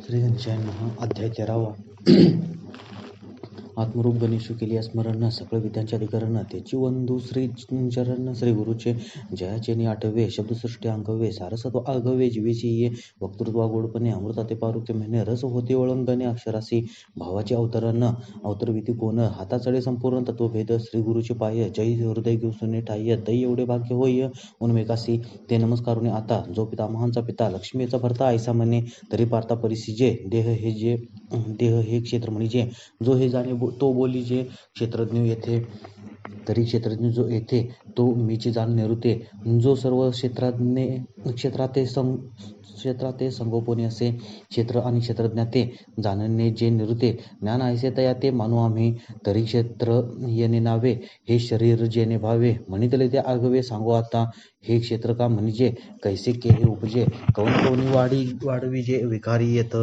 श्री गणेशाय नमः. अध्याय 13वा. आत्मरूप गणेशू केली स्मरण, सकळ विद्यांचे अधिकरण. त्याची वंदू श्री चरण. श्री गुरुचे जयाचे नि आठवे. शब्दसृष्टी अंगवे. सारसत्व आगवे. जीवेची ये वक्तृत्वा गोडपणे. अमृताते पारुक्य महिने. रस होते ओळंगणे. अक्षरासी भावाचे अवतरण. अवतरविती कोण. हाताचळे संपूर्ण तत्वभेद. श्री गुरुचे पाय. जय हृदय घेऊसुने ठाय. तै एवढे भाग्य होय उन्मेकासी. ते नमस्कारुने आता. जो पितामहांचा पिता. लक्ष्मीचा भरता ऐसा म्हणे. तरी पार्था परिसिजे. देह हे क्षेत्र म्हणजे. जो हे जाणे तो बोलीजे. क्षेत्रज्ञ येथे तरी क्षेत्रज्ञ जो येथे तो मीची जाण निरुते. जो सर्व क्षेत्राते संगोपनी असे. क्षेत्र आणि क्षेत्रज्ञाते जाणणे जे निरुते. ज्ञान ऐसे तया ते मानू आम्ही. तरी क्षेत्र येणे नावे. हे शरीर जेणे भावे. म्हणितले ते आगवे सांगू आता. हे क्षेत्र का म्हणजे. कैसे केहे उपजे. कौन वाढविजे विकारी येत.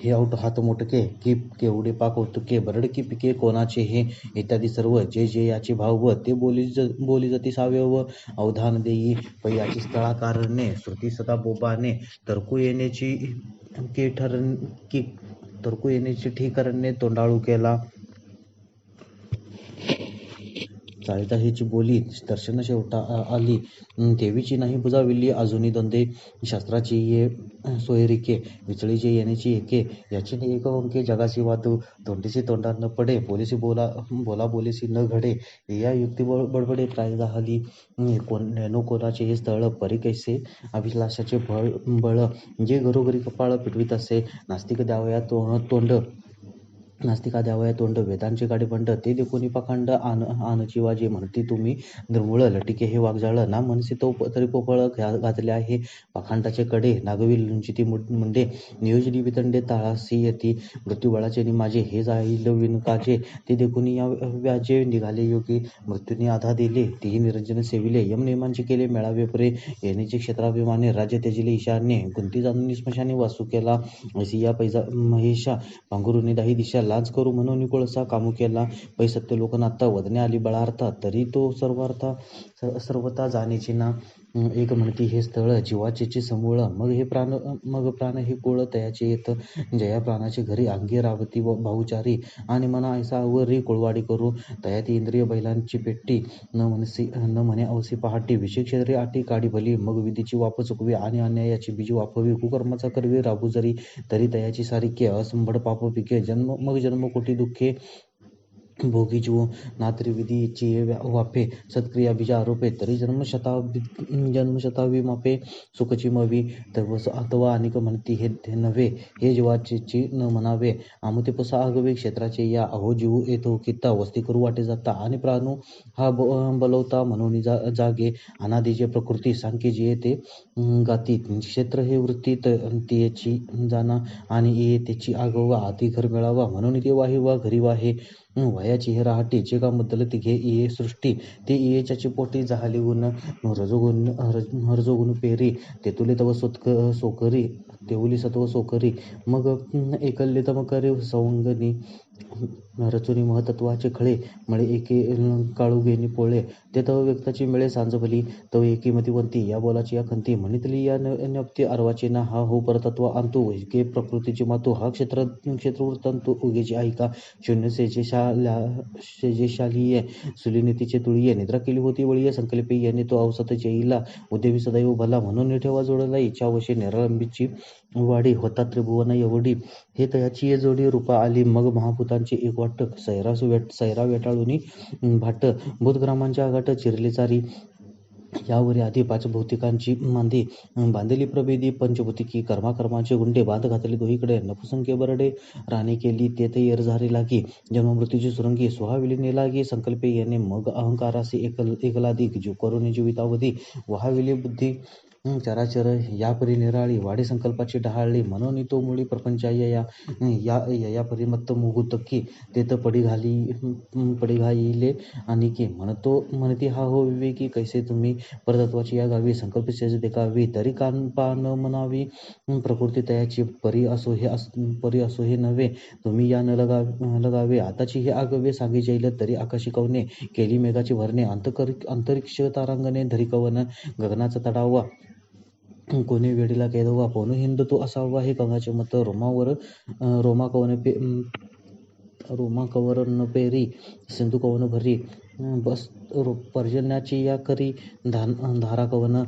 हे औट हात मोटके की केवढे पा कौतुके. बरडकी पिके कोणाचे हे. इत्यादी सर्व जे याचे भाव. ते बोली जती सावयव. अवधान देई पै याची स्थळा कारणे. श्रुती सदा बोबाने. तरकू येण्याची ठीकरणे. तोंडाळू केला चाळीता हेची बोली. दर्शन शेवटा आली. देवीची नाही बुजाविली अजूनी द्वंद्वे. शास्त्राची ये सोयरिके. विचळीचे येण्याची एके. याची एक अंके जगासी वातू. तोंडीसी तोंडा न पडे. बोलीसी बोलीसी न घडे. या युक्ती बडबडे प्राय झाली. नेनो कोणाचे हे स्थळ. परी कैसे अभिलाषाचे बळ. जे घरोघरी कपाळ पिटवीत असे. नास्तिका द्यावया तोंड. वेदांचे गाडेबंड. ते देखोनी पाखंड. आनची वाजे म्हणती तुम्ही निर्मूळ. लटिके हे वागजाळ. ना मनसे तो तरी पोपळ घातले आहे पाखंडाचे कडे. नागवी लुंचिती मुंडे. नियोजनी वितंडे ताळासी येती. मृत्यूबळाचे नि माझे हे जाईल विणकाजे. ते देखोनी या व्याजे. निघाले योगी मृत्यूने आधा दिले. तेही निरंजन सेविले. यम नियमांचे केले मेळावे पुरे. येण्याचे क्षेत्राभिमाने. राज्य त्याजिले ईशान्ये. गुंती जाणून स्मशाने वासू केला. ऐसी या पैजा महेशा. पांघरुणी दाही दिशा. लाज करू म्हणून कोळसा कामू केला. पै सत्य लोकनाथ. वदने आली बळार्था. तरी तो सर्वता जाणेची ना. एक म्हणती हे स्थळ. जीवाचेची समूळ. मग प्राण हे कोळ तयाचे येत. जया प्राणाचे घरी. अंगी रावती भाऊचारी. आणि मना ऐसा आवरी कुळवाडी करू. तया ती इंद्रिय बैलांची पेट्टी. न म्हणे अवसी पहाटी. विषय क्षेत्री आटी काढी भली. मग विधीची वाफ चुकवी. आणि अन्यायाची बीज वाफवी. कुकर्माचा करवी राबू जरी. तरी तयाची सारिके. असंभड पाप पिके. जन्मकोटी दुःखे भोगी जीव. ना तरी विधीची वाफे. सत्क्रिया बीजा आरोपे. तरी जन्मशतावी मापे. सुखची मवी. तवा अनेक म्हणती हे नव्हे. हे जीवाची न म्हणावे. आमुते पसा आगवे. क्षेत्राचे या. अहो जीव येतो कित्ता. वस्ती करू वाटे जाता. आणि प्राणू हा बलवता म्हणून जागे. अनादीचे प्रकृती सांखे जिये ते गाती. क्षेत्र हे वृत्ती तियेची जाणा. आणि ये त्याची आगवा. आधी घर मिळावा म्हणून ते वाहे वा घरी वाहे. वयाची हे राहटी. जे का मुद्दल तिघे इये सृष्टी. ते इयेच्याची पोटी जहाली गुण. हरजोगुण पेरी. तेतुले तव सोकरी. तेवली सत्व सोकरी. मग एकल्ले तम करे सवंगनी. रचुनी महतत्वाचे खळे. मळे एके काळुगेनी पोळे. ते तव व्यक्ताची मिळे सांज भली. तव एकी मतिवंती. या बोलाची या खंती. म्हणितली या न्यप्ती अर्वाचे ना. हा हो परतत्व अंतू. के प्रकृतीची मातू. हा क्षेत्रवृत्तांतू. उगेची ऐका. शून्य सेजेशालिये. सुलिनीतीचे तुळीये. निद्रा केली होती वळीये. संकल्पे येणे तो अवसत जैला. उद्यमी सदैव भला. म्हणून ठेवा जोडला. इच्छा वशी निरालंबीची वाडी. होता त्रिभुवन एवढी. हे तयाची ये जोडी. रूपा आली मग महाभूतांची एक वाटक. सैरा वेटाळूनी भाट. भूतग्रामांच्या आघाट. चिरले चारी. यावरी आधी पाच भौतिकांची मांदी. बांधली प्रभेदी पंचभूतिकी. कर्माचे गुंडे. बांध घातले दोहीकडे. नपुसंखे बरडे. राणी केली तेथे येरझारी लागी. जन्ममृत्यूची सुरंगी. सुहाविली नेलागी. संकल्पे येणे मग अहंकारासी एकलादी. जीव करुणी जीवितावधी. वहाविली बुद्धी चराचर. या परी निराळी. वाढी संकल्पाची डहाळली. म्हणून तो मुळी प्रपंचाय या परिमत्त मुगुतकी. तेथ पडी घाईले अनिकी. म्हणती हा हो विवेकी. कैसे तुम्ही परतत्वाची या गावी. संकल्प सेज देखावी. तरी कान पा न म्हणावी. प्रकृती तयाची. परी असो हे नव्हे. तुम्ही या न लगावे. आताची हे आगवे. सांगे जैल तरी आकाशी कवने. केली मेघाची भरणे. अंतरिक्ष तारांगणे. धरी कवन. गगनाचा तडावा. कोणी वेडीला केदवा कोणी हिंदू तो असावा हे कंगाचे मत. रोमा कवर न पेरी सिंधू कवन भरी बस पर्जन्याची या करी धारा कवन.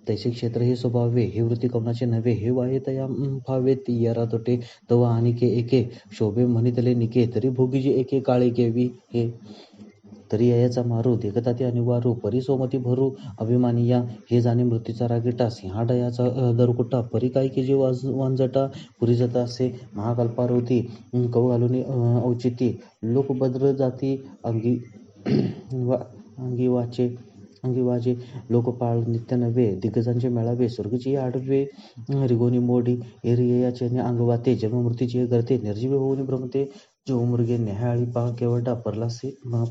तैसे क्षेत्र हे स्वभावे हे वृत्ती कवनाचे नव्हे हे वाये तया फावे तियरा तोटे तव आणिके एके शोभे म्हणितले निके तरी भोगीजे एके काळे केवी हे. तरी याचा मारू देखता ते अनिवारू परी सोमती भरू अभिमानिया हे जाणे मृत्यूचा रागिटा सिंहाडयाचा दरकुटा परी काय की जे वांजटा पुरी जाता असे महाकल्पारोती कव घालून औचिती लोकभद्र जाती अंगी अंगी वाचे लोकपाळ नित्य नव्हे दिग्गजांचे मेळावे स्वर्गची आडवे रिगोनी मोडी एरियाचे अंगवाते जन्ममृत्यूची करते निर्जीवी होऊन भ्रमते जो मुर्गे नेहाळी पा केवडा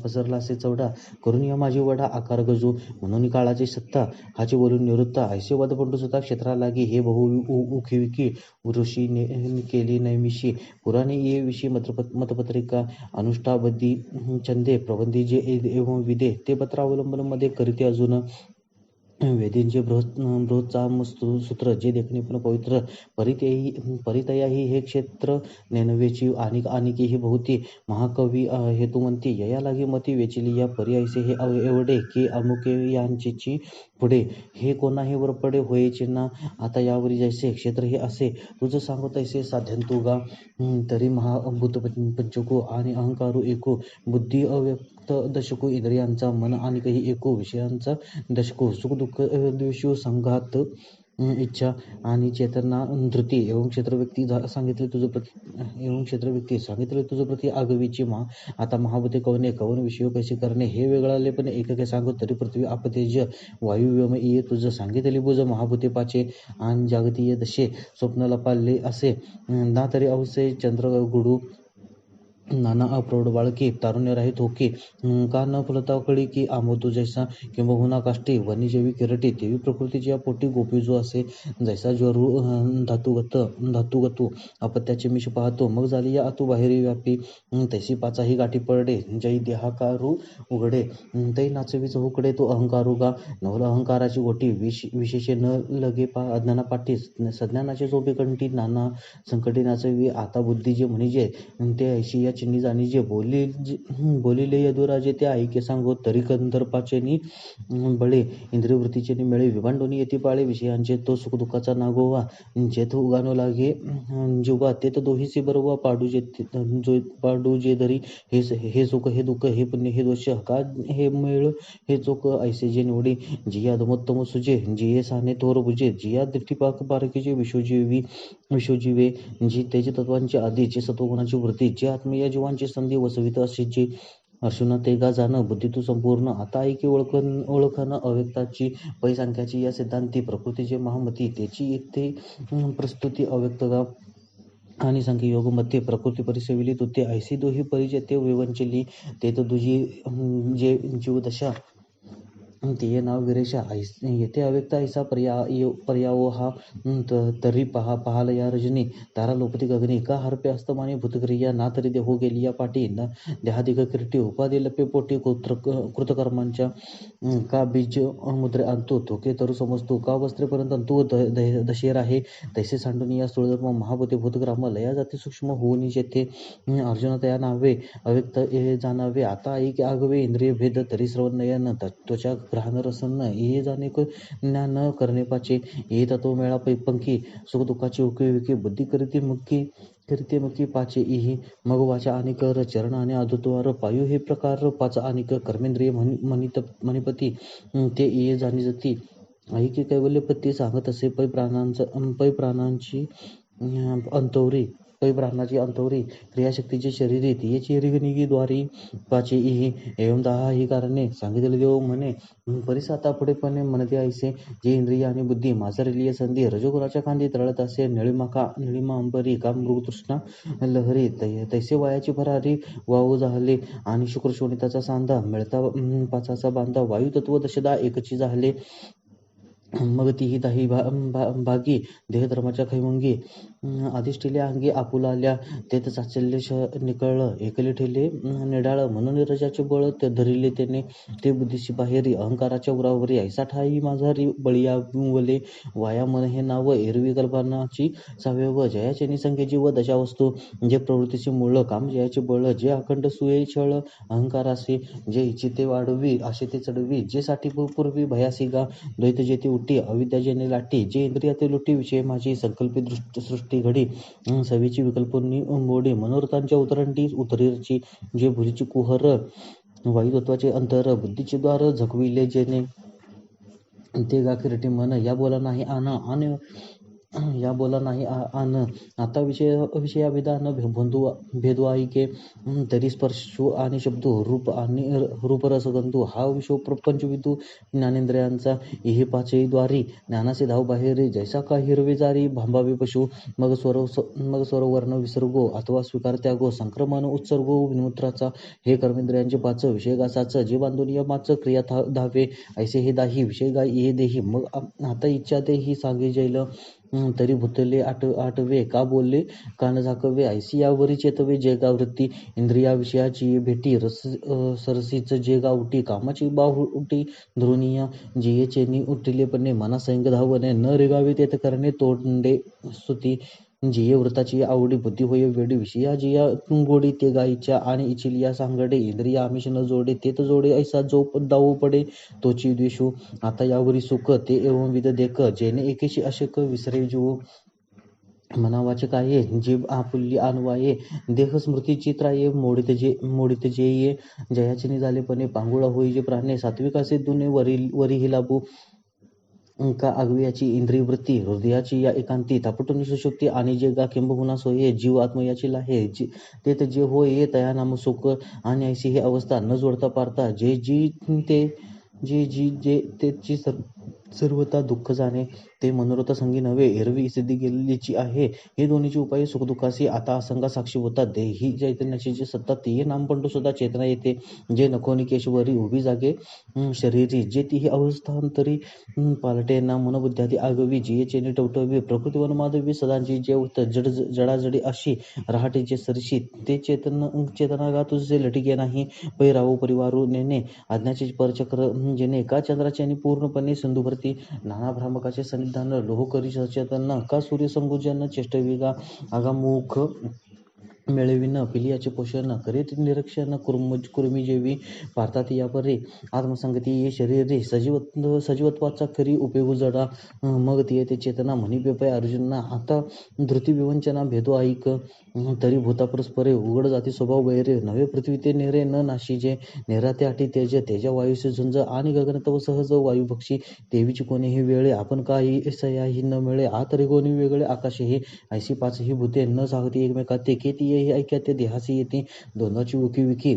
पसरलासे चवडा करून या माझी वडा आकार गजू म्हणून काळाची सत्ता हाची बोलून निवृत्ता ऐसे वाद पंडू सुद्धा क्षेत्रा लागी हे बहु उखिविकी ऋषी केली नैमिषी पुराणे ये विषयी मतपत्रिका अनुष्ठाबद्धी छंदे प्रबंधी जे एवं विदे ते पत्रावलंबन मध्ये करीते अजून वेदींचे बृहत्साम सूत्र जे देखणे पण पवित्र परितयाही हे क्षेत्र नेनवेची आणिकी ही बहुती महाकवी हेतुमंती यया लागी मती वेचिली या पर्यायसे हे एवढे की अमुके यांचीची पुढे हे कोणाही वर पडे होयचे ना आता यावरी जैसे क्षेत्र हे असे तुझं सांगू तैसे साध्यंतु गा तरी महाभूत पंचको आणि अहंकारू एको बुद्धी अव्यक्त दशको इंद्रियांचा मन आणि काही एको विषयांचा दशको सुख दुःख द्वेषो संघात इच्छा आणि चेतना धृती एवं क्षेत्र व्यक्ती सांगितले तुझं प्रति आगवीची आता महाभूते कवन विषय कसे करणे हे वेगळाले पण एकके सांगू तरी पृथ्वी आपतेज वायू व्योम ये तुझं सांगितले बुज महाभूते पाचे आणि जागतीय दशे स्वप्न लपाले असे ना तरी अवसे चंद्र गुडू नाना अप्रौढ बाळकी तारुण्य राहित होके का न फुलता कळी की आमोतू जैसा किंबहुना काष्टी वनिजेवी किरटी देवी प्रकृतीची या पोटी गोपी जो असे जैसा ज्वरू धातुगतू अपत्याचे मिश पाहतो मग झाली या आतू बाहेरी व्यापी तैसी पाचाही गाठी पडे जै देहाकारू उघडे तै नाचवी चहूकडे तो अहंकारू गा नवल अहंकाराची गोटी विशेषे न लगे अज्ञाना पाठी सज्ञानाचे झोपे कंठी नाना संकटी नाचवी आता बुद्धी जे म्हणजे ते ऐशी या चिन्नी जाणी जे बोलिले यदुराजे ते ऐके सांगो तरी कंदर्पाचे नि बळे इंद्रियवृत्तीचे नि मेळे विभांडोनी येती पाळे विषयांचे तो सुख दुःखाचा नागोवा जेथ उगानो लागे जीवा तेथ दोहीचे बरोवा पाडू जे धरी हे सुख हे दुःख हे पुण्य हे दोष का हे मेळ हे चोख ऐसे जे निवडी जिया धमोत्तम सुजे जिये साने थोर बुजे जिया दिठ्ठीपाक बारकीचे विश्वजीवे जी तेज तत्वांची आधीची सत्वगुणाची वृत्ती जे आत्मीय जीवांची संधी वसवित अशी जी अर्जुना ते गा जाणं बुद्धी तू संपूर्ण आता ऐकी ओळखन अव्यक्ताची पैसंख्याची या सिद्धांती प्रकृतीचे महामती त्याची इथे प्रस्तुती अव्यक्त गा आणि संख्य योग मध्ये प्रकृती परिसेविली तू ते ऐसी दोही परिचय ते विवंचली ते तर तुझी जे जीवदशा ते नाव विरेशा येथे अव्यक्त ऐसा पर्यावो हा तरी पाहाल या रजनी तारा लोपती गगनी का हरपे अस्तमानी भूतक्रिया ना तरी देहो गेली या पाठी ना देहादिक किरटी उपाधी लपे पोटी कृतकर्मांच्या का बीज मुद्रे आणतो धोके तरू समजतो का वस्त्रेपर्यंत तू दशेर आहे तैसे सांडून या स्थूळधर्म महाभूते भूतग्राम लया जाती सूक्ष्म होऊन जेथे अर्जुन तया नावे अव्यक्त जाणावे आता ऐक आगवे इंद्रिय भेद तरी श्रवण नयन त्वचा ग्रहण रसन ये जाणे ज्ञान करणे पाचे ये तत्व मेळा पंखी सुख दुःखाची उकी बुद्धी करीती मुखी पाचे इही मग वाचा आणि कर चरण आणि अधुत्वार पायू हे प्रकार पाच आणि कर्मेंद्रिय मणिपती ते ये जाणी जाती ऐकी कैवल्यपती सांगत असे पै प्राणांची अंतवरी पै प्राणाची अंतवरी क्रियाशक्तीची शरीरी तियेची रिगनिगी द्वारी पाची इही एवं दहा ही कारणे सांगितले देव म्हणे परिसाता पुढेपणे म्हणते ऐसे जे इंद्रिय आणि बुद्धी माजरलीय संधी रजोगुणाच्या खांदी तळत असे निळिमा अंबरी का मृगतृष्णा लहरी तैसे वायाची भरारी वाहू झाले आणि शुक्र शोणिताचा सांधा मिळता पाचाचा बांधा वायू तत्व दशदा एकची झाले मग तीही दाही भागी देहधर्माच्या खैमंगी अधिष्ठिल्या अंगी आपुलाल्या तेथ चाचल्य निकळलं एकले ठेले निडाळ म्हणून रजाचे बळ ते धरिले त्याने ते बुद्धीशी बाहेरी अहंकाराच्या उरावरी ऐसा ठाई माझारी बळीयावले वाया मन हे नाव एरवी कल्पनाची सावयव जयाचे निसंख्येची व दशावस्तू जे प्रवृत्तीचे मूळ काम जयाचे बळ जे अखंड सुये छळ अहंकारासे जे इच्छिते वाढवी आशे ते चढवी जे साठी पूर्वी भयासी गा द्वैत जेथे उठी अविद्या जेने लाटी जे इंद्रियाते लुटी विषय माझी संकल्पित सृष्टी घडी सवीची विकल्पनी मोडी मनोरथांच्या उतरंडी उतरीची जे भुरीची कुहर वायुतत्वाचे अंतर बुद्धीचे द्वार झकविले जेने ते गा किरटी मन या बोला नाही आन या बोला नाही आन आता विषया विधान भेदवाईके तरी स्पर्शू आणि शब्दो रूप आणि रूपरसगंधू हा विषय प्रपंचविदू ज्ञानेंद्रियांचा इहे पाचही ज्ञानाचे धाव बाहेर जैसा का हिरवे जारी भांबावे पशु मग स्वर वर्ण विसर्गो अथवा स्वीकार त्यागो संक्रमण उत्सर्गो विनमूत्राचा हे कर्मेंद्रियांचे पाच विषय गासाच जे बांधून यमाच क्रिया धावे ऐसे हे दाही विषय गाय ये देही मग आता इच्छा ते ही सांगे जैल तरी भूतले आठवे का बोलले कान झाकवे ऐसी यावरी चेतवे जे वृत्ती इंद्रिया विषयाची भेटी सरसीच जे उठी कामाची बाहुटी धृणीय जिये चेनी उठिलेपणे मना संग धावणे न रेगावे तेथ करणे तोंडे स्तुती जिये व्रताची आवडी बुद्धी होय वेडी विषया जिया गोडी ते गायीच्या आणि इचिलिया सांगडे इंद्रिया आमिष न जोडे तेथ जोडे ऐसा जो दाऊ पडे तोची द्वेषू आता यावरी सुख ते एवं विध देख जेने एकेशी अशक विसरे जीव मनावाचे काय जीभ आपुल्ली आणवाये देह स्मृती चित्राये मोडित जे ये जयाचे निझालेपणे पांगुळा होई जे प्राणे सात्विकाचे दुने वरी ही लाभू का आगव्याची इंद्रिय वृत्ती हृदयाची या एकांती तापटून सुशुक्ती आणि जे गा किंबहुना सोये जीव आत्मयाची लाहे तेथ जे होय तया नाम सुख आणि ऐशी ही अवस्था न जोडता पारता जे तेची सर्वता दुःख जाणे ते मनोरथ संगी नव्हे एरवी सिद्धी गेलेलीची आहे हे दोन्हीची उपाय सुखदुःखासी आता असंगा साक्षी होतात देही चैतन्याची जी सत्ता ती नाम पंडू सुद्धा चेतना येते जे नखोनिकेश्वरी उभी जागे शरीरी जे तीही अवस्थांतरी पालटे ना मनबुद्ध्यादी आगवी जिये चेनी टवटवी प्रकृती वनमाधवी सदांची जे जडाजडी अशी रहाटे जे सरशी ते चेतनागा तुझे लटिके नाही पैरावो परिवारू नेने आज्ञाचे परचक्र जेने का चंद्राचे आणि पूर्णपणे सिंधुभरती नाना भ्रामकाचे सन्निधान लोहकरी सचेतन का सूर्यसंगुजन चेष्टविगा आगामुख मिळविन पिलियाचे पोषण करीत निरीक्षण कुर्मी जेवी पारतात यापरी आत्मसंगती ये शरीरे सजीवत्वाचा खरी उपयोग जडा मग ती येते चेतना म्हणी पेपय अर्जुना आता धृती विवंचना भेदो ऐक तरी भूता परस्परे उघड जाती स्वभाव वैरे नवे पृथ्वी ते नेरे न नाशीजे नेराते आठी तेजा वायुसे झुंज आणि गगनतव सहज वायुभक्षी देवीची कोणीही वेळे आपण काही सयाही न मिळे आ तरी कोणी वेगळे आकाशही ऐशी पाचही भूते न सांगती एकमेकात ते केती हे ऐक्या ते देहासी येते दोनाची उकी विकी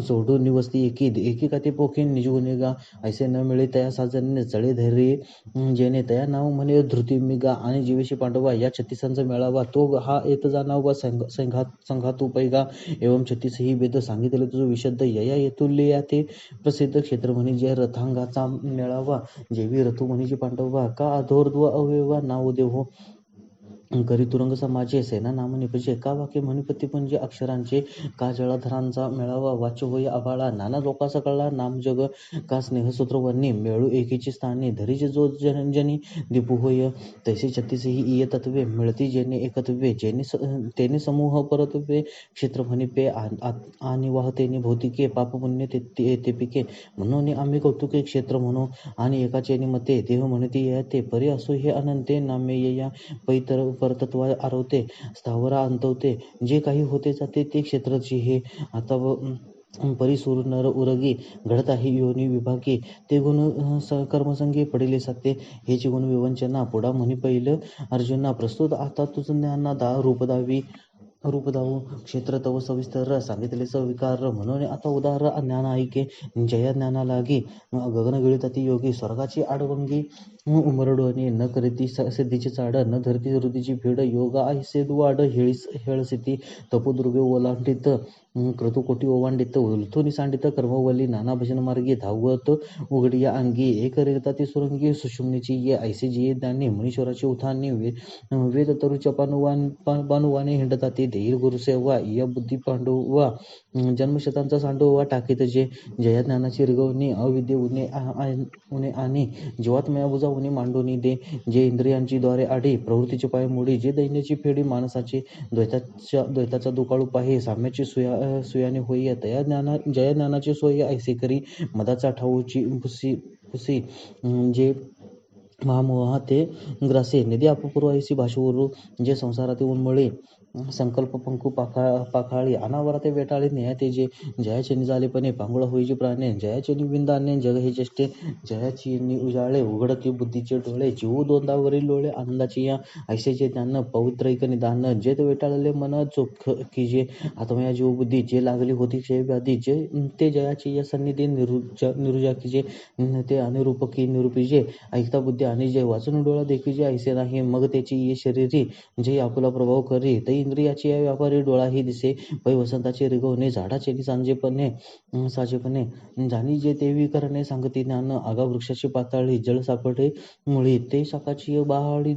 सोडून निवसती एकी ते पोखी निजगुनेगा ऐसे न मिळे तया साजने जळे धैर्य जेने तया नाव म्हणे धृती मिगा आणि जीवेशी पांडवा या छत्तीसांचा मेळावा तो हा येत जाणाव वा संघातू पैगा एवं छत्तीस ही वेद सांगितले तुझं विशुद्ध यया येतुल्य ते प्रसिद्ध क्षेत्र म्हणे जे रथांगाचा मेळावा जेवी रथू म्हणीची पांडवा का अधोर्ध्व अवयवा नाव देव करी तुरंग समाजे सेना नाम निपजे का वाक्य मणिपती म्हणजे अक्षरांचे का जळाधरांचा मेळावा वाच्य होय आबाळा नाना लोकांचा कळला नाम जग का स्नेहसूत्र वन्नी मेळू एकीची स्थाने धरीचे जो जनी दीपू होय तैसे छत्तीसही इय तत्वे मिळती जेने एकत्वे तेने समूह परतवे क्षेत्र म्हणिपे आणि वाहतेने भौतिके पाप पुण्य ते पिके म्हणून आम्ही कौतुके क्षेत्र म्हणू आणि एकाचे मते देह म्हणती ते परी असो हे अनंते नामे या पैतर परतत्व आरवते स्थावरा अंतवते जे काही होते जाते ते क्षेत्राची हे आता परिसूर नर उरगी घडत आहे योनी विभागी ते गुण कर्मसंगी पडिले साते हेची गुण विवंचना पुढा म्हणी पहिलं अर्जुना प्रस्तुत आता तुझ ज्ञाना रूप दाऊ क्षेत्र तव सविस्तर सांगितले सविकार म्हणून आता उदाहरण ज्ञान ऐके जया ज्ञाना लागी गगन गिळित योगी स्वर्गाची आडवंगी उमरडोने न करीती सिद्धीचे चाड न धरती हृदीची फेड योगा ऐसे वाड हेळसिती तपोदुर्गे ओलांडित क्रतुकोटी ओवांडित उलथुनी सांडित कर्मवली नाना भजन मार्गी धावत उघडिया अंगी एक रेता ती सुरंगी सुषुम्नीची ये ऐसे जिये ज्ञानी मनीश्वराची उथानी वेद तरुच्या बानुवाने हिंडता ते देईल गुरुसेवा या बुद्धी पांडवा जन्मशतांचा सांडोवा टाकीत जे जया ज्ञानाची रिगवणी अविद्ये उणे आणि जीवात्मया बुजा उणे मांडूनी दे जे इंद्रियांची द्वारे आडी प्रवृत्तीची पाय मोडी जे दैन्याची फेडी माणसाची द्वैताचा दुकाळू पाहे साम्याची सुयाने होई जया ज्ञानाची सोय ऐसे करी मदाचा ठाऊची पुसी जे महामोहा ते ग्रासे निधी अपपूर्वायसी भाषेवरू जे संसारातील उन्मळे संकल्प पंखू पाखाळी अनावराते वेटाळे नेहाते जे जयाचे निजालेपणे पांगुळा होईची प्राणे जयाचे विंदाने जग हे चेष्टे जयाची उजाळे उघडती बुद्धीचे डोळे जीव दोंदावरील लोळे आनंदाची या ऐसेचे ज्ञान पवित्रैक निदान जे वेटाळले मन चोख की जे आत्मया जीव बुद्धी जे लागली होती क्षय व्याधी जे ते जयाची या सन्निधी निरुजा की जे ते अनिरूप की निरूपी जे ऐकता बुद्धी आणि जे वाचून डोळा देखी जे ऐसे नाही मग त्याची ये शरीरी जे आपुला प्रभाव करी तै इंद्रियाची या व्यापारी डोळाही दिसे पै वसंताचे रिगवणे झाडाचे साजेपणे जाणी जे देवी करणे सांगती ज्ञान आगा वृक्षाची पाताळी जळ सापडे मुळी ते शाखाची बहाळी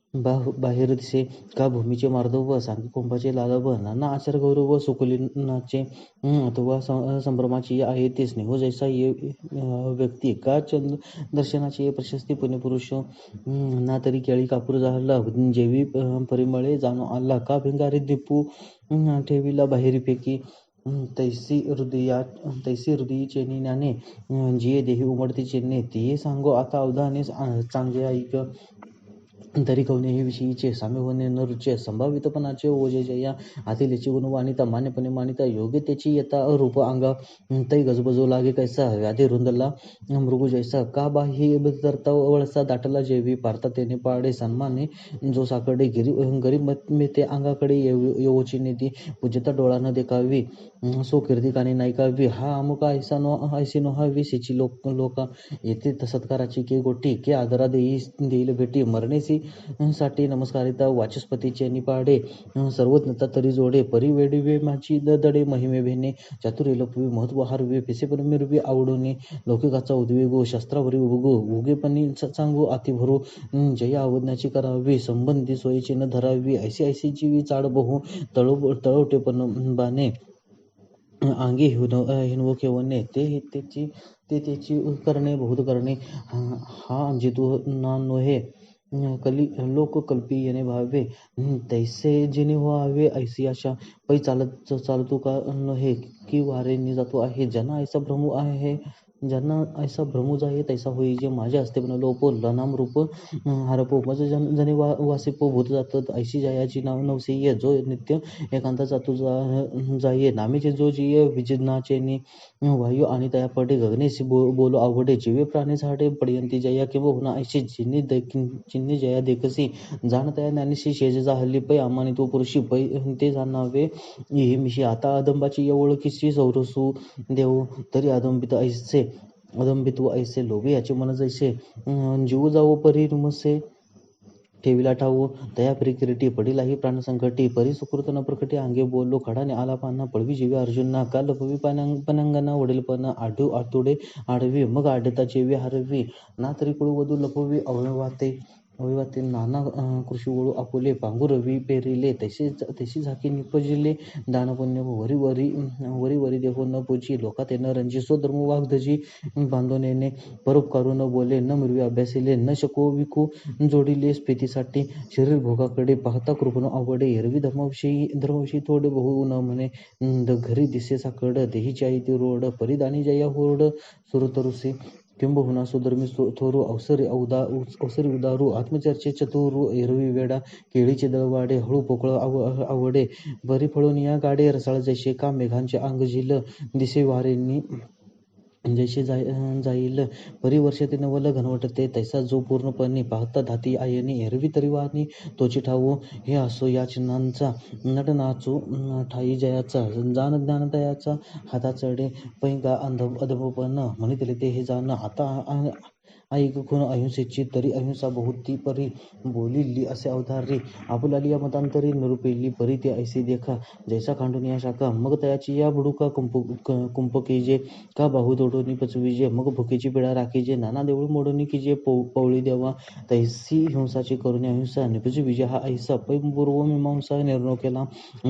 बाहेर दिसे का भूमीचे मार्दव सांगी कुंभाचे लालभ नाना आचार गौरव सुकुलीनाचे अथवा संभ्रमाची आहे ते स्नेह जैसा ये व्यक्ती का चंद दर्शनाची ये प्रशस्ती पुण्यपुरुष ना तरी केळी कापूर झाला जेवी परिमळे जाणू आला का भिंगारी दीपू ठेवीला बाहेरीपैकी तैसी हृदयी चेनिन्याने जिये देही उमडती चेन्ने तिये सांगो आता अवधाने चांगले ऐक तरी कवनेही विषयीचे साम्य होणे न रुचे संभावितपणाचे ओजे जया आतिलेची गुण वाणिता मान्यपणे मानिता योग्य त्याची येता रूप अंगा तै गजबजो लागे कैसा व्याधी रुंदला मृगू जैसा का बाही तरता वळसा दाटला जेवी पारता तेने पाडे सन्माने जो साकडे गरीब ते अंगाकडे येवोची निधी पूजता डोळा न देखावी सो कीर्तिकाने नायकावी हा अमुका ऐसी नो हवी सिची लोका येथे सत्काराची के गोटी के आदरा देईल भेटी मरणेसी साठी नमस्कारिता वाचस्पतीचे निपाडे सर्वज्ञता तरी जोडे परिवेडिवे माझी दडे महिमे भेने चातुर्य लपवी महत्व हारवे पिसेपण मिरवी आवडूने लौकिकाचा उद्वेगो शस्त्रावरी उगो उगेपणी सांगू आती भरू जय आवडण्याची करावी संबंधी सोयीची न धरावी ऐशी जीवी चाड बहु तळवटेपण बाने अंगी हिनवो केवणे ते त्याची करणे बहुत करणे हा जितू ना नोहे लोक कल्पी येणे भावे तैसे जिने व्हावे ऐसी आशा पै चालतो का नव्हे की वारेनी जातो आहे ज्यांना ऐसा भ्रमूज आहे तैसा होई जे माझे असते पण लोपो लनाम रूप हरपो मज जने वासिपो भूत जातात ऐशी जयाची नाव नवसीय जो नित्य एकांता जातो जाये नामेचे जो जिय विजिनाचे वायू आणि तया पडे गगनेशी बोलो आवडे जीवे प्राणी झाडे पडयंती जया किंवा हुना ऐशी चिन्नी जया देखसी जाण तया ज्ञानीशी शेजेचा हल्ली पै अमानी तो पुरुषी पै ते जाणावे ही मिशी आता अदंबाची ओळखीशी सौरसू देव तरी अदंबित व ऐसे लोभे याचे मन जैसे जीव जावो परी रुमसे ठेविला ठाऊ तया परी किरीटी पडिलाही प्राणसंकटी परी सुकृत न प्रकटी अंगे बोललो खडाने आला पाना पळवी जीवी अर्जुना का लपवी पनांगना वडीलपणा आतुडे आडवी मग आडता जेवी हरवी ना तरी कुळू वधू लपवी अविवाते नाना कृषी वळू आपुले पांगुरवी पेरिले तशी झाकी निपजिले दानपुण्य वरी देहो न पूजी लोकात न रंजी स्वधर्म वागधजी बांधवनेने परोपकारू न बोले न मिरवी अभ्यासिले न शको विकू जोडिले स्फीतीसाठी शरीर भोगाकडे पाहता कृपण आवडे एरवी धर्मविषयी थोडे बहु न म्हणे घरी दिसे साकड देहीची आई ती रोड परिदानी जया होरड सुरतरुसे किंबहुना सुधर्मी थोरू अवसरी उदारू आत्मचर्चे चतुरू एरवी वेडा केळीचे दळवाडे हळू पोकळ आवडे बरी फळून या गाडे रसाळ जैसे का मेघांचे अंग झिल दिसे वारेंनी जैसे जाईल परिवर्षते नवल घनवटते तैसा जो पूर्णपणे पाहता धाती आयनी एरवी तरी वाणी तोची ठाऊ हे असो या चिन्हांचा नट नाचू ठाई जयाचा जाण ज्ञानदयाचा हाता चढे पैगा अधमपण म्हणितले ते हे जाण आता ऐक खून अहिंसेची तरी अहिंसा बहुती परी बोलिली असे अवधार रे आपुलाली या मतांतरी निरुपेली परी ते ऐसे देखा जैसा खांडून या शाखा मग तयाची या बुडुका कुंपकीजे का बाहू तोडून पचविजे मग भुकेची पिढा राखीजे नाना देऊळ मोडून कीजे पवळी देवा तैसी हिंसाची करुणी अहिंसा निपजी विजय हा ऐसा पूर्व मीमांसा निर्णय केला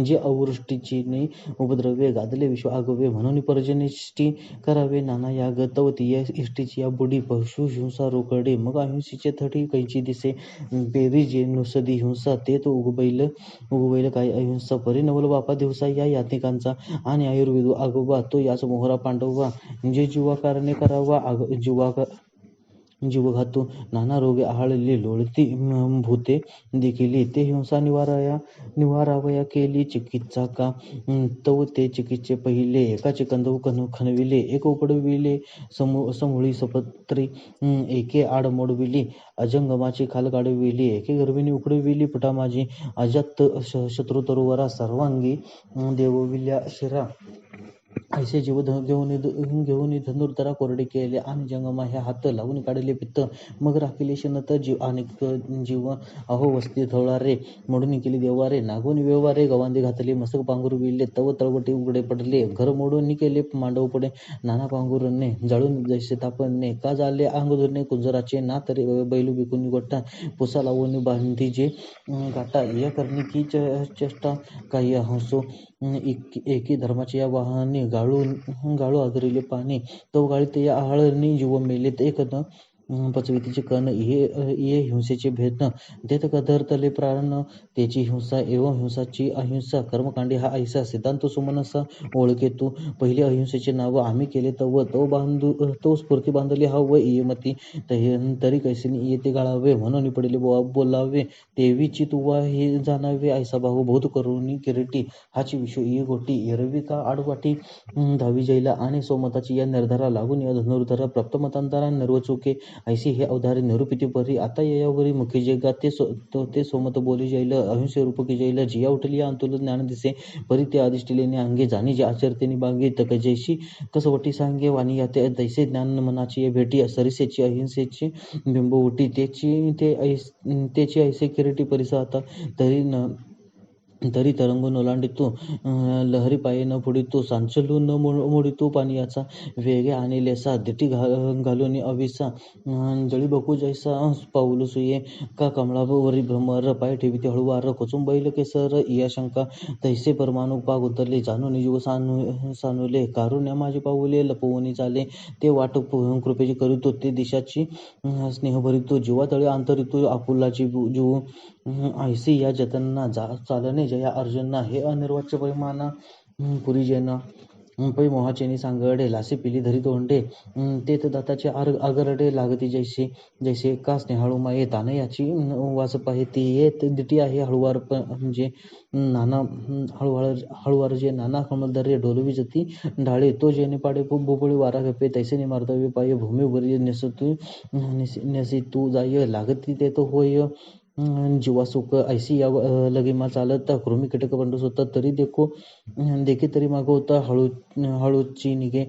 जे अवृष्टीची उपद्रव्य गादले विश्व आगवे म्हणून पर्जनिष्ठी करावे नाना याग तव ती इष्टीची या बुडी पशु हिंसा रोकडे मग अहिंसेचे थडी कैची दिसे बेरी जे नुसदी हिंसा ते तो उगवैल काय अहिंसा परिणवल बापा दिवसा या यातिकांचा आणि आयुर्वेद आगोबा तो याच मोहरा पांडवा जे जीवा कारणे करावा जीवघातू नाना रोगे आहाळली लोळती भूते देखिली ते हिंसा निवारावया केली चिकित्सा का तव ते चिकित्से पहिले एकाचे कंदव खणविले एक उपडविले समूळी सपत्री एके आड मोडविली अजंगमाची खाल काढविली एके गर्भिणी उकडविली पटा माझी अजात शत्रू तरुवरा सर्वांगी देवविल्या शिरा ऐसे जीव घेऊन धनुर्धरा कोरडे केले आणि जंगमा हे हात लावून काढले पित्त मग राखिले शनत जीव अनेक जीव अहो वस्ती रे मोडून केली देवारे नागून व्यवहारे गवांदे घातले मस्तक पांघरुविले तव तळवटी उघडे पडले घर मोडून केले मांडव पडे नाना पांघुरने जाळून जैसे तापणे का झाले अंग धुरणे कुंजराचे ना तरी बैलू बिकून गोटा पुसा लावून बांधीजे गाटा या करणी की चेष्टा काही हंसो एकी धर्माचे या वाहने गाळू आदरिले पाणी तो गाळीत या आहाळणी जीव मेले एक पचवितीचे कण ये हिंसेचे भेद देत कदरतले प्राण त्याची हिंसा एवं हिंसाची अहिंसा कर्मकांडी हा ऐसा सिद्धांत सुमनसा ओळखे तू पहिले अहिंसेचे नाव आम्ही केले तो स्फूर्ती बांधली हा व इयमती तरी कैसे येते गाळावे म्हणून पडले बोलावे देवीची तुवा हे जाणावे ऐसा भाऊ बहुत करुणी किरीटी हाची विषू ई गोटी एरवी का आडवाटी धावी जैला आणि सोमताची या निर्धारा लागून या धनुर्धरा प्राप्त मतांतरा निर्वचुके ऐसी हे अवधारे निरूपिती परी आता यावरी मुखी जगा ते सोमत बोली जैल अहिंसे रूप की जैल जिया उठली अंतुल ज्ञान दिसे परी ते आदिष्टिलेने अंगे जाणी जे आचरतेने बागे तक जैशी कसवटी सांगे वाणी या दैसे ज्ञान मनाची भेटी सरिसेची अहिंसेची बिंब उठी त्याची ऐसे किरीटी परिसा आता तरी तरंगून ओलांडितो लहरी पाये न फुडितो सांचलू न मोडितो पाणीयाचा वेगे आणि लेसा दिटी घालून अविसा जळी बकू जैसा पाऊल सुये का कमळावरी भ्रमर पाय ठेविते हळूवार कोचुंबैल केसर इया शंका तैसे परमाणू पाग उतरले जाणून जीव सानुले कारुण्या माझे पाऊले लपवून चाले ते वाट कृपेची करीतो ते दिशाची स्नेह भरितो जीवा तळे आंतरितो आपुलाची जीव ऐसी या जतनना चालणे जया अर्जुनना हे अनिर्वाच्य परिमाना पुरी जैन पै मोहाचेनी सांगडे लासे पिली धरी तोंडे तेत दाताचे आगरडे लागती जैसे का स्नेहाळू माये ताने याची वास पाहे ती येत दिटी आहे हळुवार म्हणजे नाना हळुवार जे नाना कमलदरे डोलवी जती ढाळे तो जेने पाडे बोबळी वारा गपे तैसे मार्दवे पाय भूमीवरी नेसी तू जाय लागती ते तो होय जीवा सुख ऐसी या लगीमा चालत कृमी कीटक पंडूस होता तरी देखी तरी मागं होता हळूची निघे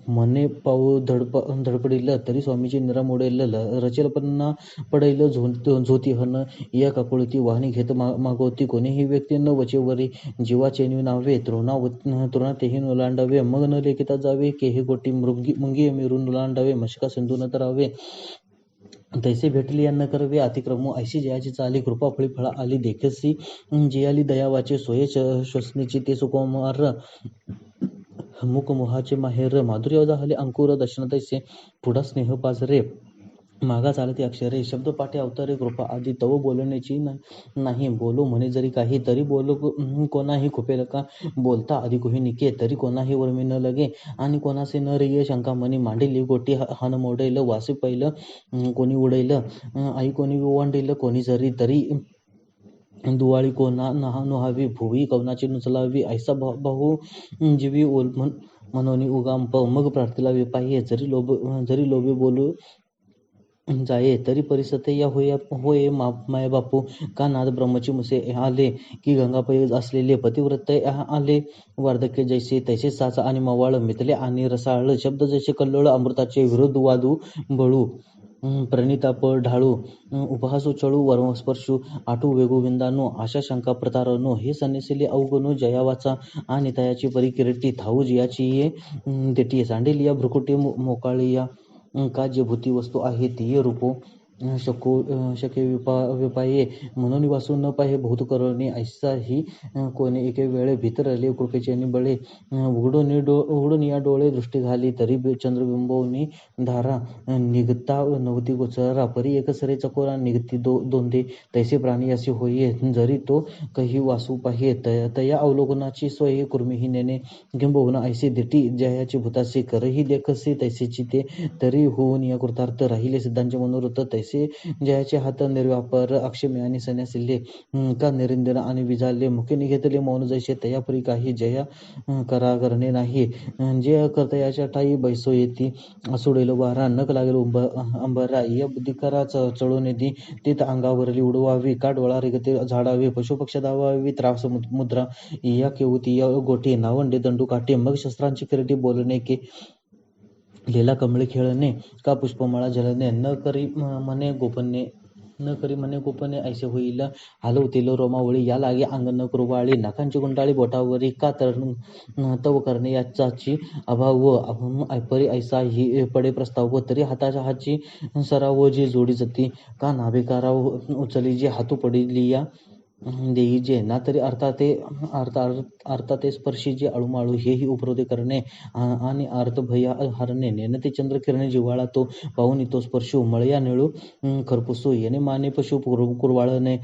मने पाऊ धडपडील तरी स्वामीची निरा मोडेल रचेल पन्ना पडेल झोती हन या काकुळती वाहनी घेत मागवती कोणीही व्यक्ती न वचेवरी जीवा चेनवी नावे तृणा तेही ओलांडावे मग न लेखिता जावे केही गोटी मुंगी मिरून ओलांडावे मशका सिंधू न तरावे तैसे भेटली अन्न करवे अतिक्रमो ऐशी जयाची चाली कृपा फळी फळा आली देखसी जियाली दयावाचे सोये श्वसनीची ते सुकुमार मुक मोहाचे माहेर माधुर्य झाले अंकुर दर्शन तैसे पुढा स्नेह पाजरे मागा चालते अक्षरे शब्द पाठे अवतारे कृपा आदी तव बोलण्याची नाही बोलू म्हणे जरी काही तरी बोलू कोणाही खुपेल का बोलता आधी कोही निके तरी कोणाही वर्मी न लगे आणि कोणासे न रिये शंका मनी मांडली गोटी हन मोडेल वासी पहिलं कोणी उडैल आई कोणी ओवांडील कोणी जरी तरी दुवाळी कोणा नुहावी भुवी कवनाची नुचलावी ऐसा भाऊ जीवी मनोनी उगाम मग प्रार्थीला पाहिजे जरी लोभे बोलू जाये तरी परिसते या होय माय बापू का नाद ब्रह्मची मुसे आले की गंगापै असलेले पतिव्रत आले वार्धक्य जैसे तैसे साचा आणि मवाळ मितले आणि रसाळ शब्द जैसे कल्लोळ अमृताचे विरोध वादू बळू प्रणिताप ढाळू उपहासू चळू वर्मस्पर्शू आठू वेगोविंदानो आशा शंका प्रतारनो हे सन्नेसिले अवगणू जयावाचा आणि तयाची परी किरीटी थाऊ जियाची ये तेटी सांडेलिया भ्रुकुटी मोकाळिया का जे भूती वस्तू आहे ती रूपो शके विपाये म्हणून वासू न पाहे बहुत करणे ऐसा ही कोणी एके वेळे भितरले कृपेचे निबळे उघडून या डोळे दृष्टी घाली तरी चंद्रबिंबवनी धारा निघता नव्हती गोचरा परी एकसरे चकोरा निघती दोंदे तैसे प्राणी असे होईये जरी तो कही वासू पाहिये तया अवलोकनाची सोय कुर्मीही नेणे किंबहुना ऐसे दिटी जयाची भूतासे करही देखसे तैसेची ते तरी होऊन या कृतार्थ राहिले सिद्धांचे मनोरथ तैसे जयाचे हात निर्व्यापार अक्षमे आणि सन्यासिल्ले का निरिंदन आणि विजाले मुखे निघेतले मौन जैसे तयापरी काही जया करा करणे नाही जे कर्तयाच्या ठाई बैसो येती असोडेल वारा नक लागेल अंबरा या बुद्धिकारा चळून येती तीत अंगावरली उडवावी का डोळा रेगते झाडावे पशुपक्ष धावावी त्रास मुद्रा या केवती या गोटे नावंडे दंडू काटे मग शस्त्रांची किरटी बोलणे के लीला कमळे खेळणे का पुष्पमाळा जलने न करी म्हणे गोपने ऐसे होईल हलवतील रोमावळी या लागे अंगण कुरवाळी नाकांची गुंडाळी बोटावरी का तव करणे याचाची अभाव परी ऐसा ही पडे प्रस्ताव तरी हाताच्या हातची सराव जी जोडी जती का नाभिकाराव उचली जी हातू पडली या देई जे ना तरी अर्थाते स्पर्शी जे अळूमाळू हेही उपरोधे करणे आणि अर्थ भया हरणे नेनते चंद्र किरणे जिव्हाळा तो पाहून तो स्पर्शू मळया निळू खरपुसू येणे माने पशु कुरवाळणे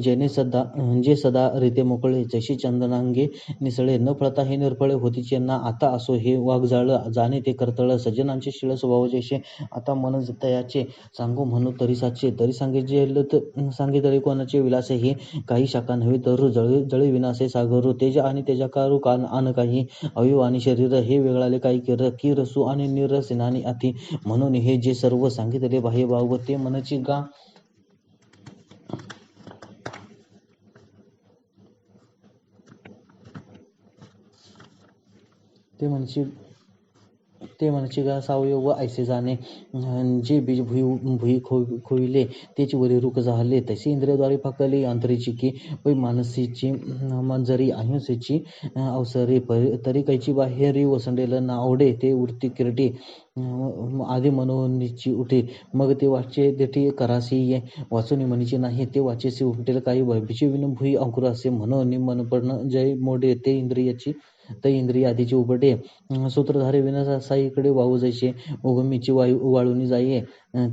जे सदा रीते मोकळे जशी चंदनांगे निसळे न फळता हे निर्फळे होतीचे ना आता असो हे वाघजाळ जाणे ते कर्तळ सज्जनांचे शिळ स्वभाव जैसे आता मन तयाचे सांगू म्हणू तरी साचे तरी सांगे तरी कोणाचे विलास हे काही शाखा नव्हे तर जळी विनाशे सागरू तेज आणि तेजाकारू आन काही अवयव आणि शरीर हे वेगळाले काही की रसू आणि निरसिनानी अति म्हणून हे जे सर्व सांगितले बाह्य भाव ते मनची गा ते म्हणचे गा सावयव ऐसे जाणे जे बीज भुई खोविले तेची वरी रुक झाले तसे इंद्रियाद्वारे फाकले अंतरीची की पै मानसीची जरी अहिंसेची अवसरे तरी कैची बाहेरी वसंडेल ना आवडे ते उरती किरटी आधी मनोनीची उठे मग ते वाचे देठी करासी ये वाचून म्हणीचे नाही ते वाचेसी उपटेल काही भयभीची विन भुई अंकुर असे म्हणून मनपडण जय मोडे ते इंद्रिय आधीचे उघडे सूत्रधारे विना साईकडे वाहू जैसे उगमीची वाळूनी जाये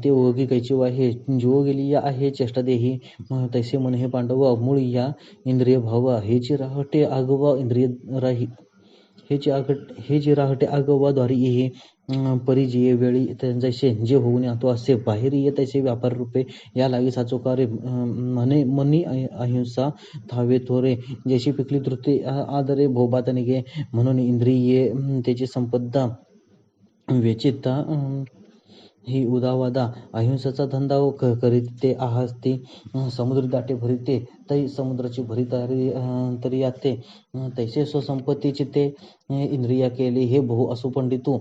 ते ओगी कैची वाहे जीव गेली या आहे चेष्टा देही तैसे मन हे पांडव मूळ या इंद्रिय भाव हेची राहटे आगवा इंद्रिय राही हे राहटे आगवा द्वारी हे परिजिये वेळी जैसे जे होऊन तो असे बाहेर ये तैसे व्यापार रूपे या लागी साचोकारे मनी अहिंसा थावे थोरे जैशी पिकली तृती आदरे भोबात निघे म्हणून इंद्रिये त्याची संपदा वेचिता ही उदावादा अहिंसाचा धंदा करीत ते आहास्ती समुद्र दाटे भरिते तै समुद्राची भरी तरी याते तैसे स्वसंपत्तीची ते इंद्रिया केली हे बहु असो पंडितू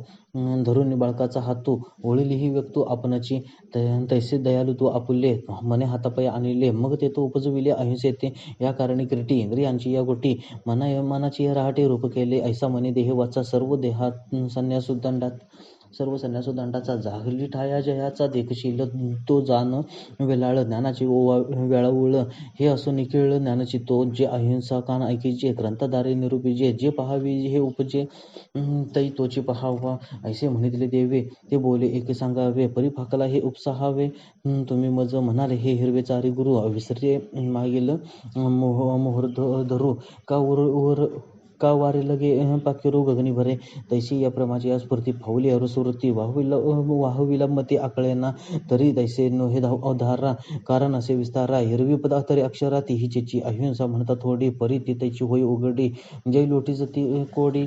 धरून बाळकाचा हातू ओळीली ही व्यक्तू आपणाची तैसे दयालू तू आपुले मने हातापाय आणले मग ते तो उपजविले अहिंसेते या कारणी किरटी इंद्रियांची या गोटी मनाची या रहाटे रूप केले ऐसा मने देह वाचा सर्व संन्यासोदंडाचा जागली ठाया जयाचा देखशील तो जाण वेलाळ ज्ञानाची वेळावळ हे असो निखिळ ज्ञानाची तो जे अहिंसा कान ऐकीचे ग्रंथधारे निरूपीजे जे पहावी हे उपजे तै तोची पहावा ऐसे म्हणितले देवे ते बोले एके सांगावे परी फाकला हे उपसाहावे तुम्ही मज म्हणाले हे हिरवे चारी गुरु विसरे मागील मोहर धरू का वारे लगे पाकिरू गगनी भरे तैसी या प्रमाची या स्फूर्ती फावली अरुसुरती वाहविला मती आकळेना तरी तैसे हे धारा कारण असे विस्तारा हिरवी पदार्थरी अक्षरा ती हिचेची अहिंसा म्हणता थोडी परी ती त्याची होई उघडी जय लोटी जती कोडी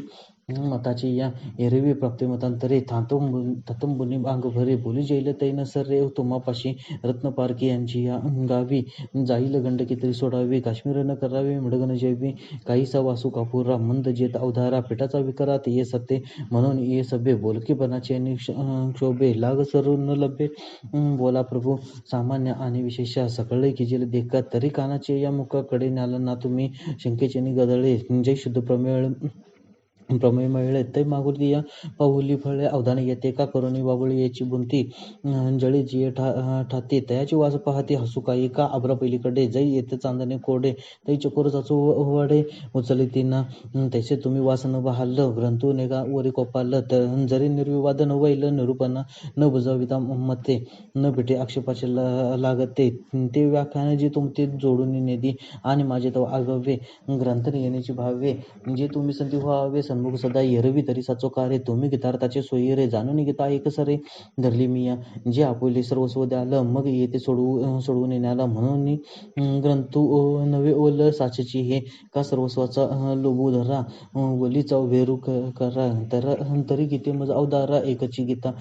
मताची या एरवी प्राप्तिमतांतरे थातंबुनी अंगभरे बोली जैल तैन सर्रे तुम्हापाशी रत्नपारखी यांची या गावी जाईल गंडकी तरी सोडावी काश्मीर न करावे मिडगन जैवी काहीसा वासू कापुरा मंद जेत अवधारा पिठाचा विकारात ये सत्ते म्हणून ये सभे बोलकेपणाचे क्षोभे लाग सरू न लभे बोला प्रभू सामान्य आणि विशेष सकळे किजेल देखा तरी कानाचे या मुखाकडे न्याल ना तुम्ही शंकेचे गदळे जय शुद्ध प्रमेय मिळले तै मागुरी या पाऊली फळे अवधान येते का करुणी बाबुळी याची बुंती जळी जिये ठाते तयाची वास पाहते हसू काही का आब्रा पहिलीकडे जै येते चांदणे कोडे तै चकोर चाचू वडे उचली तिना तैसे तुम्ही वास न बहाल ग्रंथू नेगा वरी कोपाल जरी निर्विवाद न वैल निरूपणा न बुजाविता मते न भेटे आक्षेपाचे लागते ते व्याख्यान जे तुमचे जोडून नेदी आणि माझे तो आगवे ग्रंथ येण्याची भावे जे तुम्ही संधी व्हावे सन्मुख सदा एरवी तरी साचो कार्य तुम्ही गीतार्थाचे सोयी रे जाणून गीता एक सरे धरली मिया जे आपुले सर्वस्व द्याल मग येते सोडवून येण्याला म्हणून ग्रंथू नवे ओल साचची हे का सर्वस्वाचा लोभू धरा वलीचा वेरू करा तरी गीते मज अवदारा एकची गीता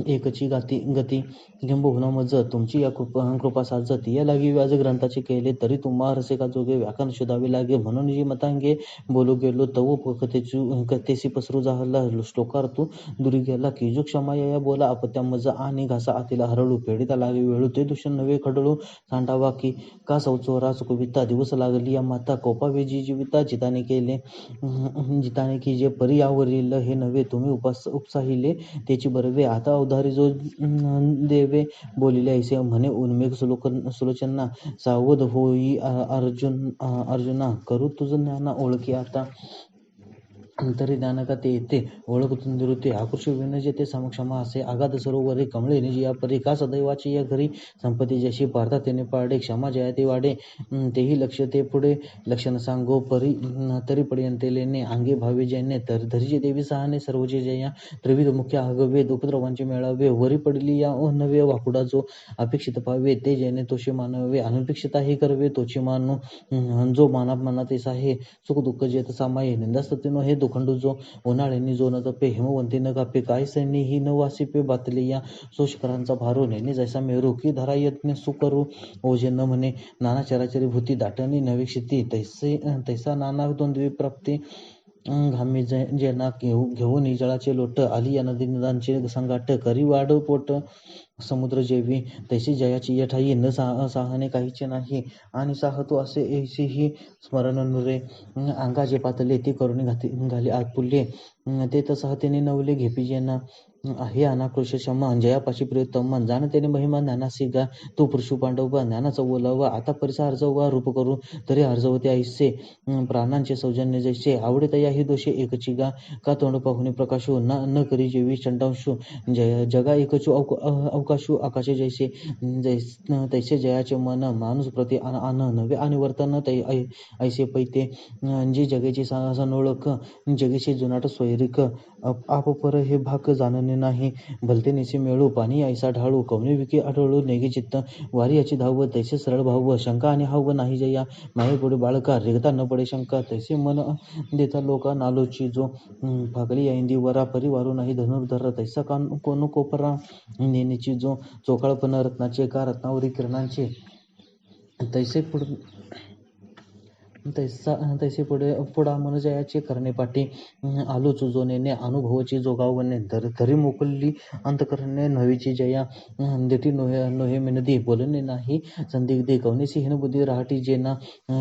एकची गती किंबहुना मज तुमची या कृपा साजत या लागी व्याज ग्रंथाचे केले तरी तुम्हा रसे का जोगे व्याकरण शोधावे लागे म्हणून जी मतांगे बोलू गेलो तव कथेसी पसरू झाला श्लोकार तू दुरी गेला की जो क्षमा या बोला अपत्या मज आणि घासा आतीला हरळू पेडिता लागे वेळू ते दूषण नवे खडळू सांडावा की का सौचोरा चुकविता दिवस लागली या माता कोपावे जी जीविता जिताने केले जिताने की जे परी यावरील हे नव्हे तुम्ही उपसाहिले त्याची बरवे आता अवधारी जो देवे बोलिले ऐसे म्हणे उन्मेघ सुलोचना सावध होई अर्जुना करू तुझं ज्ञाना ओळखी आता अंतरी ज्ञान का ते येते ओळख निवृत्ती आकृष विनजे ते समक्षमा असे आगाध सरोवरे कमळे निजी या परी का सदैवाची या घरी संपत्ती जशी पारता तेने पाडे क्षमा जया ते वाडे तेही लक्ष ते पुढे लक्षण सांगो परी तरी पर्यंत लेणे अंगे भावे जयने तर धरीचे देवी सहाने सर्वचे जया त्रिविध मुख्य आगवेद उपद्रवांचे मेळावे वरी पडली या नवे वाकुडा जो अपेक्षित पावे ते जयने तोषे मानवे अनपेक्षित हे करवे तोची मानू जो मनात आहे सुख दुःख जेत सामाये निंदास्ततीनो हे दुखंडू जो उन्हाळ्यांनी जो न तपे हिमवंती न कापे काय सैनी ही न वासिपे बातले या सोशकरांचा भारो नेने जैसा मेरू की धरा यत्न सुकरू ओझे न म्हणे नाना चराचरी भूती दाटणी नवे क्षिती तैसा नाना द्वंद्वी प्राप्ती घामी जेना घेऊन जळाचे लोट आली या नदी नदांचे संगाट करी वाढ पोट समुद्र जेवी तैसे जयाची यठाई न साहने काहीचे नाही आणि साहतो असे ऐसेही स्मरण नुरे अंगाचे पातले ते करुणी घाली आतपुल्ले ते तसाहतेने नवले घेपिजेना हे अनाक्रोश क्षमा जयापाशी प्रियतम जाण त्याने महिमा ज्ञानासी गा तू पुरुषू पांडव ज्ञानाचा बोलावा आता परिसा अर्जवा रूप करू तरी अर्जवते ऐसे प्राणांचे सौजन्य जैसे आवडे तया ही दोषे एकची गा का तोंड पाहुणे प्रकाशू न करी जेवी चंडांशू जगा एकचू अवकाशू आकाशे जैसे तैसे जयाचे मन माणूस प्रति आन नवे आणि वर्तन ऐसे पैते जे जगेचे सनोळख जगेचे जुनाट स्वैरिक आप पर हे भाक जाणणे नाही भलते निसे मेळू पाणी ऐसा ढाळू कवने विके आढळू नेगे चित्त वारी याची धाव तैसे सरळ भाव शंका आणि हाव नाही जया माये पुढे बाळका रेगता न पडे शंका तैसे मन देता लोका नालोची जो फागली ऐंदी वरा परिवारू नाही धनुर्धर तैसा कोण कोपरा नेनेची जो चोकाळपण रत्नाचे का रत्नावरी किरणांचे तैसे पुढा मन जयाचे करणे पाठी आलो चुजोनेने अनुभवाची जोगावणे धरी मोकलली अंतकरणे नवीची जया देठी नोहे मिनदी बोलणे नाही संदिग्धे कवनेसी हिन बुद्धी राहटी जेना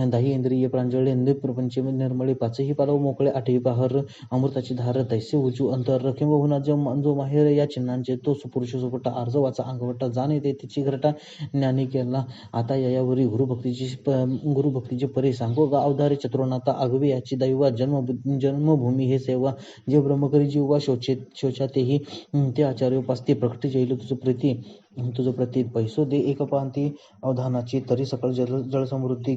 दाही इंद्रिय प्रांजळे प्रपंच निर्मळे पाचही पालव मोकळे आठही पहार अमृताची धार तैसे उजू अंतर किंबहुना जो माहेर या चिन्हांचे तो सुपुरुष सुपटा अर्जवाचा अंगवटा जाणे ते तिची घरटा ज्ञानी केला आता यावरी गुरुभक्तीची परी सांगो अवधारी चतुर्नाथा आगवे याची दैवा जन्मभूमी हे सेवा जे ब्रह्मकरी जीवा शोचा तेही ते आचार्य पास्ते प्रकटी जैल तुझ प्रती पैसो दे एकपांती अवधानाची तरी सकळ जलसमृद्धी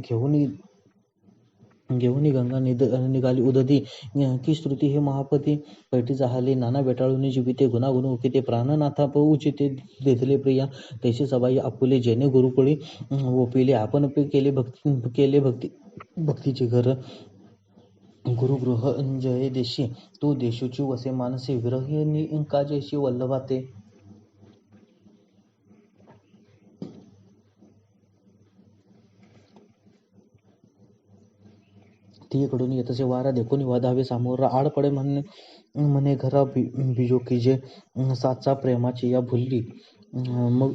घेऊन गंगा निघाली उदधी की श्रुती हे महापती पैठी जाहले नाना बेटाळून जीविते गुणागुण उकिते प्राणनाथा उचिते देतले प्रिया तैसे सबाई आपुले जेने गुरुकुळी ओपिले आपण केले भक्तीचे घर गुरुगृह जय देशी तू देशूची वसे मानसी विरहिणी का जैशी वल्लभाते. तीकडून येतसे वारा देखून वाधावे सामोर आड पडे म्हणे घरा बिजो की जे साचा प्रेमाची या भुलली. मग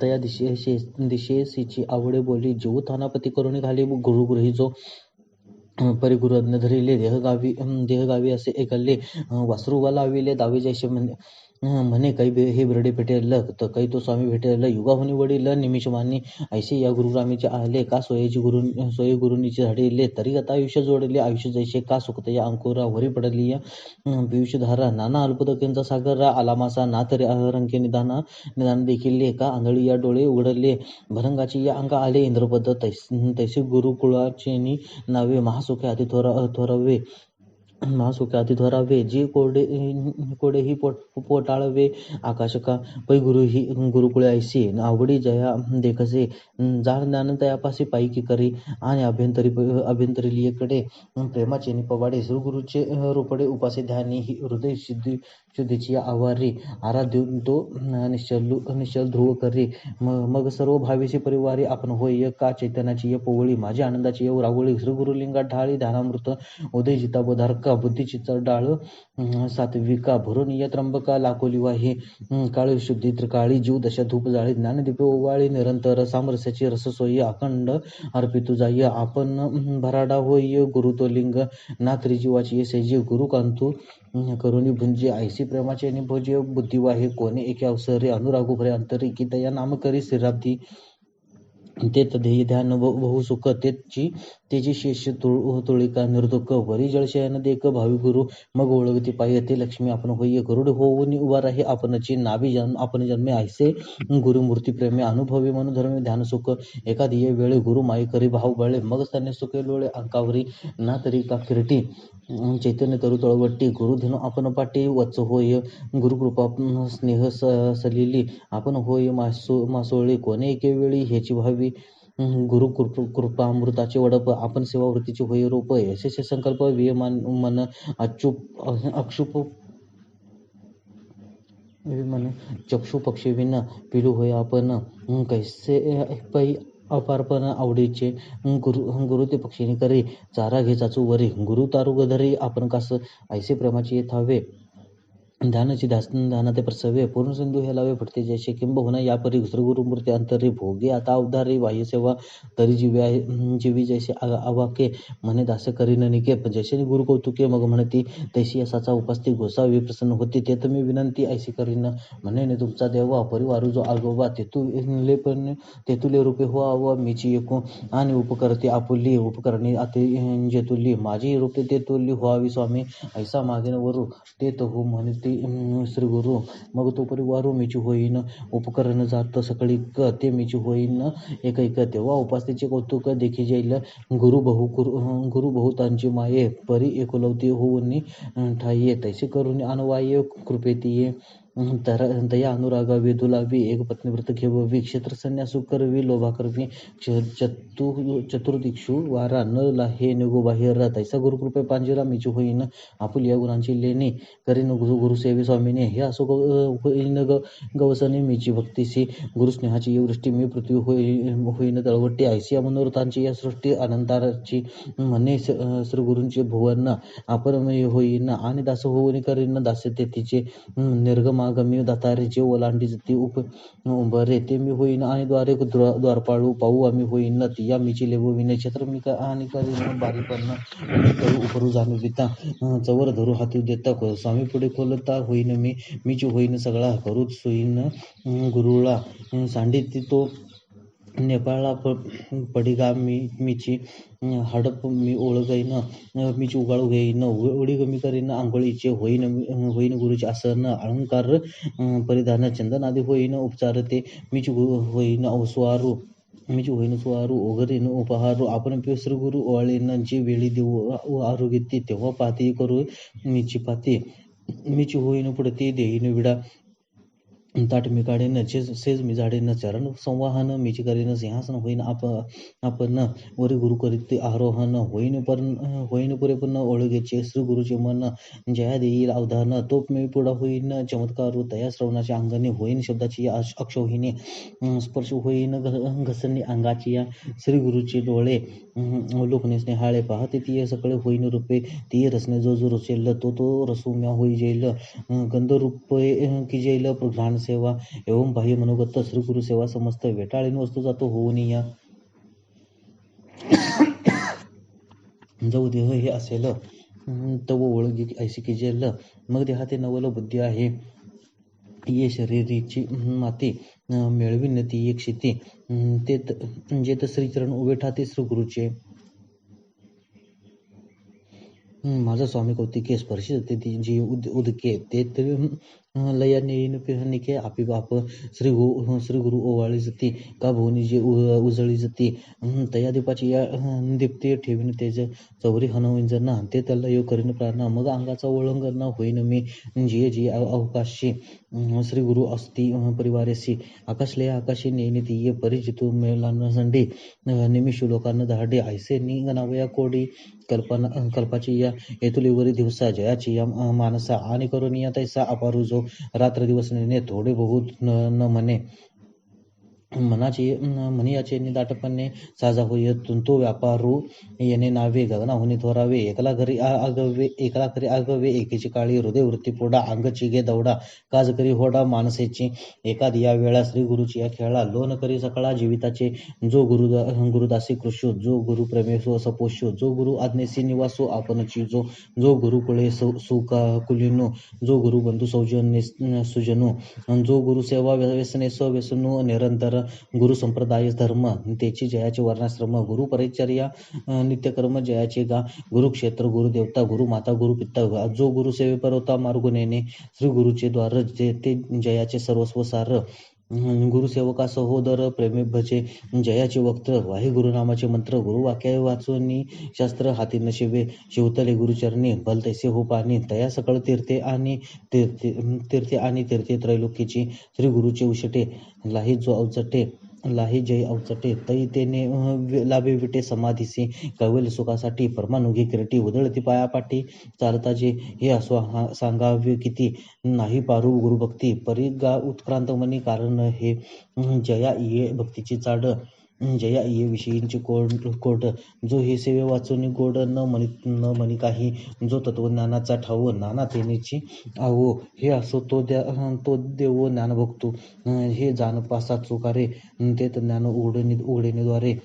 तया दिशेसीची आवडे बोली जीव थानापती करून घाली गुरुगृही जो परिगुरुज्ञ धरिले देहगावी असे ऐकले वासरू लाविले दावे जैसे म्हणे काही हे बिरडे भेटेल तर काही तो स्वामी भेटेल युगाहुनी वडील निमिषमानी ऐसे या गुरुग्रामीचे आले का सोयी गुरुनीचे झाडिले तरी आता आयुष्य जोडले आयुष्य जैसे का सुखत या अंकुरा वरी पडली पियुषधारा नाना अल्पदकेंचा सागर आला मासा ना तरी अहरंके निदान देखील का आंधळी या डोळे उघडले भरंगाची या अंगा आले इंद्रपद तैसे गुरुकुळाचे नावे महासुखे अति थोरावे महासुखे अति थोरावे जी कोडेही पोटाळवे आकाश का पै गुरुकुळे ऐसी आवडी जया देखसे जाण ज्ञान तयापासी पायकी करी आणि अभ्यंतरी लियेकडे प्रेमाचे निपवाडे श्रीगुरुचे रोपडे उपासे ध्यानी ही हृदय शुद्धीची आवारी आराध्य तो निश्चल ध्रुव करी मग सर्व भावीशी परिवारी आपण होय का चैतन्याची पोवळी माझी आनंदाची रावळी श्रीगुरुलिंगा ढाळी ध्यानामृत उदय जिता बोधारका बुद्धीची डाळ सात्विका भरून या त्र्यंबका लाकोली वाहे काळी शुद्धी त्रिकाळी जीव दशा धूप जाळी ज्ञानदीपे ओवाळी निरंतर सामरस्याची रससोयी अखंड अर्पितू जाय आपण भराडा होय गुरु तो लिंग ना त्रिजीवाची ये सेजी गुरु कांतू करुणी भुंजी ऐसी प्रेमाचे निभोजे बुद्धिवाहे कोणे एके अवसरे अनुरागू भरे अंतरी की तया नाम करी श्रीराब्दी ते ध्येय ध्यान बहु सुख तेची शेष तुळिका निर्दुःख वरी जळशयन देख भावी गुरु मग ओळखती पाय ते लक्ष्मी आपण होय गरुड होऊन उभा राही आपणची नाभी आपण जन्मे ऐसे गुरुमूर्ती प्रेमे अनुभवी मनोधर्मी ध्यान सुख एखादी वेळे गुरु माई करी भाव बळे मग त्यांनी सुखे लोळे अंकावरी ना तरी का किरटी चैतन्य तरु तळवट्टी गुरुधनु आपण पाठी वच होय गुरुकृपा स्नेह सलिली आपण होय मासोळी कोणे एके वेळी ह्याची भावी गुरु कृपामृताचे वडप आपण सेवावृत्तीचे होय रूप यशस्वी संकल्प वियमान मन अक्षुप विमन चक्षु पक्षी विन पिलू होय आपण कैसे पै अपारपण आवडीचे गुरु ते पक्षीने करी चारा घे चाचू वरी गुरु तारु गधरी आपण कास ऐसे प्रेमाची येथावे ध्यानाची ध्याना ते प्रसवे पूर्ण सिंधू हे लावे फटते जैसे किंबहुना या परी गुरुमूर्ती अंतरी भोगे आता अवधारी बाह्य सेवा तरी जीवी जैसे अवाके म्हणे दास करीन निके जैसे गुरु कौतुके मग म्हणती तैसी असाचा उपस्थित गोसावी प्रसन्न होती ते तुम्ही विनंती ऐशी करीन म्हणे तुमचा देवा परिवारू जो आगोबा तेतुले रूपे हो आव मीची एकू आणि उपकरते आपुली उपकरणी अति जेतुली माझी रूपे तेतुली व्हावी स्वामी ऐसा मागेन वरू ते तो हो म्हणते श्री गुरु मग तो परिवारू मीची होईन उपकरण जात सकळी ते मीची होईन एक तेव्हा उपासतेचे कौतुक देखी जाईल गुरु बहुतांची माये परी एकुलवती होऊन ठाये तैसे करून अनवाये कृपेतीये दया अनुरागा वेदुलावी एक पत्नीव्रत घेववी क्षेत्र संन्यासू करवी लोभा करवी चतुर्दिक्षु वारा न लाहे निगो बाहेर तैसा गुरुकृपे पांजिरा मीची होईन आपुल या गुणांची लेणी करीन गुरुसेवी स्वामीने हे असो होईन गवसने मीची भक्तीसी गुरुस्नेहाची वृष्टी मी पृथ्वी होईन तळवट्टी ऐसिया मनोरथांची या सृष्टी अनंताची म्हणे श्री गुरूंचे भुवन आपण होईन आणि दास होऊन करीन दास्यते तिचे निर्गमागमी दातारीचे ओलांडी ती उंबरे ते मी होईन आणि द्वारपाळू पाहू आम्ही होईन तिया मीची लेवो विने छत्र मी आणि करीन बारीपण उपरू जाणविता चवर धरू हाती देता स्वामी पुढे खोलता होईन मीची होईन सगळा करूच सोईन गुरुळा सांडिती तो नेपाळला पडिगा मीची हडप मी ओळखईन मीची उगाळू घेईन उडी कमी करीन आंघोळीचे होईन गुरुचे आसन अलंकार परिधान चंदन आदी होईन उपचार ते मीची होईन स्वारू ओघरीन उपहारू आपण श्री गुरु ओवाळीन जी वेळी देऊ आरोग्य तेव्हा पाती करू मीची पाती मीची होईन पुढती देईन विडा ताट मी काढेन सेज मी झाडेन चरण संवाहन मीची करीन सिंहासन होईन आपण वरी गुरु करीत आरोहण होईन पुरेपूर्ण ओळगेचे श्री गुरुचे मन जया देईल अवधान तोप मी पुढा होईन चमत्कारू तया श्रवणाच्या अंगणी होईन शब्दाची अक्षौहिणी स्पर्श होईन घसरणी अंगाची या श्री गुरुचे डोळे लोकने स्नेहाळे पाहते ती सकळे होईन रूपे ती रसने जो जो रुचेल तो रसुम्या होई जेल गंध रूपे की जेल घ्राण सेवा एवं बाह्य मनोगत श्री गुरु सेवा समस्त वेटाळीन वस्तू जातो होऊन या जाऊ देह हे असेल तव ओळगी ऐशी की जेल मग देहाते नवल बुद्धी आहे ये शरीरीची माती मिळविन ती एक शेती जेत श्रीचरण उभे ठाते श्री गुरुचे माझा स्वामी कौतिके स्पर्शी जाते ती जी उदके ते लया निके आपी बाप श्री गुरु ओवाळी जती का भुवनी जे उजळी जती तया दीपाची या दीप्ती ठेवीन तेज चौरी हनविन जना ते त्याला योग करीन प्रार्थना मग अंगाचा ओळंगण होईन मी जी अवकाशी श्री गुरु असती परिवारेसी आकाशले आकाशी नेनी ती ये परिचितू मेलान संडी निमिषु लोकांना धाडे ऐसे निगनावया कोडी कल्पाची या येतुलीवरी दिवसा जयाची या मानसा आणि करुनिया तैसा अपारू जो रात्र दिवस नेणे थोडे बहुत न म्हणे म्हणियाचे निदाटपणे साजा होय तो व्यापारू येणे नावे गगना होणे थोरावे एकला घरी आगवे एकेची काळी हृदय वृत्ती पोडा अंगची गे दौडा काज करी होडा माणसेची एखादी या वेळा श्री गुरुची या खेळा लोन करी सकळा जीविताचे जो गुरुदासी कृष्यो जो गुरु प्रेमेसो सपोष्यो जो गुरु आज्ञेसी निवासो आपणची जो गुरु कुळे सुका कुलिनो जो गुरु बंधू सौजन्य सुजनो जो गुरु सेवा व्यसने व्यसनो निरंतर गुरु संप्रदाय धर्म त्याची जयाचे वर्णाश्रम गुरु परिचर्या नित्यकर्म जयाचे गा गुरुक्षेत्र गुरुदेवता गुरुमाता गुरुपित्ता जो गुरु सेवे परवता मार्गुनेने श्री गुरुचे द्वार ते जयाचे सर्वस्व सार गुरुसेवका सहोदर प्रेमे भजे जयाचे वक्त्र वाहे गुरुनामाचे मंत्र गुरुवाक्य वाचूनी शास्त्र हाती नशिवे शिवतले गुरुचरणी भल तैसे हो पाणी तया सकळ तीर्थे आणि तीर्थे त्रैलोकीची श्री गुरुचे उशटे लाही जो अवचटे लाही जय अवचटे तै तेने लाभे विटे समाधीसी कळवेल सुखासाठी परमानुगी किरटी उधळती पायापाठी चालता जे हे असो सांगावे किती नाही पारू गुरुभक्ती परिगा उत्क्रांत मनी कारण हे जया ये भक्तीची चाड जया ये विषयींची कोड जो हे सेवे वाचून गोड न म्हणी काही जो तत्वज्ञानाचा ठाऊ नाना तेनेची आहो हे असो तो देव ज्ञान भक्तो हे जाण पासा चुकारे ते ज्ञान उघडणीद्वारे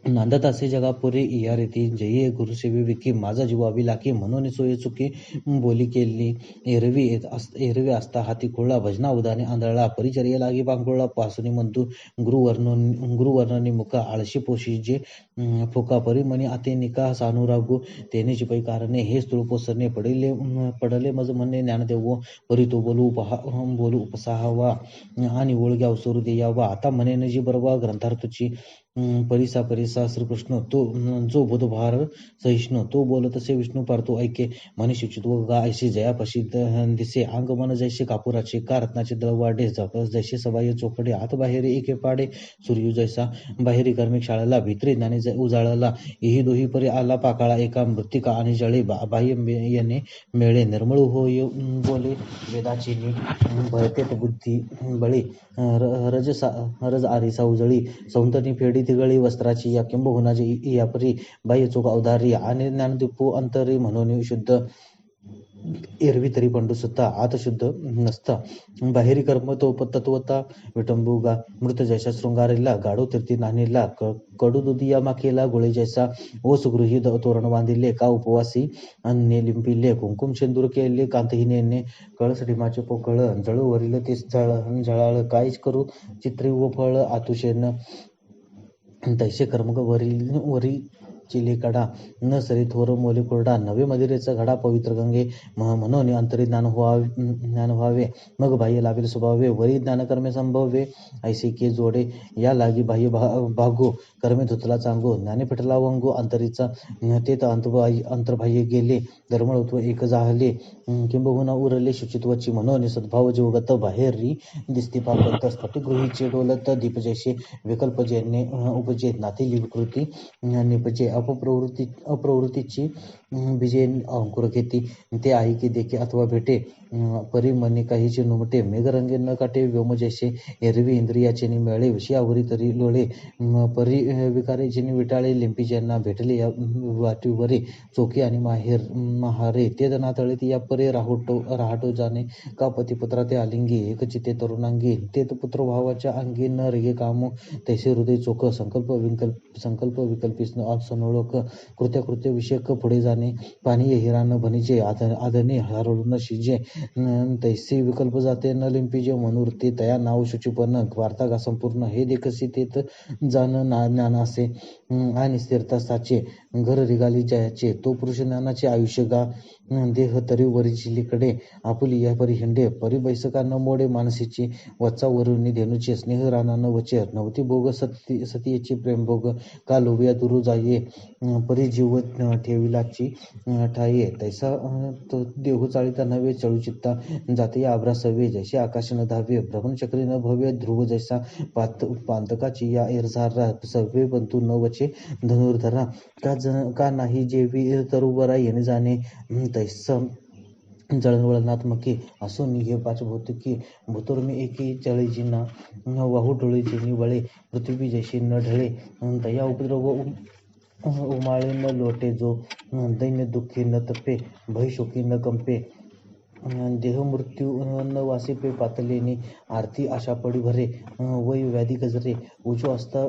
नांदत असे जगापुरे इया रीती जये गुरुसेवे विकी माझा जीवावी लाकी म्हणून सोय चुकी बोली केली एरवी असता हाती खोळला भजना उदाने आंधळला परिचर्या लागी पांघोळला पासुनी म्हणतो गुरुवर्णनी मुका आळशी पोशी जे फोका परिमणी आते निका सानुरागू तेने चिपई कारणे हे स्थूळ पोसरणे पडले मज म्हणणे ज्ञानदेव परी तो बोलू उपसाहावा आणि ओळग्या सोरू द्यावा आता म्हणेन जी बरोबा ग्रंथार्थची परिसा श्रीकृष्ण तो जो बुधभार सहिष्णू तो बोलत असे विष्णू पारतो ऐके म्हणे शिक्षित व गा ऐशी जयापशी दिसे अंग मन जैसे कापुराचे का रत्नाचे दळ वाढे जैसे सबाई चोकडे आत बाहेरी एके पाडे सूर्य जैसा बाहेरी कर्मिक शाळेला भित्री ज्ञाने उजाळला एही दोही परी आला पाकाळा एका मृत्तिका आणि जळे बाह्य येणे मेळे निर्मळ होय बोले वेदाची भरतेत बुद्धी बळी रज आरिसा उजळी सौंदर्य फेडी तिगळी वस्त्राची या किंबहुना यापरी बाह्य चोख अवधारी आणि ज्ञानदीपो अंतरी म्हणून शुद्ध एरवी तरी पंडू सुद्धा आत शुद्ध नसता बाहेरी कर्म तो तत्वता विटंबुगा मृत जैसा शृंगारीला गाडो तीर्थी नाणीला कडू दुधिया माकेला गोळे जैसा ओस गृही तोरण बांधिले का उपवासी अन्ने लिंपिले कुंकुम शेंदूर केले कांतहीने कळस डिमाचे पोकळ जळूवरील ते झळाळ काहीच करू चित्री व फळ आतुशेन तैसे कर्म वरी चिलीकडा न सरी थोर मोली कोरडा नवे मदिरेचा घडा पवित्र गंगे म्हणून अंतरी ज्ञान व्हावे मग बाह्य लाभेल स्वभावे वरी ज्ञानकर्मे संभवे ऐसे के जोडे या लागी बाह्य भागो कर्मे धुतला चांगो ज्ञाने फिटला वंगो अंतरीचा तेत अंतर्बाह्य गेले धर्मत्व एक झाले किंबहुना उरले शुचित्वाची म्हणून सद्भाव जीवगत बाहेरी दिसती पापत स्फटिकगृहीचे डोलत दीप जैसे विकल्प ज्यांनी उपजे नाती विकृती निपजे अप्रवृत्तीची बीजे अंकुर घेती ते आई की देखे अथवा भेटे परी मनी काहीचे नुमटे मेघरंगे न काटे व्योम जैसे एरवी इंद्रियाचे मेळे विषयावरी तरी लोळे परी विकारेचे विटाळे लिंपी ज्यांना भेटले या वाटीवरी चोकी आणि महारे ते नातळीत या परे राहटो जाणे का पतिपुत्रा ते आलिंगी एकचिते तरुणांगी ते पुत्र भावाच्या अंगी न रेगे कामो तैसे हृदय चोख संकल्प विकल्पीस सनोळक कृत्य विषयक पुढे जाणे पाणी हिरान भनीचे आदने हरळून शिजे तैसे विकल्प जाते न लिंपीजे मनूर्ती तया नाव शुचिपण वार्ता का संपूर्ण हे देखसी तेत जाण ज्ञानासे आणि स्थिरता साचे घर रिगाली जयाचे तो पुरुष ज्ञानाचे आयुष्य गा देह तरी वरिचिलीकडे आपुली या परी हिंडे परी बैसका न मोडे मानसीची वच्चा वरुणी धेनुचे स्नेह राना न वचे नवती भोग सतीयेची प्रेमभोग का लोभिया दुरू जाये परी जीव ठेविलाची ठाये तैसा तो देहू चाळीता नव्हे चळू चित्ता जाते या आभ्रा सवे जैसे आकाश न धावे भ्रमणचक्री न भव्य ध्रुव जैसा पांतकाची या एरझारा सवे बंतू न वचे धनुर्धरा का नाही जेवी तरुबरा येणे जाणे तैसा जळणवळणात्मके असून हे पाच भौतिकी भूतुर्मी एकी चळीजिना वाहू डोळे जिनी वळे पृथ्वी जैशी न ढळे दया उपद्रव उमाळे न लोटे जो दैन्य दुःखी न तपे भय शोकी न कंपे देह मृत्यू न वासिपे पातलेने आरती आशा पडी भरे वय व्याधी गजरे उजो असता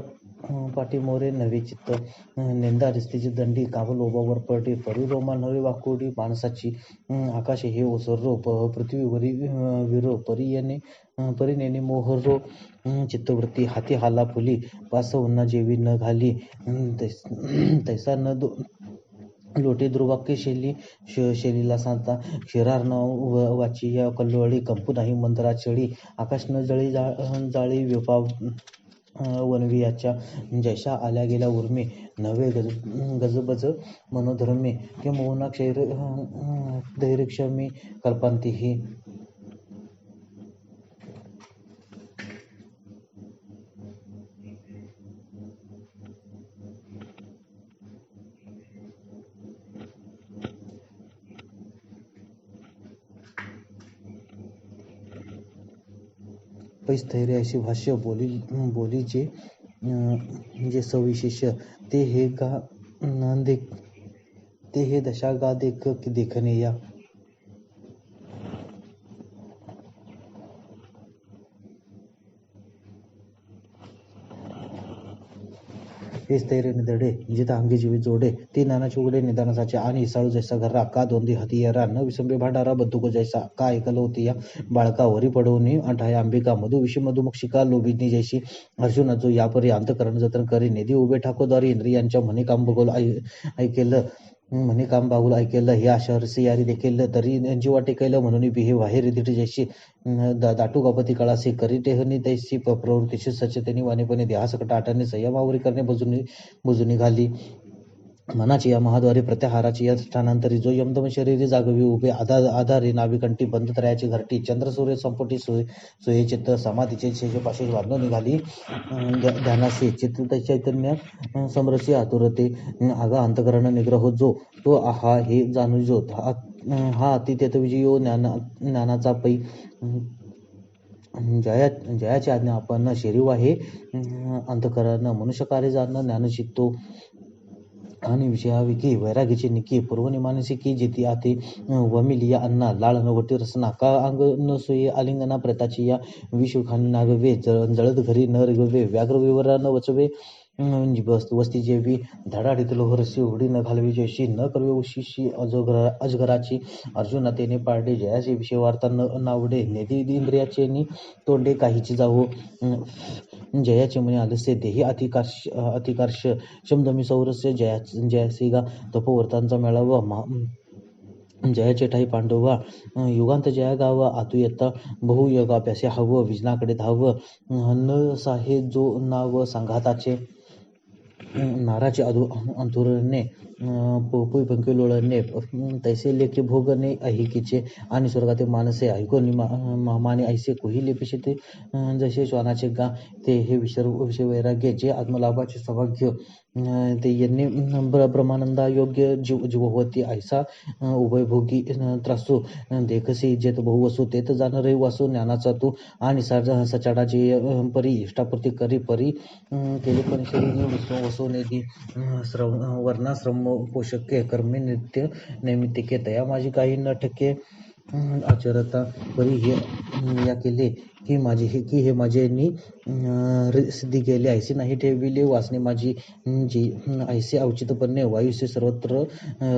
पाठी मोरे नवे चित्त नेंदा रिस्तीची दंडी काव लोभावर पडे परी रोमा नवे वाकोडी माणसाची आकाश हे ओसरो पृथ्वीवरी विरो परिनेने मोहरो चित्तवृत्ती हाती हाला फुली पास उन्हा जेवी न घाली तैसा न लोटे दुर्वाक्य शेलीला सांगता क्षीरार न वाची या कल्लोळी कंपू नाही मंदरा चळी आकाश न जळी जाळी विपाव वनवियाच्या जैशा आल्या गेल्या उर्मे नवे गजबज मनोधर्मे किंबहुना क्षैर धैर्यक्षमी कल्पांती ही पैस्थैर्य अशी भाष्य बोली जे सविशेष ते हे दशा गा देखणे या हे स्थैर्य निधडे जिथं अंगी जीवी जोडे ती नानाची उघडे निदानासाचे आणि इसाळू जैसा घर्रा का दोंदी हतियारा न विसंबे भांडारा बंदुक जैसा का ऐकलं होती या बाळका वरी पडवणी अंठाया अंबिका मधुविषी मधुमक्षिका लोभिनी जैशी अर्जुन जो यापरी अंतकरण जतन करी निधी उभे ठाकोद्वारी इंद्रियांच्या म्हणे काम बघोल ऐकेलं म्हणे काम बागुल ऐकेलं हे आशा यारी देखील तरी जीवा टेकलं म्हणून बिहे बाहेर दिठी जैशी दाटू गपती कळासे करी टेहनी तैसी प्रवृत्तीशी सचतेने वाणीपणे देहासकट आटाने संयमावरी करणे बुजून घाली मनाची या महाद्वारे प्रत्याहाराची या स्थानांतरी जो यमदम शरीरी जागवी उभे आधारे नाविकंठी बंद तऱ्याची घरटी चंद्र सूर्य संपुटी सोये चित्त समाधीचे शेषपाशी बांधून निघाली ध्यानासे चित्त चैतन्य समरसी आतुरते आगा अंतकरण निग्रह जो तो आहा हे जाणू जो हा अतिथेत विजयो ज्ञानाचा पै जयाची आज्ञा आपण शेरीव आहे अंतकरण मनुष्य कार्य जाणं ज्ञानचित्तो आणि विषयाविकी वैरागीची निकी पूर्वनिमानसिकी जिती आती वमिलिया अन्ना लाळ नवटी रसना का अंग न सोये आलिंगना प्रताची या विषुखान नागवे जळद घरी न रिगवे व्याघ्र विवरा न वचवे वस्ती जेवी धडाडीत लोहरसी उडी न घालवी जशी न करवे उशीशी अजगराची अर्जुना तेने पारडे जयाचे विषय वार्ता न नावडे नेदी इंद्रियाचे नि तोंडे काहीची जावो जयाचे म्हणे आलसे देही अतिकार्ष शमदमी सौरस्य जयासी गा तपोवर्तांचा मेळावा जयाचे ठाई पांडवा युगांत जया गावा आतुयता बहुयोगाभ्यासे हवं विजनाकडे धावं न साहे जो नाव संघाताचे नाराचे अंथुरणे पोपई पंखी लोळणे तैसे लेखे भोगणे अहिकीचे आणि स्वर्गाते मानसे ऐकून माने ऐसे कोही पिशे ते जसे श्वानाचे गा ते हे विषय वैराग्य जे आत्मलाभाचे सौभाग्य ते यांनी ब्रह्मानंदा योग्य जीव होती ऐसा उभयभोगी त्रासू देखसे इज्जत बहुवसू तेथ जाणरे वासू ज्ञानाचा तू आणि सचाडाचे परी इष्टाप्रती करी परी केले पण शरीर वसवनेदी वर्णाश्रम पोषके कर्मे नित्य नैमित्तिके तया माझी काही न ठके आचरता परी हे या केले की हे माझे सिद्धी गेले ऐसे नाही ठेविले वासने माझी जी ऐसे औचितपणे वायुसे सर्वत्र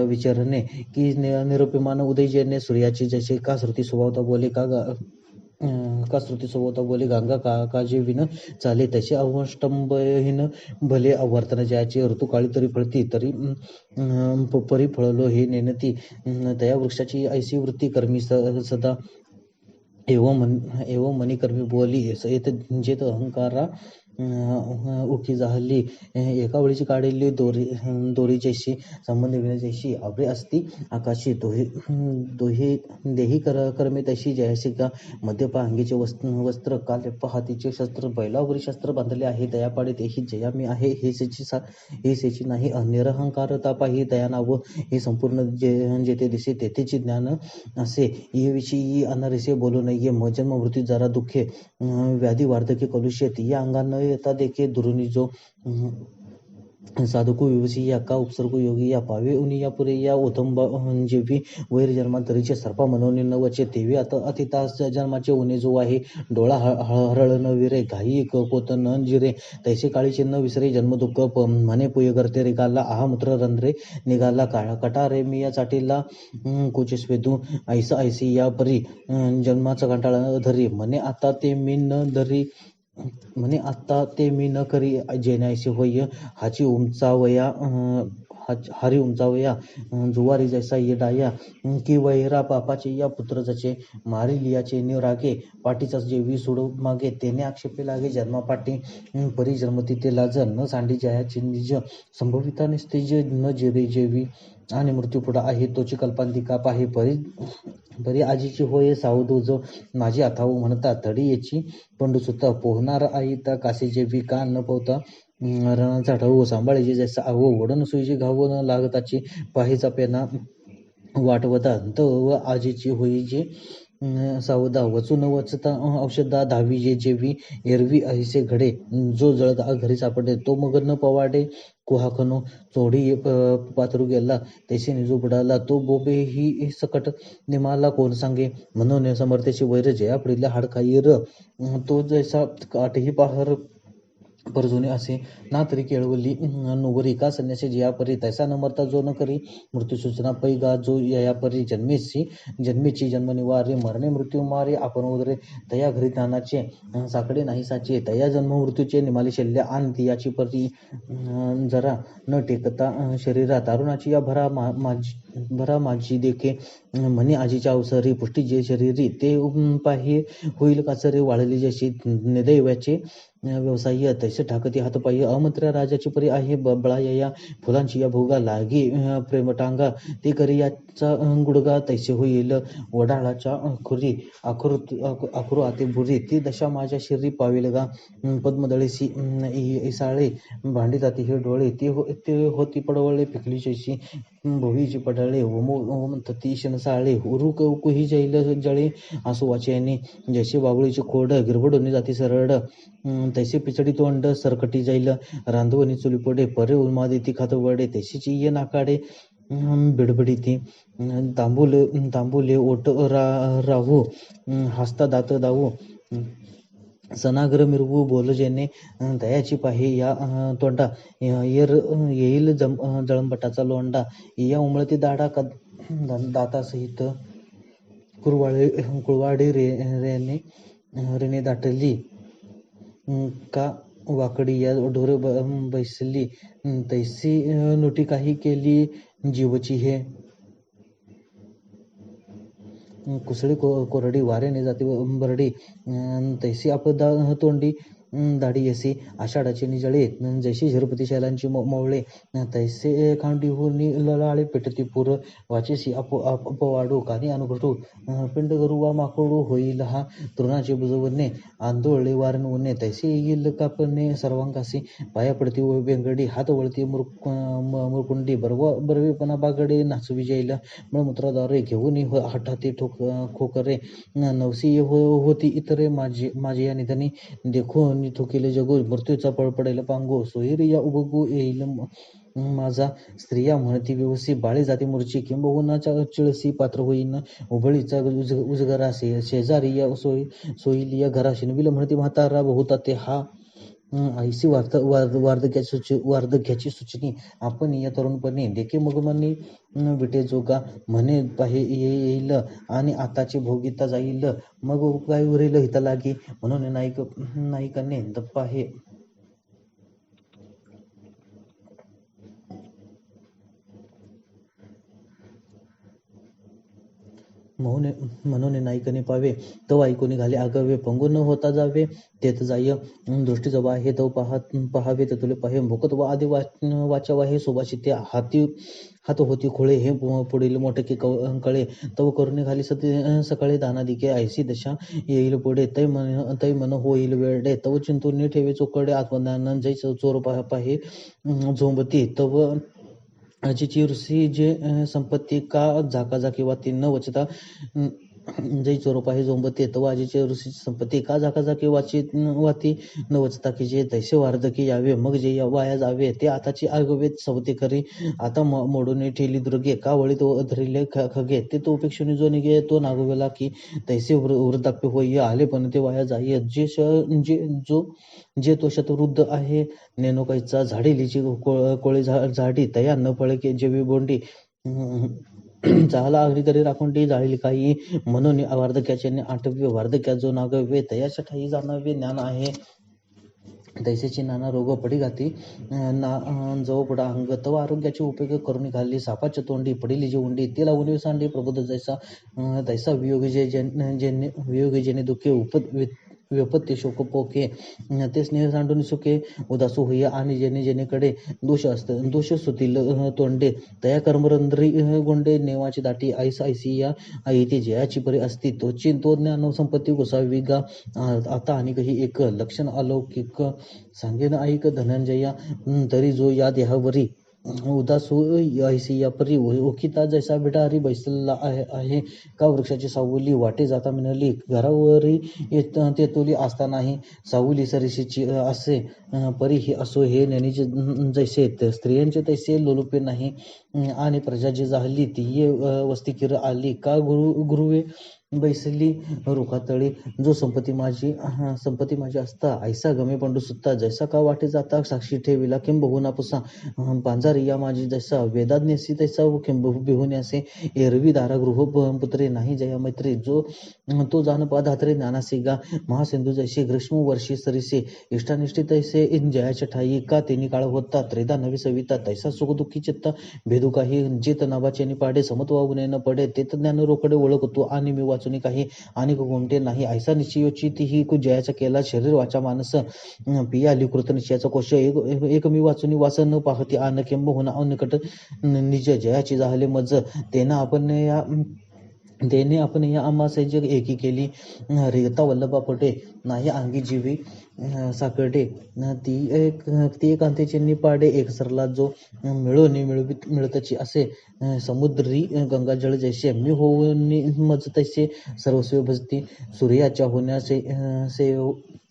विचारणे की निरुपमान उदय जेणे सूर्याची जसे का श्रुती स्वभावता बोले गंगा का जे विन चाले तसे अवष्टंबहीन भले वर्तन ज्याचे ऋतुकाळी तरी फळती तरी परी फळलो हे नेनती तया वृक्षाची ऐसी वृत्ती कर्मी सदा एवं मनी कर्मी बोली जेत अहंकारा उकी झाली एका वेळीची काढलेली दोरी जैशी संबंध विनजैशी अभ्रे असती आकाशी दोही देही कर्मे तशी जयाशी का मध्यपा अंगीचे वस्त्र काल हातीचे शस्त्र बैलावरी शस्त्र बांधले आहे दयापाडे तेही जया मी आहे हे सेची नाही निरहंकारता पाही दया नाव हे संपूर्ण जेथे दिसे तेथेची ज्ञान असे ये विषयी अनारिसे बोलू नये जन्म मृत्यू जरा दुःखे व्याधी वार्धके कलुषित या अंगानं येता देखे दुरुनी जो साधकू विवसी या का उपसर्ग योगी या पावे उनी या पुरे या ओथंबा जेवी वैर जन्मांतरीचे सर्पा मनवणे न वचे तेवी अतितास जन्माचे उणे जो आहे डोळा हरळ न विरे घाई कोत न जिरे तैसे काळीचे न विसरे जन्मदुःख म्हणे पुय करते रेगाला आहामूत्र रंध्रे निघाला कटारे मी या चाटीला कुचेस्वेदू ऐसा ऐसी या परी जन्माचा कंटाळा धरी म्हणे आता ते मी न करी जेनायसे होय हाची हारी उंचावया जुवारी जैसा ये डाया की वैरा पापाचे या पुत्र जचे मारी लियाचे निरागे पाठीचा जेवी सोडू मागे तेने आक्षेपे लागे जन्मापाठी परी जन्मती ते लाज न सांडी जयाचे निज संभविता निस्तेज न जेरी जेवी आणि मृत्यूपुढा आहे तोची कल्पांतिका पाहे परी आजीची होय सावधू जो माझी अथाव म्हणता तडी याची पंडूसुता पोहणार आई त्या कासेचे बी का न पोहता रणाचा ठाऊ सांभाळीचे जैसा आहो वडन सुईची घाव न लागताची पाहीचा पेना वाटवता व आजीची होई जे सावधा वचू न वचता औषधा धावी जे जेवी एरवी अहिसे घडे जो जळदा घरी सापडे तो मग न पवाडे कुहाखनो चोडी पातरू गेला तैसे निजू बुडाला तो बोबे ही सकट निमाला कोण सांगे म्हणून समर्थेची वैर जया पडिल्या हाडखाईर तो जैसा काठही पहार परजुने असे ना तरी केळवली नुवरी का संन्यासी जिया परी तैसा न मरता जो न करी मृत्यू सूचना पैगा जो या परी जन्मेची जन्म निवारे मरणे मृत्यू मारे आपण उदरे तया घरी ज्ञानाचे साकडे नाही साचे तया जन्म मृत्यूचे निमाले शल्य आण तियाची परी जरा न टेकता शरीरा तारुणाची या भरा माझी देखे म्हणे आजीच्या अवसरी पुष्टी जे शरीरी ते पाही होईल काचरे वाळली जशी निदैव्याचे व्यवसाय तैसे ठाकती हातपायी अमंत्र्या राजाची परी आहे बळाया या फुलांची या भोगा लागी प्रेमटांगा ते करी याचा गुडगा तैसे होईल वडाळाच्या खुरी आखरू आते बुरी ती दशा माझ्या शिरी पावेल गा पद्मदळेसी इसाळे भांडी जाती हे डोळे ते होती पडवळे पिकली जशी भोवीची पडळे ओमतती शनसाळे उरू कुही जैल जळे आसू वाचेने जैसे बाबळीची खोड गिरबडून जाती सरळ तैसे पिचडी तोंड सरकटी जाईल रांधवणी चुली पडे परे उन्मादिती खात वडे तैशीची ये नाकाडे बिडबिडीती तांबुले ओट राहू हसता दात दावू सनाग्र मिरवू बोलजेने दयाची पाही या तोंडा येर येईल जळंबटाचा लोंढा या उमळती दाढा दातासहित कुळवाडी रेने रेने दाटली का वाकडी या ढोरे बैसली तैसी नोटी काही केली जीवची हे कुसळी कोरडी वाऱ्याने जाते बरडी तैसी आपदा तोंडी दाढी येसी आषाढाची निजळे जैशी झिरपती शैलांची मवळे तैसे खांडीहुनी ललाळे पेटती पूर वाचेसी अपवाडू कानी अनुघटू पिंड गरू वा माकोडू होईल हा तृणाचे बुजवणे आंदोळले वारण उने तैसे येईल कापणे सर्वांकासी पाया पडती बेंगडी हात वळती मुरकुंडी बरवेपणा बागडे नाचवी जाईल मळमूत्राद्वारे घेऊन हठाती खोकरे नवसी होती इतरे माझे या निधनी देखो थुकिले जगू मृत्यूचा पडपडेल पांगू सोयरी या उबगू येईल माझा स्त्रिया म्हणती व्यवसी बाळे जाती मूर्ची किंबहुनाच्या चिळसी पात्र होईन उबळीचा उजगरासे शेजारी या सोयली या घराशी नविल म्हणती म्हातारा बहुता ते हा ऐसी वार्धक्याची सुचनी आपण या तरुणपणे देखे मगमनी विटे जोगा म्हणे पाहे येईल आणि आताचे भोगिता जाईल मग काय उरेल हिता लागी म्हणून नायिकाने दप्पा हे म्हणून नायिकने पावे तो ऐकून घाले आगावे पंगू न होता जावे तेथ जाय दृष्टी जवा हे तो पहावे तुले पाहे भोकत व आधी वाचावा हे सुभाषित हात होती खोळे हे पुढील मोठे कळे तव करून घाली सकाळी दाना दिके ऐसी दशा येईल पुढे तै मन होईल वेळडे तव चिंतून ठेवे चोकडे आत्मदान जै चोर पाहे झोंबती तव आजीची ऋषी जे संपत्ती का झाकाझाकी वाती न वचता जै चोरोपा हे झोंबते तव आजीचे ऋषीची संपत्ती का झाकाझाकी वाती न वचता की जे तैसे वार्धकी यावे मग जे वाया जावे ते आताची आगवेत सवती करी आता मोडून ठेली दुर्गे का वळी तो धरिले खगे ते तो उपेक्षुनी जो निघे तो नागवेला की तैसे वृद्धाप्य होई आले पण ते वाया जाई जे तो शतवृद्ध आहे नेणुकाईचा झाडेलीची कोळी झाडी तया न फळे जेवी बोंडी झाला अग्नी तरी राखून जाळील काही म्हणून वार्धक्याचे आठवे वार्धक्या जो नागवे तयाच्या ठाई जाणावे ज्ञान आहे तैसेची नाना रोग पडी घाती जवळ पडा अंग तव आरोग्याचे उपयोग करून घालली सापाच्या तोंडी पडिली जी उंडी ती लावून सांडी प्रबोध तैसा वियोगी जेने दुखे व्यपत्य शोक पोके ते स्नेह सांडून सुखे उदासू होई आणि जेनेकडे दोष सुतील तोंडे तया कर्मरंध्री गोंडे नेवाची दाटी ऐसी या आई ती जयाची परी असती तोची तो ज्ञान संपत्ती गोसावी गा आता आणि काही एक लक्षण अलौकिक सांगेन ऐक धनंजया तरी जो या देहावरी उदासू ऐसी या परी ओखिता जैसा बिडारी बैसला आहे का वृक्षाची सावली वाटे जाता मिळाली घरावरी तेतोली असता नाही सावली सरीशीची असे परी हे असो हे नेणीचे जैसे स्त्रियांचे तैसे लोलुपे नाही आणि प्रजा जी झाली ती ये वस्ती किर आली का गुरुवे बैसली रुखातळी जो संपत्ती माझी असता ऐसा गमे पंडू सुत्ता जैसा का वाटे जाता साक्षी ठेविला किंबहुना पुसा पांजारी या माझी जैसा वेदाज्ञसी तैसा बिहुन्यासे एरवी दारागृह पुत्रे नाही जया मैत्री जो तो जानपा धात्रे ज्ञानासी गा महासिंधू जैसे ग्रीष्म वर्षी सरीसे इष्टानिष्ठी तैसे जयाच्या ठाई का तेनी काळ होता त्रेदा नवी सविता तैसा सुखदुःखी चित्ता भेदू काही जित नावाचे पाडे समत्वाने न पडे ते ज्ञान रोकडे ओळखतो आणि मी वाचून काही आणि कोणते नाही ऐसा निश्चयोची ती ही जयाचा केला शरीर वाचा मानस पियाली कृत निश्चयाचा कोश एक मी वाचून वाच न पाहती आन किंब होणा अनकट निज जयाची झाले मज तेने आपण या आम्हासेज एकी केली रेता वल्लभा पटे नाही अंगी जीवी साकडे ती एक अंत्यची निपाडे एक सरला जो मिळतची असे समुद्री गंगाजळ जैसे मी होऊन मज तैसे सर्वस्व भजती सूर्याच्या होण्याचे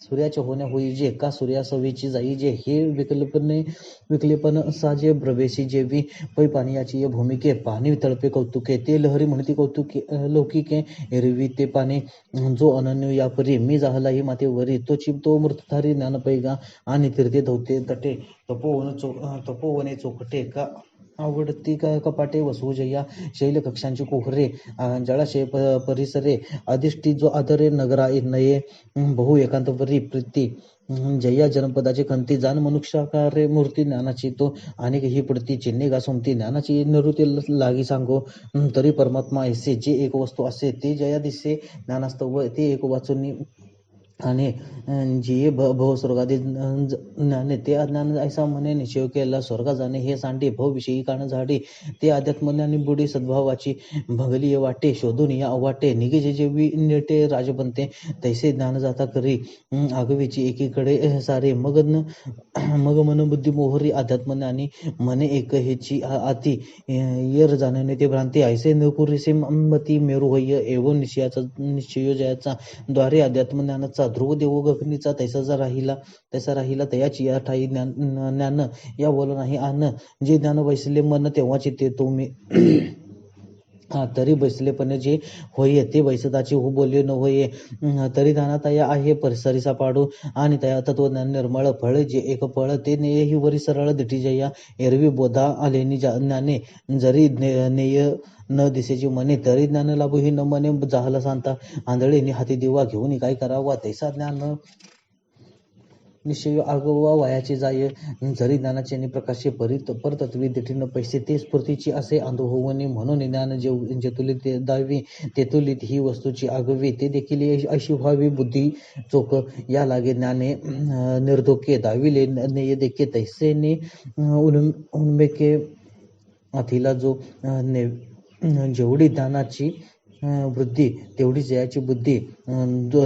सूर्याचे होण्या होई जे का सूर्यासवीची जाई जे हे विकल्पन साजे प्रवेशी जेवी पै पाणी याची भूमिके पाणी तळपे कौतुके ते लहरी म्हणती कौतुके लौकिके एरवी ते पाणी जो अनन्य यापरी मी जाहलाही मातेवरी तो चिपतो मृतधारी ज्ञानपैगा आणि तीर्थे धवते तटे तपोवने चोखटे का आवडती कपाटे वसुजया शैल कक्षांची कोहरे जळाशय परिसरे अधिष्ठी जो आदरे नगरा नये बहु एकांतपरी प्रीती जया जनपदाची खंती जाण मनुष्याकारे मूर्ती ज्ञानाची तो अनेक ही पडती चिन्हे घासुमती ज्ञानाची निवृत्ती लागी सांगो तरी परमात्मा ऐसे जे एक वस्तू असे ते जया दिसे ज्ञानास्तव ते एक वाचून आणि जिये भव स्वर्गादी ज्ञाने ते अज्ञान ऐसा म्हणे निश्चय केला स्वर्गा जाणे हे सांडे भवविषयी कान झाडे ते अध्यात्म आणि बुडी सद्भावाची भगली वाटे शोधून या अवाटे निगे जे जेवी नेटे राजबनते तैसे ज्ञान जाता करी आगवीची एकीकडे सारे मग मन बुद्धी मोहरी अध्यात्म आणि मने एक हेची आती येर जाणणे ते भ्रांती ऐसे नकुरीसे मती मेरू होय एवं निश्चय जयाचा द्वारे अध्यात्म ज्ञानाचा ध्रुव देव गगनीचा तैसा राहिला तयाची या ठाई ज्ञान या बोल नाही आन जे ज्ञान बैसले मन तेव्हाची ते तुम्ही तरी बैसलेपणे जे होय ते बैसताचे हो बोलले न होय तरी ज्ञानातया आहे परिसरीचा पाडू आणि तया तत्वज्ञान निर्मळ फळ जे एक फळ ते नेय ही वरी सरळ दिठी जया एरवी बोधा आलेनी ज्ञाने जरी नेय न दिसेची मने तरी ज्ञान लाभू ही न मने जाहला सांगता आंधळीने हाती दिवा घेऊन काय करावा तैसा ज्ञान निश्चय आगवा वयाचे जाय जरी ज्ञानाचे प्रकाशे परतत्वी दिठीन पैसे ते स्फूर्तीची असे अनुभवणे म्हणून ज्ञान जेतुलित दावी तेतुलित ही वस्तूची आगवी ते देखील अशी व्हावी बुद्धी चोख या लागे ज्ञाने निर्धोके दाविले नेय देखे तैसेने उन्मेके अथिला जो जेवढी ज्ञानाची वृद्धी तेवढी जयाची बुद्धी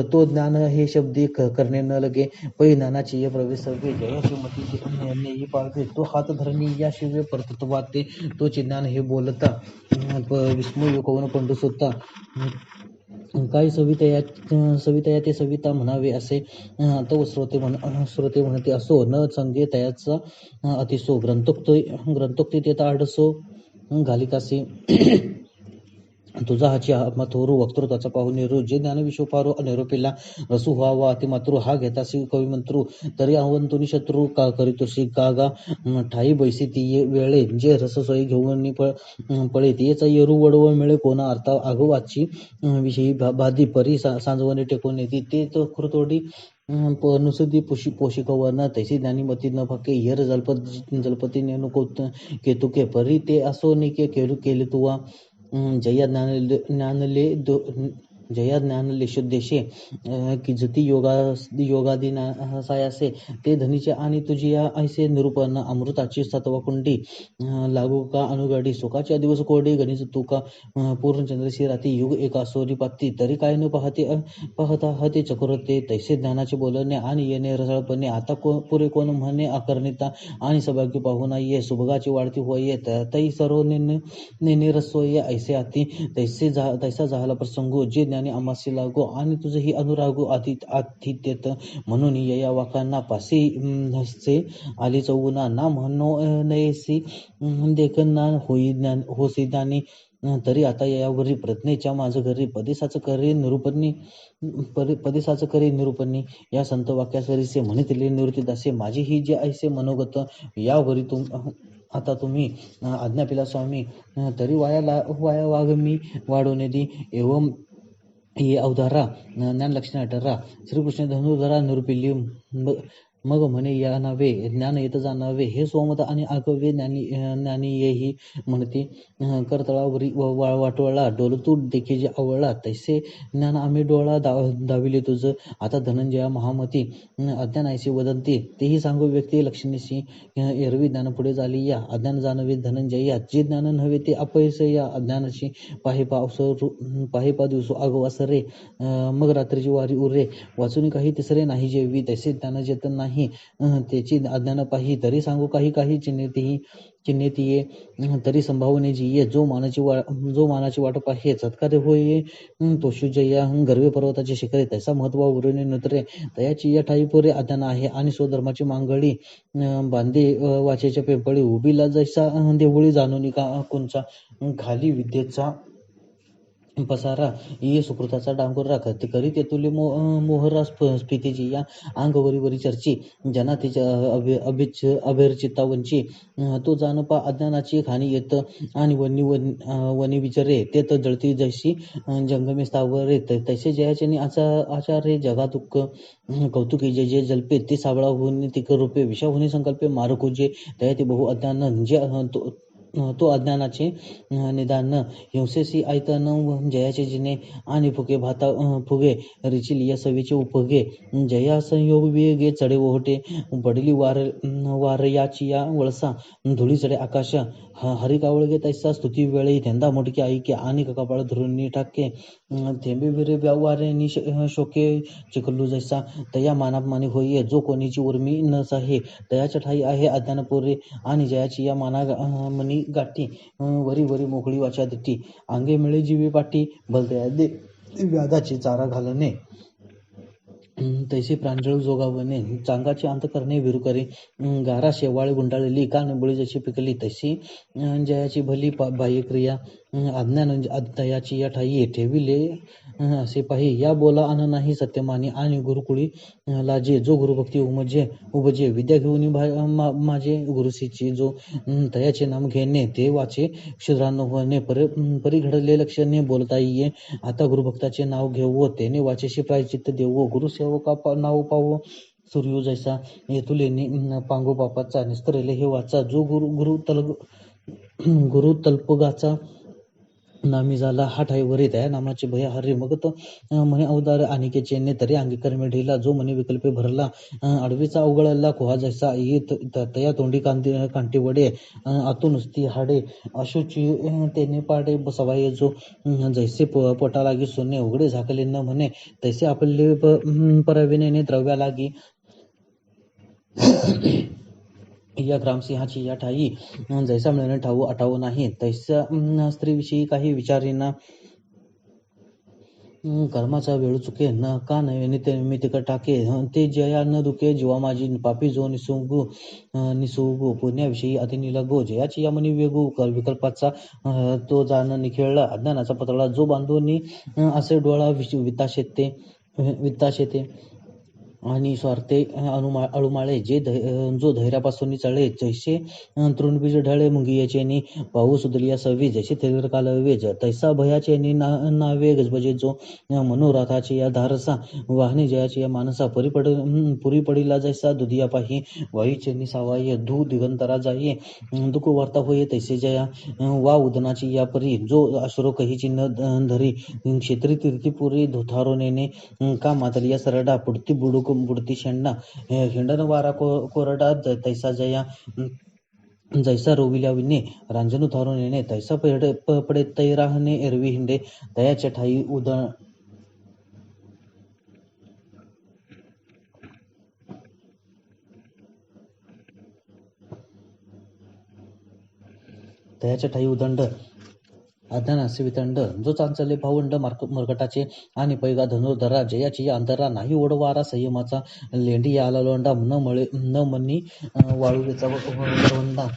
तो ज्ञान हे शब्दी करणे न लगे पै ज्ञानाची ये प्रवेशवे जयाची मती पाळवे तो हात धरणी या शिवे परतत्वाते तोचे ज्ञान हे बोलता विस्मय कवन पंडू सुद्धा काय सवितया ते सविता म्हणावे असे तो श्रोते म्हणते असो न संगे तयाचा अतिसो ग्रंथोक्ती ते आडसो घालिकासी तुझा हाची मथोरू वक्तृत्वाचा पाहून निरू जे ज्ञान विश्वपारू अनिरोपीला रसू व्हावा अतिमातृ हा घेतासी कविमंत्रू तरी अवंतुनी शत्रू का करीतोशी गागा ठाई बैसी ती वेळे जे रससोयी घेऊन पळे तियेचा येरू वडव मिळे कोणा अर्था आगवाची विषयी बाधी परी सांजवणे टेकून येते ते तो खुरतोडी नुसुदी पोशिकवन तैसी ज्ञानीमती न फाके येर जलपती नेनु केतुके परी ते असो निके केले तुवा जया ज्ञानले शुद्धेशे किजती योगादी सायासे ते धनीचे आणि तुझी या ऐसे निरूपण अमृताची सत्वकुंडी लागू का अनुगाडी सुखाच्या दिवस कोरडे गणित तुका पूर्णचंद्रशी राती युग एका सोरी पाती तरी काय न पाहता हते चक्रते तैसे ज्ञानाचे बोलणे आणि येणे रसाळपणे आता पुरे कोण म्हणे आकर्णिता आणि सौभाग्य पाहुणा ये सुभगाची वाढती होय तै सर्व नेने रसोय ऐसे आती तैसा झाला प्रसंगो जे ज्ञानी आमासी लागो आणि तुझही अनुरागो आतिथ्यत म्हणून या वाकांना पासी हसे आली चौगुना ना म्हणो नयसी देखना होसी ज्ञानी तरी आता यावरी प्रज्ञेच्या माझ घरी पदेसाच करे निरूपणी या संत वाक्यासरीसे म्हणितले निवृत्तीदासे माझी ही जे ऐसे मनोगत यावरी आता तुम्ही आज्ञापिला स्वामी तरी वाया वाघ मी वाढवणे दी एवं ये अवधारा ज्ञान लक्षण ठरा श्रीकृष्ण धनुर्धरा निरूपिली मग म्हणे या नावे ज्ञान येत जाणावे हे सोमत आणि आगवे ज्ञानी येही म्हणते करतळावरी वाटवळा डोलतू देखी जे आवळला तैसे ज्ञान आम्ही डोळा दाविले तुझ आता धनंजया महामती अज्ञान ऐशी वदंती तेही सांगू व्यक्ती लक्षणीशी एरवी ज्ञान पुढे झाली या अज्ञान जाणवे धनंजया जे ज्ञान नव्हे ते अपयस या अज्ञानाची पाहिपा दिवसो आगवासरे मग रात्रीची वारी उरे वाचून काही तिसरे नाही जेवी तैसे ज्ञान जेतन नाही नाही त्याची अज्ञान पाही, तरी सांगू काही काही चिन्हेतिये तरी संभावने जिये, जो मानाची वाट पाहे सत्कार्य होय तोषु जया, गर्वे पर्वताचे शिखरे तैसा महत्वावरून नतरे, तयाची या ठाई पुरे अज्ञान आहे आणि स्वधर्माची मांगळी बांधे वाचेच्या पिंपळी, उभीला जैसा देवळी जाणून का कुंचा, खाली विद्येचा पसारा ये सुकृताचा डांगोर राख, करी तेतुले मोहरा स्फितीची या अंगवरी चर्ची, जना तिच्या अभिरचितावंची, तो जानपा अज्ञानाची खाणी येत आणि वनी विचारे तेत जळती जैशी जंगमे स्थावरे, तैसे जयाचेनी आचार्य जगा दुःख कौतुकी जे जे जल्पे ती सावळा होऊन तिक रूपे, विषा होऊन संकल्पे मारकुजे, तया ते बहु अज्ञान जे तो अज्ञानाचे निदान, हिंसेसी ऐतन जयाचे जिने आणि फुगे रिचिलिया सवेचे उपगे, जया संयोग वेगे चढे ओहटे, पडली वारयाची या वळसा, धुळी चढे आकाश, हरी कावळगे तैसा स्तुती वेळी, थेंदा मोडके ऐके आणि कपाळ धरुणी टाके, थेंबे विरे वारे शोके चिखलू जैसा, तया मानापमानी होईये जो कोणीची उर्मी न साहे, तयाच्या ठाई आहे अज्ञानपुरे आणि जयाची या मनी गाठी, वरी वरी मोकळी वाचा दिठी, अंगे मिळे जीवे पाठी, भलत्या व्याधाची चारा घालणे, तैसे प्रांजळ जोगावणे, चांगाचे अंत करणे विरू करे, गारा शेवाळे गुंडाळली कानबुळी जशी पिकली, तशी जयाची भली बाह्यक्रिया, अज्ञान दयाची या ठाई ठेविले असे पाही, या बोला अन नाही सत्यमानी आणि गुरुकुळी लाजे, जो गुरुभक्ती उपजे विद्या घेऊन माझे गुरुसीची, जो तयाचे नाम घेणे ते वाचे क्षुद्रान्न होणे, परी घडले लक्षणे बोलता येई, आता गुरुभक्ताचे नाव घेऊ तेने वाचेशी प्रायचित्त देऊ, गुरुसेवका नाव पावो सूर्यो जैसा, येतुलेने पांगो पापाचा निस्तरेले हे वाचा, जो गुरु तल्पगाचा नामी झाला हा ठाईवरी, त्या नामाचे भय हरे मगत म्हणे अवतार अनिकेचे तरी अंगीकर ढिला, जो म्हणे विकल्पे भरला आडवीचा अवघळला कोहा जैसा, येत तया तोंडी कांटी वडे आतून नुसती हाडे, अशुची तेने पाडे सवाय, जो जैसे पोटा लागी सोने उघडे झाकले न म्हणे, तैसे आपले परविनेने द्रव्या लागी, या ग्रामसिंहाची या ठाई जैसा मिळणे ठाऊ आठावू नाही, तैसा स्त्रीविषयी काही विचारीना, कर्माचा वेळ चुके न का नयने ते मी तिकट टाके, ते जया न दुखे जीवा माझी पापी जो निसुगू पुण्याविषयी अति निलगो, जयाची या मनी वेगू विकल्पाचा तो जाण निखिळला, अज्ञानाचा पतळा जो बांधून असे डोळा वित्ताशेते आणि स्वार्थे अळुमाळे, जो धैर्यापासून चळे, जैसे तृणबीज ढळे मुंगियाचे पाऊस उदलिया सवी, जैसे तेलर कालवे, तैसा भयाचे नावे गजबजे, जो मनोरथाचे या धारसा वाहने, जयाचे या मानसा पुरी पडिला जैसा दुधिया पाही, वायूचे सावाय धू दिगंतरा जाये, दुःख वार्ता होये तैसे जया वा उदनाची या परी, जो अश्रो कहीची न धरी, क्षेत्री तीर्थीपुरी धुथारो नेने, का मातलिया सरडा पुढती बुडती शेंडा, हिंडन वारा कोरडा, तैसा जया जैसा रोविल्या विने, रांजणू थारून येणे, तैसा पडे तैराहने एरवी हिंडे, तयाच्या ठाई उदंड अज्ञानाचे वितंड, जो चांचले भावंड मरकटाचे आणि पैगा धनुर्धरा, जयाची या अंतरा नाही ओढ वारा संयमाचा, लेंडी आला लोंडा न मनी वाळूचा वरवंडा,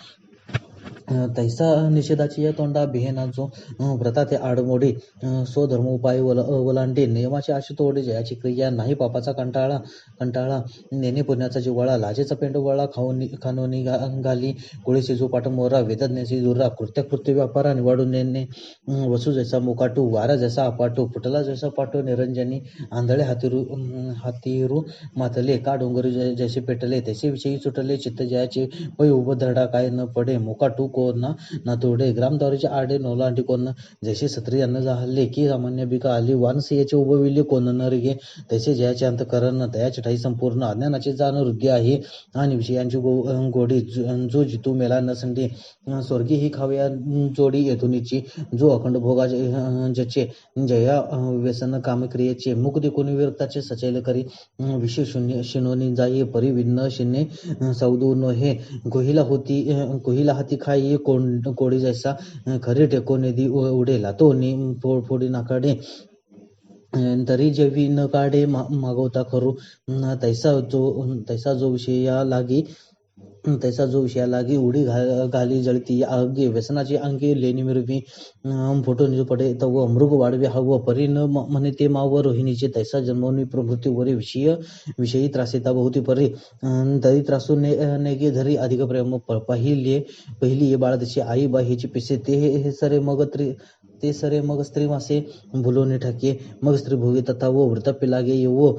तैसा निषेधाची या तोंडा बिहेना, जो व्रता ते आडमोडी, स्वधर्म उपाय वलांडे, नियमाचे आशे तोडे, जयाची क्रिया नाही पापाचा कंटाळा, नेने पुण्याचा जिव्हाळा, लाजेचा पेंड वळा खानोनी घाली, कुळीचे जो पाठ मोरा, वेदज्ञाची दुरा, कृत्य व्यापारा निवाडून नेणे, वसू जैसा मोकाटू, वारा जैसा अपाटू, फुटला जैसा पाटू निरंजनी, आंधळे हातीरू मातले, का डोंगरी जैसे पेटले, तैसे विषयी सुटले चित्त, जयाचे पै उभं धडा काय न पडे, मोकाटू कोण ना तोडे ग्रामद्वाराचे आडे नोलांटी कोण जैसे क्षत्रियांना जाहले की सामान्य बिका आली वानसियाचे उभविले कोण न रिगे तैसे जयाचे अंतकरण तयाचे ठाई संपूर्ण अज्ञानाचे जाण हृदय आहे आणि विषयांची गोडी जो जितू मेला नसंडी स्वर्गी ही खाव्या जोडी येथुनीची जो अखंड भोगा ज्याचे जया व्यसन कामक्रियेचे मुक्ती कोणी विरक्ताचे सचैल करी विषय शून्य शिनोनी जाई परिविन्न शिने सौदून हे कोहिला हाती खाई कोडी जैसा खरी टेको नदी उडेला तो फोडी नाकाडे तरी जेवी न काढे मागवता खरू तैसा जो विषया लागी उडी घाली जळती अंगे व्यसनाची अंगे लेणी मिरवी फोटो पडे तव मृग वाढवे हवं परी न म्हणे ते माव रोहिणीचे तैसा जन्मवणी मृत्यूवरी विषयी त्रासिता बहुती परी तरी त्रासू नेगे धरी अधिक प्रेम पहिली ये बाळ तशी आई बा ह्याची पिसे ते सरे मग स्त्री मासे भुलोने ठाके मग स्त्री भोगे तथा व वृद्धाप्य लागे येवो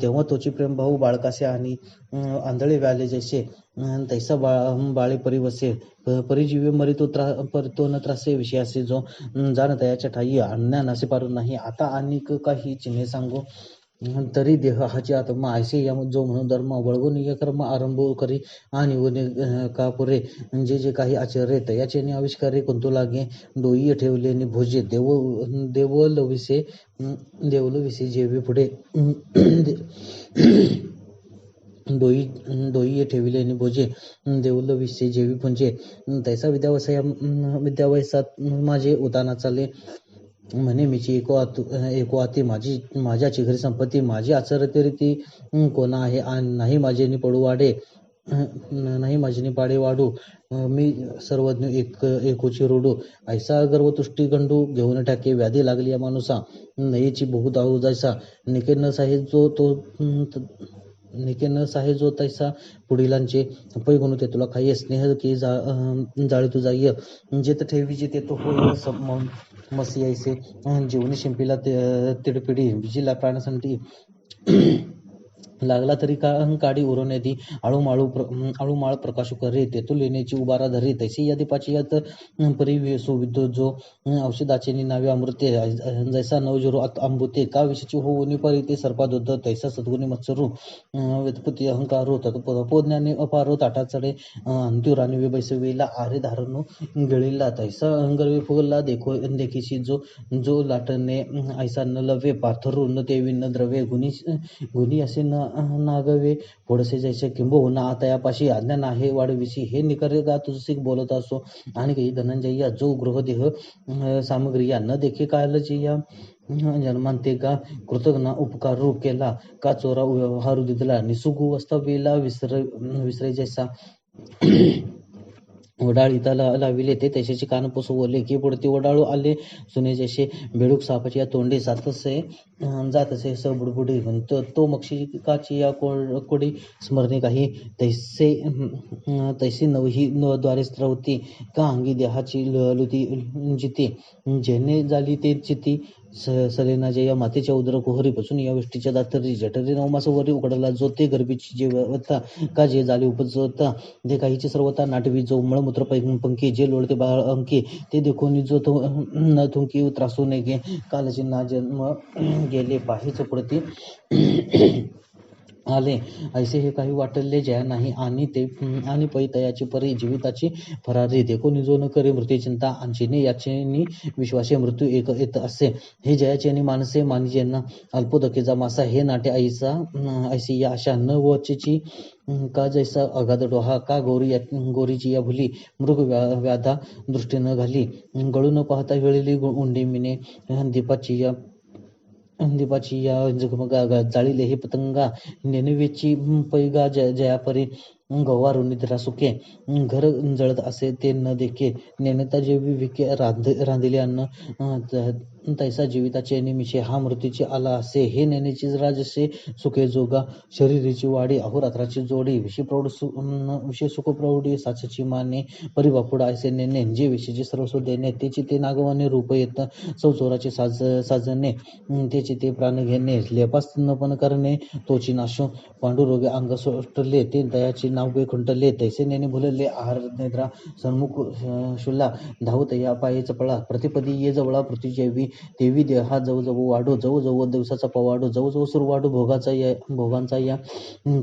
तेव्हा तोची प्रेम भाऊ बाळकासे आणि आंधळे व्याले जैसे तैसा बाळे परिवसे परिजीवे मरी तो न त्रासे विषयासे जो जाण तयाच्या ठाई अन्या नासे पारू नाही आता अनेक काही चिन्हे सांगू तरी देह हाची आत्मा ऐसे जो म्हणून धर्म वळगून कर्म आरंभ करी आणि उने का पुरे जे काही आचर्य तयाचे आविष्कारे कोणतो लागे डोई ठेवले भोजे देवलविसे जेवे पुढे डोई ठेविले भोजे देवलविसे जेवी पुंजे तैसा विद्यावयसात माझे उदाना चाले म्हणे मीची एको आती माझ्या चिघरी संपत्ती माझी आचरते रीती कोणा आहे नाही माझे पाडे वाढू मी सर्वज्ञ एकोची रोडू ऐसा गर्वतुष्टी गंडू घेऊन टाके व्याधी लागली या माणूसा नयेची बहु जायसा निके न साहे जो तैसा पुढीलांचे पै गुण ते तुला खाई स्नेह की जाळी तू जाय जेत ठेवीचे ते तो होय मसी ऐसे जीवनी शिंपीला तिडपिडी बिजीला प्राणसंती लागला तरी काडी उरवणे दी आळूमाळ प्रकाशू करे तेथून लेण्याची उबारा धरी तैसी या दीपाची यात परी सुविधो जो औषधाचे नावे अमृते जैसा नवजुरो अंबुते का विषयची होऊनी परी ते सर्पादुद्ध तैसा सद्गुणी मत्सरू व्युत्पत्ती अहंकारो तत्पोज्ञाने अपारो ताटा चढे अंत्युराने विबैसवेला आरे धारणू गिळीला तैसा गर्वी फुगला देखीशी जो लाटणे ऐसा न लवे पाथरू न देवी न द्रवे गुणी असे न नागवे पुढसे जैसे किंबहुना आता यापाशी आज्ञा नाही वाढविसी हे निकरे गा तुझसिक बोलत असो आणि काही धनंजया जो गृहदेह सामग्रिया न देखे कालची या जन्मांते का कृतज्ञ उपकारू केला का चोरा व्यवहारू दिदला निसुगू वस्तवेला विसरे जैसा वडाळीता लाविले ते तैसेचे कान पोसवले की पुढती वडाळू आले सुने जैसे बेडूक सापाची तोंडे जातसे स बुडबुडी तो मक्षिकाची या कोडी स्मरणे काही तैसी नवही द्वारे स्त्रवती का अंगी देहाची लुती जिती जेने झाली ते चिती सलेना जे या मातेच्या उदर कोहरीपासून या गोष्टीच्या दातरी जठरी नवमास वरी उघडला जो ते गर्भीची जेवता का जे झाले उपजता जे काहीचे सर्वता नाटवी जो मळमूत्र पंखी जे लोळते बाळ अंकी ते देखून जो न थुंकी त्रासू नये कालची ना जन्म गेले पाहिच पुढती आले ऐसे हे काही वाटले जया नाही आणि पै तयाची परी जीविताची फरारी देखो जो न करे मृत्यू चिंता अंचिने याचेनी विश्वासे मृत्यू एक येत असे हे जयाचे मानसे मानिजेंना अल्पोदकेचा मासा हे नाट्य ऐसी या अशा न वचेची का जैसा अगाध डोहा का गोरीची या भुली मृग व्याधा दृष्टी न घाली गळू न पाहता वेळेली उंडी मिने दीपाची या जगमगा जाळीले हे पतंगा नेनवेची पैगा जयापरी गवारू निद्रा सुके घर जळत असे ते न देखे नेनता जेवी विके रांधिले अन्न तैसा जीविताचे निमिषे हा मृत्यूची आला असे. हे नेण्याची राजसे सुखे जोगा शरीरीची वाढी अहोरात्राची जोडी विषय सुख प्रौढी साचची माने परिबापुडा ऐसे नेणे जे विषयीचे सर्वस्व देणे तेची ते नागवाने रूप येत चौचोराचे साजणे तेची ते प्राण घेणे लेपास न पण करणे तोची नाशो पांडुरोगे अंग सोटले ते दयाचे नाव खुंटले तैसे नेणे भुलले आहार निद्रा सन्मुख शुल्ला धावत या पाये चपळा प्रतिपदी ये जवळा पृथ्वी देवी देहा जवळ वाढो जवळ दिवसाचा पवाडो जवळ सुरू वाढो भोगांचा या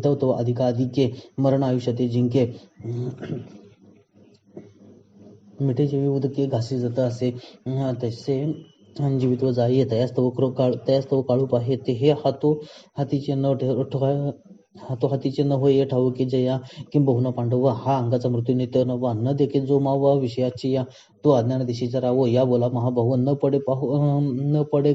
तव अधिके मरण आयुष्यात जिंके मिठे जेवी उदके घासी जात असे तसे जीवित्व जाई तयास्तव काळूप आहे ते हे हातीचे न होय ठाऊकी जया किंबहुना पांडवा हा अंगाचा मृत्यू नित्य नवा न देखे जो मावा विषयाची या तो अज्ञान दिशेचा रावो या बोला महाभाव न पडे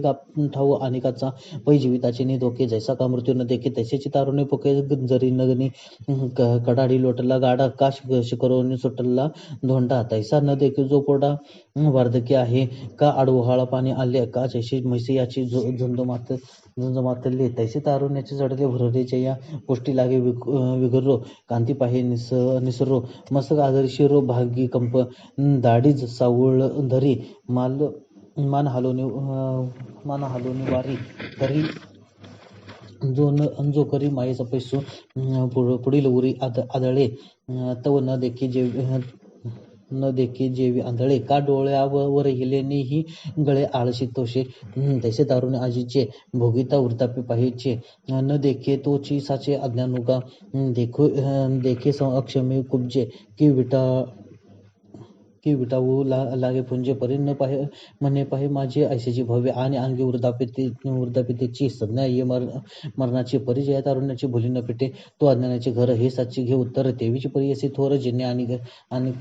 ठाऊ अनेकाचा पै जीविताचे नि धोके जैसा का मृत्यू न देखे तैसेची तारुणे पोके जरी नगनी कडाडी लोटला गाडा का शिकरोनी सुटला धोंडा तैसा न देखे जो पोडा वार्धक्य आहे का आडवहाळा पाणी आले का जैसे म्हैसे याची झुंज मातले तैसे तारुण्याचे चढले भररेचे या पुष्टी लागे विगरो कांती पाहे निसरो मस्तक आदरी शिरो भागी कंप दाढीच सावळ धरी मान हलवणी वारी तरी जो करी मायेचा पैसू पुढील उरी आदळे तव न देखी जेवी आंधळे का डोळ्यावर हिलेनेही गळे आळशी तोषे तैसे दारुणे आजीचे भोगिता वृद्धापे पाहिजे न देखे तोची साचे अज्ञानुका देखे अक्षमे कुब्जे की विटावू लागे पुंजे परी न पाहे म्हणे पाहे माझे ऐसेची भव्य आणि अंगी वृद्धापितेची संज्ञा ये मरणाची परिचय तारुण्याची भुली न पेटे तो अज्ञानाचे घर हे साची घे उत्तर तेवीची परी असे थोर जिने आणि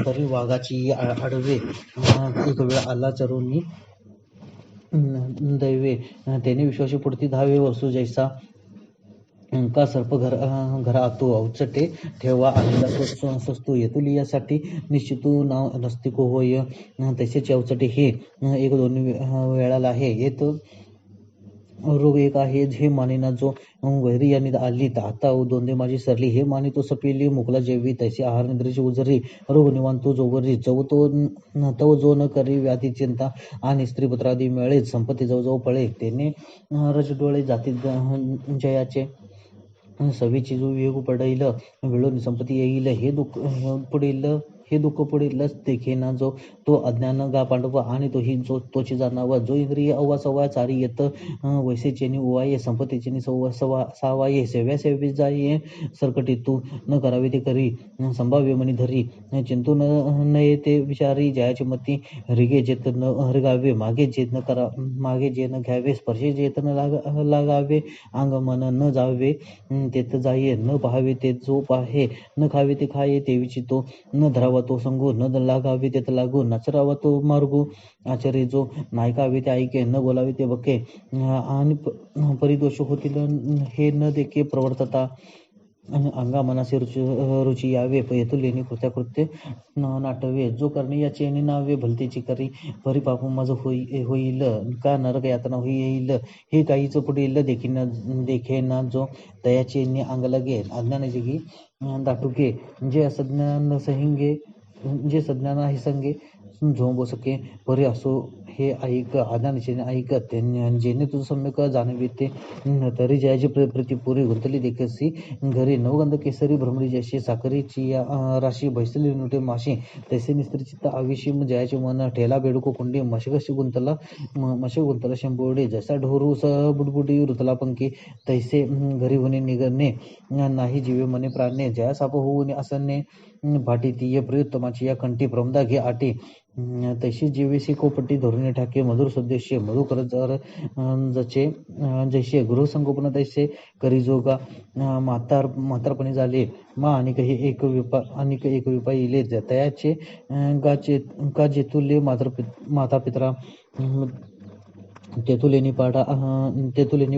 तरी वाघाची आडवे एक वेळ आला चरोनी दैवे त्याने विश्वासी पुढती धावे वसू जैसा का सर्प घरा आतो अवचटे ठेवा आलेला सस्तू येतुलियासाठी निश्चितू नाव नस्तिको होय तसेच अवचटे हे एक दोन वेळाला आहे येत रोग एक आहे हे मानिना जो वैरी यांनी आली आता दोंदे माझी सरली हे मानी तो सपिली मुकला जेवी तैसे आहार निद्रेची उजरी रोग निवांतो जोवरी तव जो न करी व्याधी चिंता आणि स्त्रीपुत्रादी मिळे संपत्ती जवळ पळे त्याने रजडोळे जाती जयाचे सवीची जो वेग पडेल वेळून संपत्ती येईल हे दुःख पुढीलच देखेना जो तो अज्ञान गा पांडव आणि तोही तोची जाणावा जो इंद्रिय अव्वा सव्वा चारी येत वैसेचेनी उवाये संपत्तीचेनी सावाये सेव्या जाये सरकटी तू न करावे ते करी संभाव्य मनी धरी चिंतू न येते विचारी जयाची मती रिगे जेत न हरगावे मागे जे न घ्यावे स्पर्शे जेत न लागावे अंग मन न जावे तेत जाये न पाहावे ते जो पाहे न खावे ते खाये तेवीची तो न धरावा तो संगू न लागावे तेत लागू नचरावा तो मार्गू आचार्य जो नायकावे ते ऐके न बोलावे ते बके आणि परिदोष होतील हे न देखे प्रवर्तता अंगा मनासे रुची यावे येतुलेनी कृत्य नाटवे जो करणे याचे नावे भलतेची करी परिपाप माझ होईल का नरक यातना होईल हे काहीच पुढील देखेना जो तयाचे अंग लगे अज्ञान जगी दाटुके जे सज्ञान आहे संगे झोंबो सके परी असो हे ऐक अज्ञानाचे ऐक जेणे तुझं सम्यक जाणवे ते तरी जयाची प्रति पुरी गुंतली देखसी घरी नवगंध केसरी भ्रमरी जशी साखरीची राशी बैसली नुटे माशी तैसे निस्त्री चित्त आविषी जयाचे मन ठेला बेडको कुंडी मशकशी गुंतला शंभोडे जसा ढोरू स बुडबुडी वृतला पंखी तैसे घरी होणे निगणे नाही जीवे मने प्राणे जया साप होऊन असने भाटी तीय प्रियोत्तमाची या कंठी प्रमदा घे आटी तैशी जीवेशी कोपटी धोरणे ठाके मधुर सदेशे मधुकर जैसे गृहसंगोपन तैसे करिजोगा म्हातारपणे झाले मा आणि एक विपा इले तयाचे का जेतुले माता पित्रा तेथुलेनी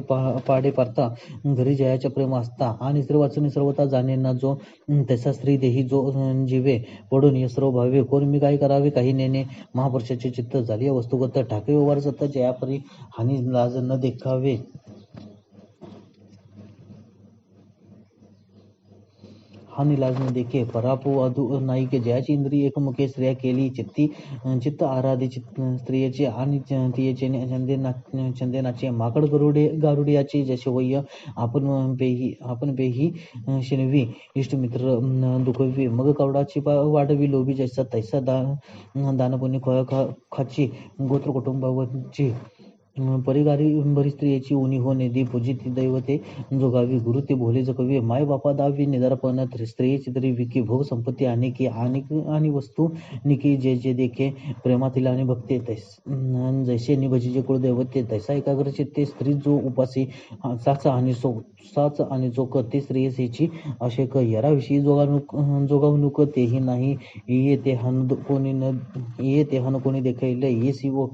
पाडे पारता घरी जयाच्या प्रेम असता आणि स्त्री वाचून सर्वता जाणेना जो तसा स्त्री देही जो जीवे पडून यसरो भावे कोण मी काय करावे काही नेणे महापुरुषाचे चित्त झाली वस्तुगत ठाके व्यवहार सत जयापरी हानी लाज न देखावे हानी लाज न देखे परापवादू नाही के जयाची इंद्रिय एकमुखे स्त्रिया केली चित्त आराधी स्त्रियेचे आणि तियेचे चंदेनाचे माकड गारुडियाचे जसे वय आपण पेही शिनवी इष्टमित्र दुखवी मग कवडाची वाढवी लोभी जैसा तैसा दानपुण्य खाची गोत्र कुटुंबावरची परिगारी बरी स्त्रियेची उनी हो निधी पूजित दैवते जोगावी गुरु ते भोले जगवी माय बापा दावी निदारपण स्त्रियेची तरी विकी भोग संपत्ती आणि वस्तू निकी जे देखे प्रेमातील आणि भक्ती जैसे निभजीचे कुळदैवते तैसा एकाग्र चित्ते स्त्री जो उपासी साच आणि चोक ते स्त्रियेची अशेक याराविषयी जोगावणूक तेही नाही ये ते हन कोणी देखैल ये सिवो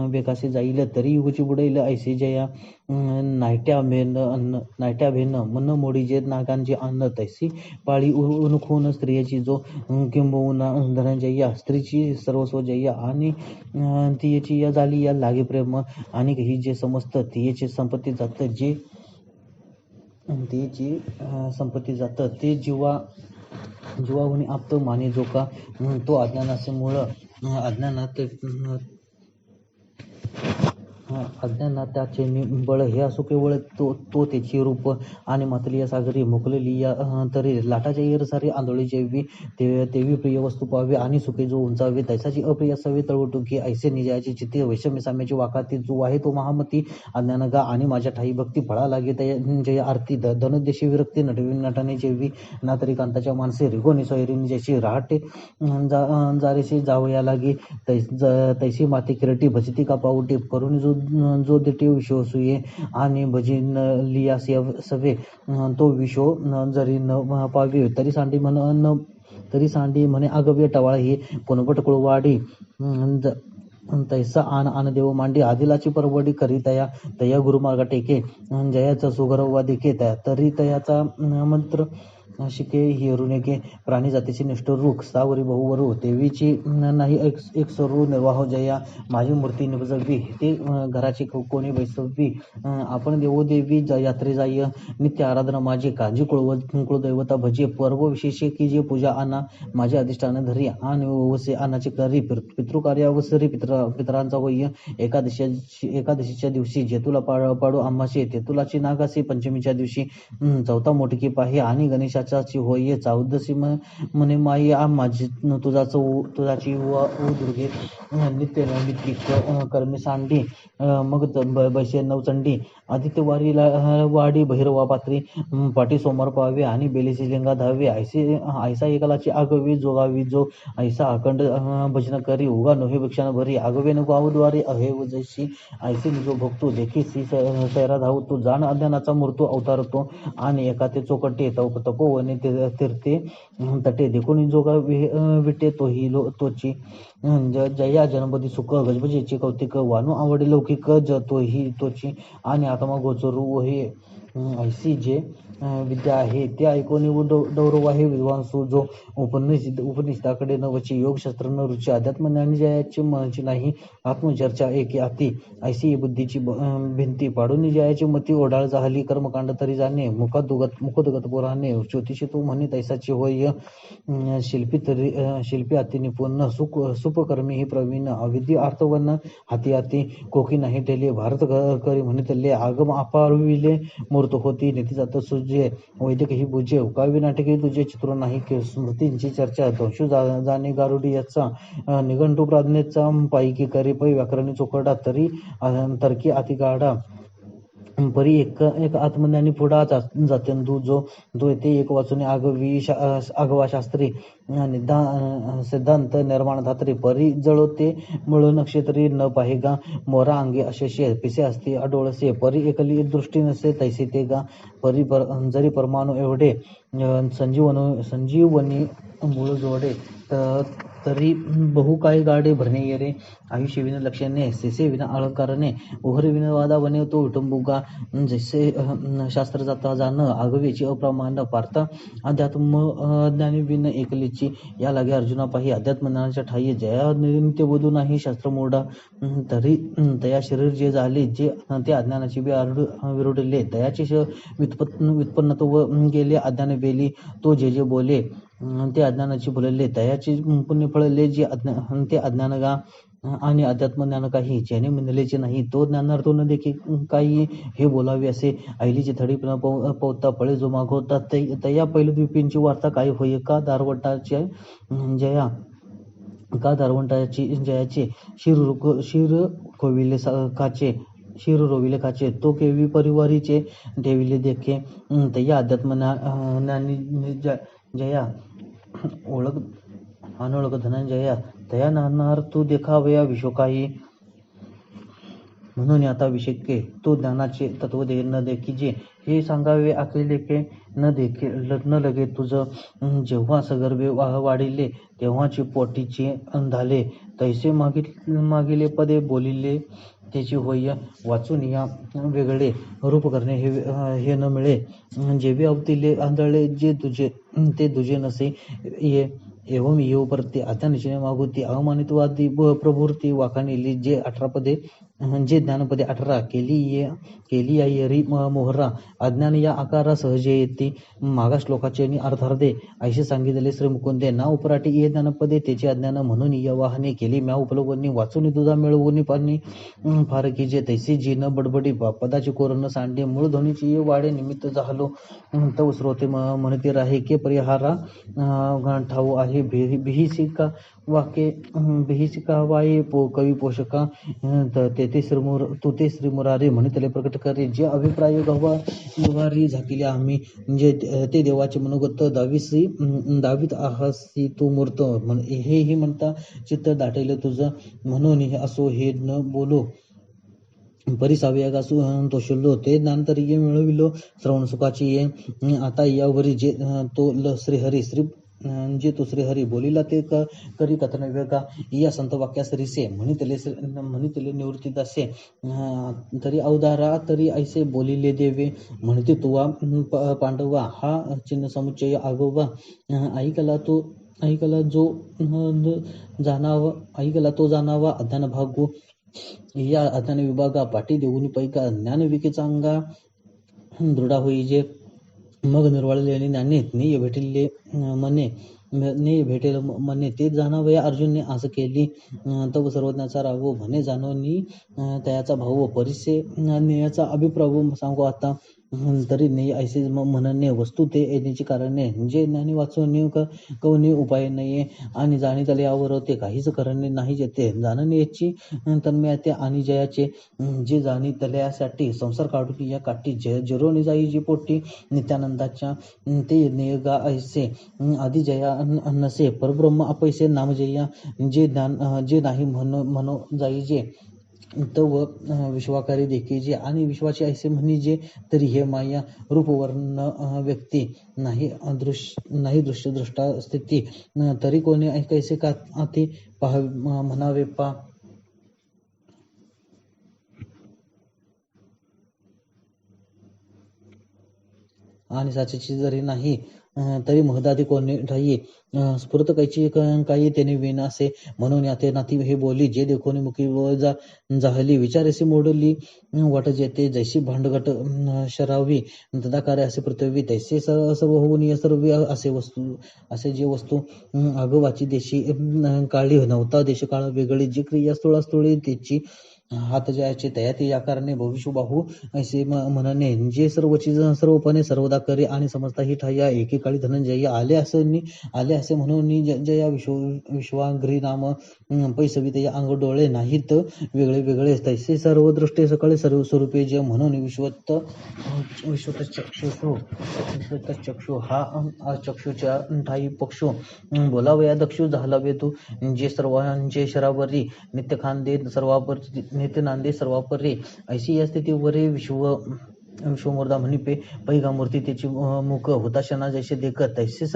बेकासे जाईल तरी युगची बुडैल ऐसे जया नाट्या भेन मन मोडीजे नागांचे अन्न तैसी पाळी उनखून स्त्रियेची जो किंबहुना धनंजया स्त्रीची सर्वस्व जया आणि तियेची या झाली या लागे प्रेम आणि ही जे समस्त तियेची संपत्ती जात ते जीवाहुनी आप्त माने जो का तो अज्ञानात त्याचे बळ हे असो केवळ तो त्याची रूप आणि मातलिया सागरी मोकलेली तरी लाटाच्या येर सारे आंधळी जेवी तेवी प्रिय वस्तू पाहावे आणि सुखे जो उंचावे तैसाची अप्रिय असावे तळवटुकी ऐसे निजायाची चित्ते वैषम्य साम्याची वाकाती जो आहे तो महामती अज्ञानगा आणि माझ्या ठाई भक्ती फळा लागे जय आरती धनुदेशी विरक्ती नटाने जेवी ना तरी कांताच्या माणसे रिगोनी सोयरीनी जैशी रहाटे जारेशी जावया लागे तैसी माती किरटी भजती का पाऊटी करून जो देते विषो सुये आणि भजीन लिया सवे तो विषो जरी न पावे तरी सांडी म्हणे आगव्य टवाळ ही कोणपट कुळवाडी तैसा आन देव मांडी आदिलाची परवडी करी तया गुरुमार्गा टेके जयाचा सुगरवा देखे तरी तयाचा मंत्र शिके हिरुनेके प्राणी जातीचे निष्ठुर रूख सावरी बहुवरू देवीची नाही एक सरू निर्वाह जया माझी मूर्ती निवजवी ते घराची कोणी बैसवी आपण देवोदेवी यात्रे जाय नित्य आराधना माझी काळजी कुळदैवता भजे पर्व विशेष की जे पूजा आणा माझे अधिष्ठान धरी आणि वसे आनाचे करी पितृकार्यावसरी पितरांचा वय एकादशीच्या दिवशी जेतुला पाडू आम्हाचे तेतुलाची नागासे पंचमीच्या दिवशी चौथा मोठकी पाही आणि गणेशाची होय चौदशी म्हणे माई माझी तुझाची दुर्गे नित्य नैमित्तिक कर्मे सांडी मग बैसे नवचंडी आदित्यवारी भैरवा पात्री पाठी सोमवार पाहावे आणि बेलेची लिंगा धावे ऐसा एकलाची आगवी जोगावी जो ऐसा अखंड भजन करी उगा नोहे भिक्षान भरी आगवे नको आवद्वारे अहेव जैशी ऐसे निजो भक्तो देखी सैरा धावतो जाण अज्ञानाचा मूर्तो अवतारतो आणि एका ते चोकटे तपोवने तीर्थे तटे देखून जोगा विटे तोची जया जनपदी सुख गजबजेची कौतिक वानू आवडे लौकिक तोची आणि आत्मा गोचरू हे ऐसी जे विद्या आहे ते ऐकून डौरव आहे विद्वांसू जो उपनिषदाकडे न वची योगशास्त्र न रुची अध्यात्म ज्ञानी जयाची मनाची नाही आत्मचर्चा एकी आती ऐसी बुद्धीची भिंती पाडून जयाची मती ओढाळ झाली कर्मकांड तरी जाणे मुखदगत पुराणे ज्योतिषी तू म्हणे तैसाची होय शिल्पी अति निपुण सुपकर्मी ही प्रवीण अविधी अर्थवन हाती कोकी नाही टेले भारत करी म्हणितले आगम अपारविले मूर्त होती नीती जात सुजे वैदिक ही बुजे काव्य नाटके तुझे चित्र नाही स्मृतींची चर्चा दंशू जाणे गारुडी याचा निघंटू प्राज्ञेचा पायकी करी पै व्याकरणी चोकडा तर्की अतिगाडा परी एक आत्मज्ञानी पुढा जातेंदू जो येथे एक वाचून आगवा शास्त्री सिद्धांत निर्माण धात्री परी जळो ते मुळ नक्षत्री न पाहेगा मोरा अंगे अशेषे पिसे असते अडोळसे परी एकली दृष्टी नसे तैसे ते गा परी जरी परमाणू एवढे संजीवनी मूळ जोडे तरी बहु काय गाडे भरणे येरे आयुष्य विन लक्षणे सेसे विना अलंकारणे ओहर विन वादा बने तो विटंबुका जैसे शास्त्र जाता जाण आगवेची अप्रमाण पार्था अध्यात्म ज्ञानी विन एकलीची या लागे अर्जुना पाही अध्यात्म ज्ञानाच्या ठाई जया नित्य बोधू नाही शास्त्र मोडा तरी तया शरीर जे झाले जे ते अज्ञानाची विरोधले दयाचे व्युत्पन्नत्व गेले अज्ञान बेली तो जे जे बोले ते अज्ञानाची बोलले दयाचे पुण्य फळले जे ते अज्ञान गा आणि अध्यात्म ज्ञान काही ज्याने म्हणलेचे नाही तो ज्ञानार्थ न देखील काही हे बोलावे असे ऐलीची थडी पवता फळे जो मागवता तया पैलद्वीपींची वार्ता काय होय का दारवटाचे जया का दारवंटाची जयाचे शिर खोविले काचे शिर रोविले काचे तो केवी परिवारीचे ठेविले देखे तया अध्यात्म ज्ञानी जया ओळख अनोळख धनंजया तया नाणार तू देखावया विश्वकाही म्हणून आता विषयके तो ज्ञानाचे तत्व न देखीजे हे सांगावे आखिलेके न लगे तुझं जेव्हा सगर्भे वाढिले तेव्हाची पोटीचे झाले तैसे मागिले पदे बोलिले त्याची होय वाचून या वेगळे रूप करणे हे न मिळे जेवे अवतीले आंधळे जे तुझे ते तुझे नसे ये एवं येऊ परते आता निश्चय मागुती अवमानितवादी प्रभूर्ती वाखाणिली जे 18 पदे जे ज्ञानपदे 18 केली या येरी मोहरा अज्ञान या आकारा सहजे येते मागा श्लोकाचे आणि अर्थार्धे ऐसे सांगितले श्री मुकुंदे ना उपराटी ये ज्ञानपदे त्याचे अज्ञान म्हणून या वाहने केली म्या उपलवनी वाचून दुधा मिळवून पाणी फार की जे तैसे जी न बडबडी पदाची कोरण सांडे मूळ ध्वनीची ये वाडे निमित्त झालो तव श्रोते म्हणते राहे के परिहारा ठाऊ आहे बिहिसिका वाके बिहिसिका वाये कवी पोषका ते श्री मुरारी म्हणितले प्रकट करे जे अभिप्राय गवारी झाकिले आम्ही जे ते देवाचे मनोगत दावीत आहासी तू मूर्त हेही म्हणता चित्त दाटेले तुझं म्हणून हे असो हे न बोलो परिसाव्यागा तोशलो ते ज्ञान तरी ये मिळविलो श्रवण सुखाची ये आता यावरी जे तो श्रीहरी जे तो श्रीहरी बोलिला ते करी कथन वेगा या संत वाक्यास रिसे म्हणितले निवृत्ती दासे तरी अवधारा तरी ऐसे बोलिले देवे म्हणते तुवा पांडवा हा चिन्ह समुच्चय आगोबा ऐकला तो जाणावा अज्ञान भागू या अज्ञान विभागा पाठी देऊन पैका ज्ञान विकेचांगा दृढा होई जे मग निर्वाळले ज्ञाने नेय भेटिले मने ते जाणावया अर्जुनने असं केली तव सर्वज्ञाचा राघव म्हणे जाणवनी त्याचा भाऊ परिसे नेयाचा अभिप्राय सांगू आता तरी नेय ऐसे म्हणणे वस्तू ते येण्याची कारणे जे ज्ञानी वाचून कवनी उपाय नाहीये आणि जाणीत आल्यावर ते काहीच करणे नाही जेते जाणण्याची तन्मयाते आणि जयाचे जे जाणीत आल्यासाठी संसार काढून या काठी जरोनी जाई जी पोटी नित्यानंदाच्या ते नेयगा ऐसे आधी जया नसे परब्रह्म अपैसे नामजया जे ज्ञान जे नाही म्हणो जाई जे तव विश्वाकारी देखी जे आणि विश्वाचे ऐसे म्हणजे तरी हे माया रूपवर्ण व्यक्ती नाही दृश्य दृष्टा स्थिती तरी कोणी कैसे का ते म्हणावे पा आणि साचेची जरी नाही तरी महदादी कोणी ठाई स्फुरत कैची काही त्याने विण असे म्हणून याते नाती हे बोली जे देखोनी मुखी जाहली विचारेसी मोडली वाट जेते जैशी भांडगट शरावी तदाकारे असे पृथ्वी तैसे सर्व होऊन सर्व असे जे वस्तू आगवाची देशी काळी नव्हता देश काळ वेगळी जी क्रिया स्थळी त्याची हात जायचे तयाती या कारणे भविष्यबाहू ऐसे म्हणणे जे सर्वची सर्वपणे सर्वदा करे आणि समजता ही ठाया एकेकाळी धनंजय आले असे म्हणून जया विश्वाग्री नाम पैसवित या अंग डोळे नाहीत वेगळे तैसे सर्व दृष्टे सकळे सर्व स्वरूपे जे म्हणून विश्वत चक्षु हा चक्षुच्या ठाई पक्षु बोलावया दक्षु झालावे तू जे सर्वांचे शरावरी नित्य खांदे सर्वापर नित्य नांदे सर्वापरे ऐशी या स्थितीवरे विश्वमूर्धा म्हणिपे पैगा मूर्ती त्याची मुख हुताशना जैसे देखत तैसे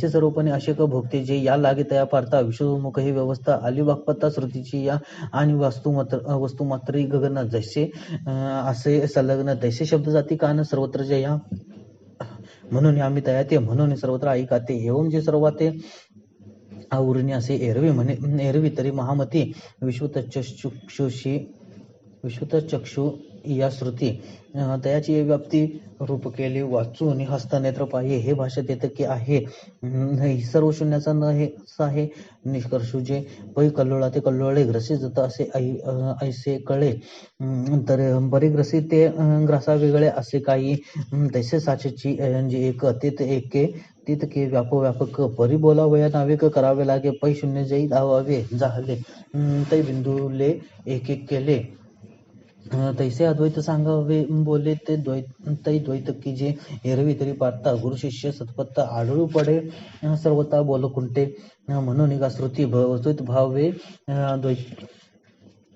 सर्वपणे असे भोगते जे या लागे तया पारता विश्वमुख ही व्यवस्था आली वाक्पत्ता श्रुतीची या आणि वस्तुमात्री गगन जैसे असे संलग्न तैसे शब्द जाती कान सर्वत्र जया म्हणून आम्ही तया ते म्हणून सर्वत्र ऐकाते एवं जे सर्व ते आवरणी असे एरवी तरी महामती विश्वतचक्षु या श्रुती तयाची व्याप्ती रूप केली वाचून हस्तनेत्र पाये हे भाषेत येतं की आहे सर्व शून्याचा न हे आहे निष्कर्षु जे पै कल्लोळा ते कल्लोळे ग्रसित जात असे ऐसे कळे तर बरे ग्रसित ते ग्रासा वेगळे असे काही तैसे साचेची जे एक तेत एके तितके व्यापक परी बोलावया नावेक करावे लागे पै शून्य जई धावावे जाहले तै बिंदूले एक केले तैसे अद्वैत सांगावे बोले ते द्वैत की जे एरवी तरी पारता गुरु शिष्य सतपत्ता आढळू पडे सर्वता बोल कुंटे म्हणून का श्रुती द्वैत भावे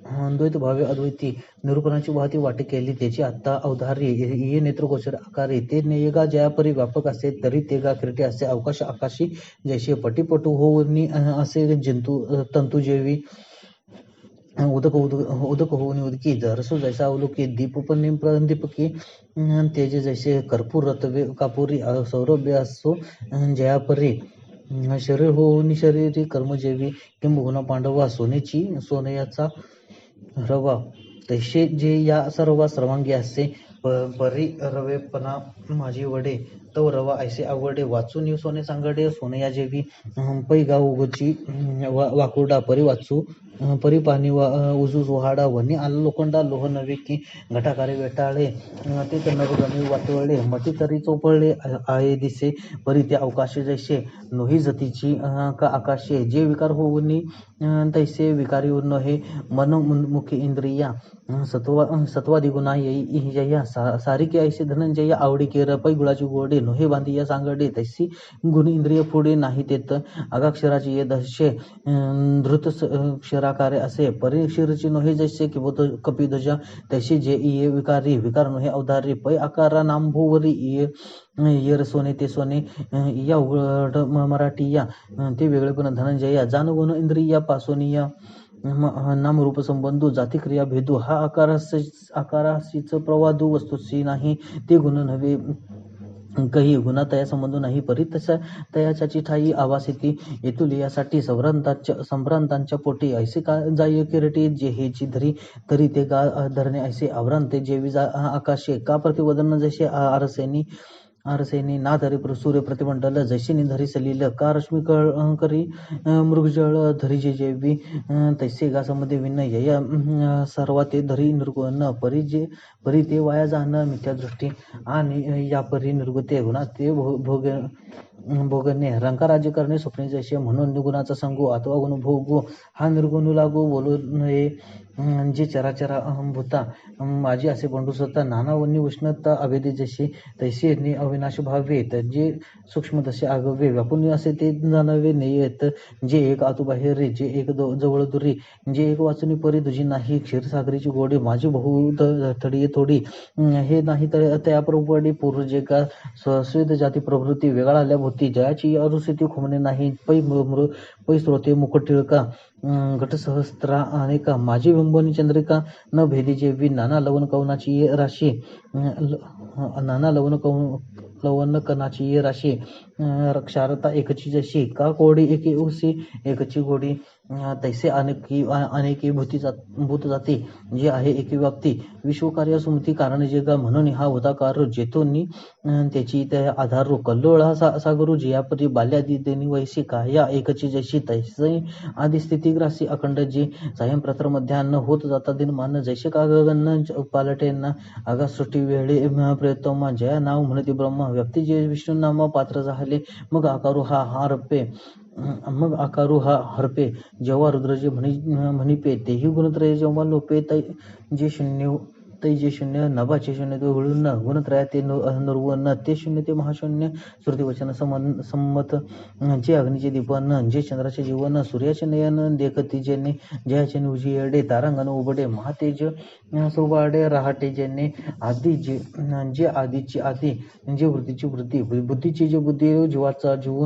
अद्वैती निरूपणाची वाहती वाटे केली त्याची आत्ता अवधारी ये नेत्रगोचर आकारे ते नेयगा जयापरी व्यापक असे तरी ते गा किरटे असे अवकाश आकाशी जैसे पटीपटू होऊन असे जंतू तंतू जेवी उदक होऊन उदकी जरसो जैसा अवलोकी दीपकी तेजे जैसे कर्पूर रतवे कापुरी सौरभ्य असो जयापरी शरीर होऊन शरीरी कर्मजेवी किंबहुना पांडवा सोनयाचा रवा तैसे जे या सर्वांगी असे परी रवेपणा माझी वडे तो रवा ऐसे आवडे वाचून सोने सांगडे सोनया जेवी पै गाव उगची वाकुर्डा परी वाचू परी पाणी उजूज वहाडा वनी आला लोखंडा लोह नवे की घटाकारे वेटाळे ते नवगणी वाटवळे मती तरी चोपळले आहे दिसे परी ते अवकाशे जैसे नोही जतीची का आकाशे जे विकार होऊनी तैसे विकारी न हे मन मुखी इंद्रिया सत्वादी गुणा जया सारिके ऐसे धनंजय आवडी केर पै गुळाची गोडे नोहे बांधिया सांगडे तैसी गुण इंद्रिय पुढे नाही तेत अगाक्षराची ये दशे धृत क्षराकारे असे परिशिरची नोहे जैसे कपिध्वजा तैसे जे ये विकारी विकार नोहे अवधारी पै आकारा नामभोवरी ये सोने ते सोने या उघड मराठी या ते वेगळेपण धनंजया जाणगुण इंद्रिया पासोनिया नाम रूप संबंधू जाती क्रिया भेदू हा आकाराशीच प्रवादू वस्तूशी नाही ते गुण नव्हे काही गुणा तया संबंध नाही परी तसा तयाच्याची ठाई आवास येते येतुल यासाठी संभ्रांतांच्या पोटी ऐसे का जाय किरटी जे हेची धरी तरी ते गा धरणे ऐसे आवरांते जेवी आकाशे का प्रतिवदन जैसे आरसेनी ना धरी सूर्य प्रतिमंडल जैसे धरी सलील का रश्मी करी मृगजळ धरी जे जेवी तैसे गा संबंधी विनय या सर्वा ते धरी निर्गुण परी ते वाया जाणं मिथ्या दृष्टी आणि या परी निर्गुते गुणा ते भोगणे रंका राज्य करणे स्वप्ने जैसे म्हणून गुणाचा संगो अथवा गुण भोगो हा निर्गुण लागू बोलू नये जे चराचरा भूता माझी असे बंडूसत्ता नाना वन्य उष्णता अभेदी जशी तैसे अविनाश भावे जे सूक्ष्म तसे आगवे व्यापून असे ते जाणवे नेयत जे एक आतुबाहेर जे एक जवळ दुरी जे एक वाचनी परी तुझी नाही क्षीरसागरीची गोडी माझी बहु थडी थोडी हे नाही तर त्याप्रपडी पूर्व जे का स्वेद जाती प्रवृत्ती वेगळा आल्या भोवती जयाची अरुस्थिती खुमणे नाही पै स्रोते मुकुट टिळका घटसहस्त्रा अनेका माझी बिंबोनी चंद्रिका न भेदी जेवी नाना लवण कवनाची राशी नाना लवण कणाची ये राशी क्षारता एकची जशी का कोडी एके उसी एकची गोडी तैसे अनेकी भूत जाती जे आहे एकी व्याप्ती विश्वकार्य सुमती कारण जे गा म्हणून हा होता कार जेतोनी त्याची त्या आधार कल्लोळा सागरू जियापरी बाल्यादी देनी वैशी काया एकची जशी तैसे आदी स्थिती ग्रासी अखंड जे सायं प्रतर मध्यान्न होत जाता दिन मान जैसे का गगन पालटेंना आगा सृष्टी वेळे प्रयत्नमा जया नाव म्हणते ब्रह्मा व्यक्ती जे विष्णू नामा पात्र झाले मग आकारू हा हरपे जेव्हा रुद्रजे म्हणिपे तेही गुणत्रय जेव्हा लोपे जे शून्य तैजे शून्य नभाचे शून्य ते हुळून गुणत्रया ते निर्वण ते शून्य ते महाशून्य श्रुतिवचन संमत जे अग्नीचे दीपन जे चंद्राचे जीवन सूर्याचे नयन देखती जेणे जयाचे उजियडे तारांगण उबडे महातेज सोबाडे रहाटे जेणे आदी जे आधीची आधी जे वृत्तीची वृत्ती बुद्धीची जे बुद्धी जीवाचा जीव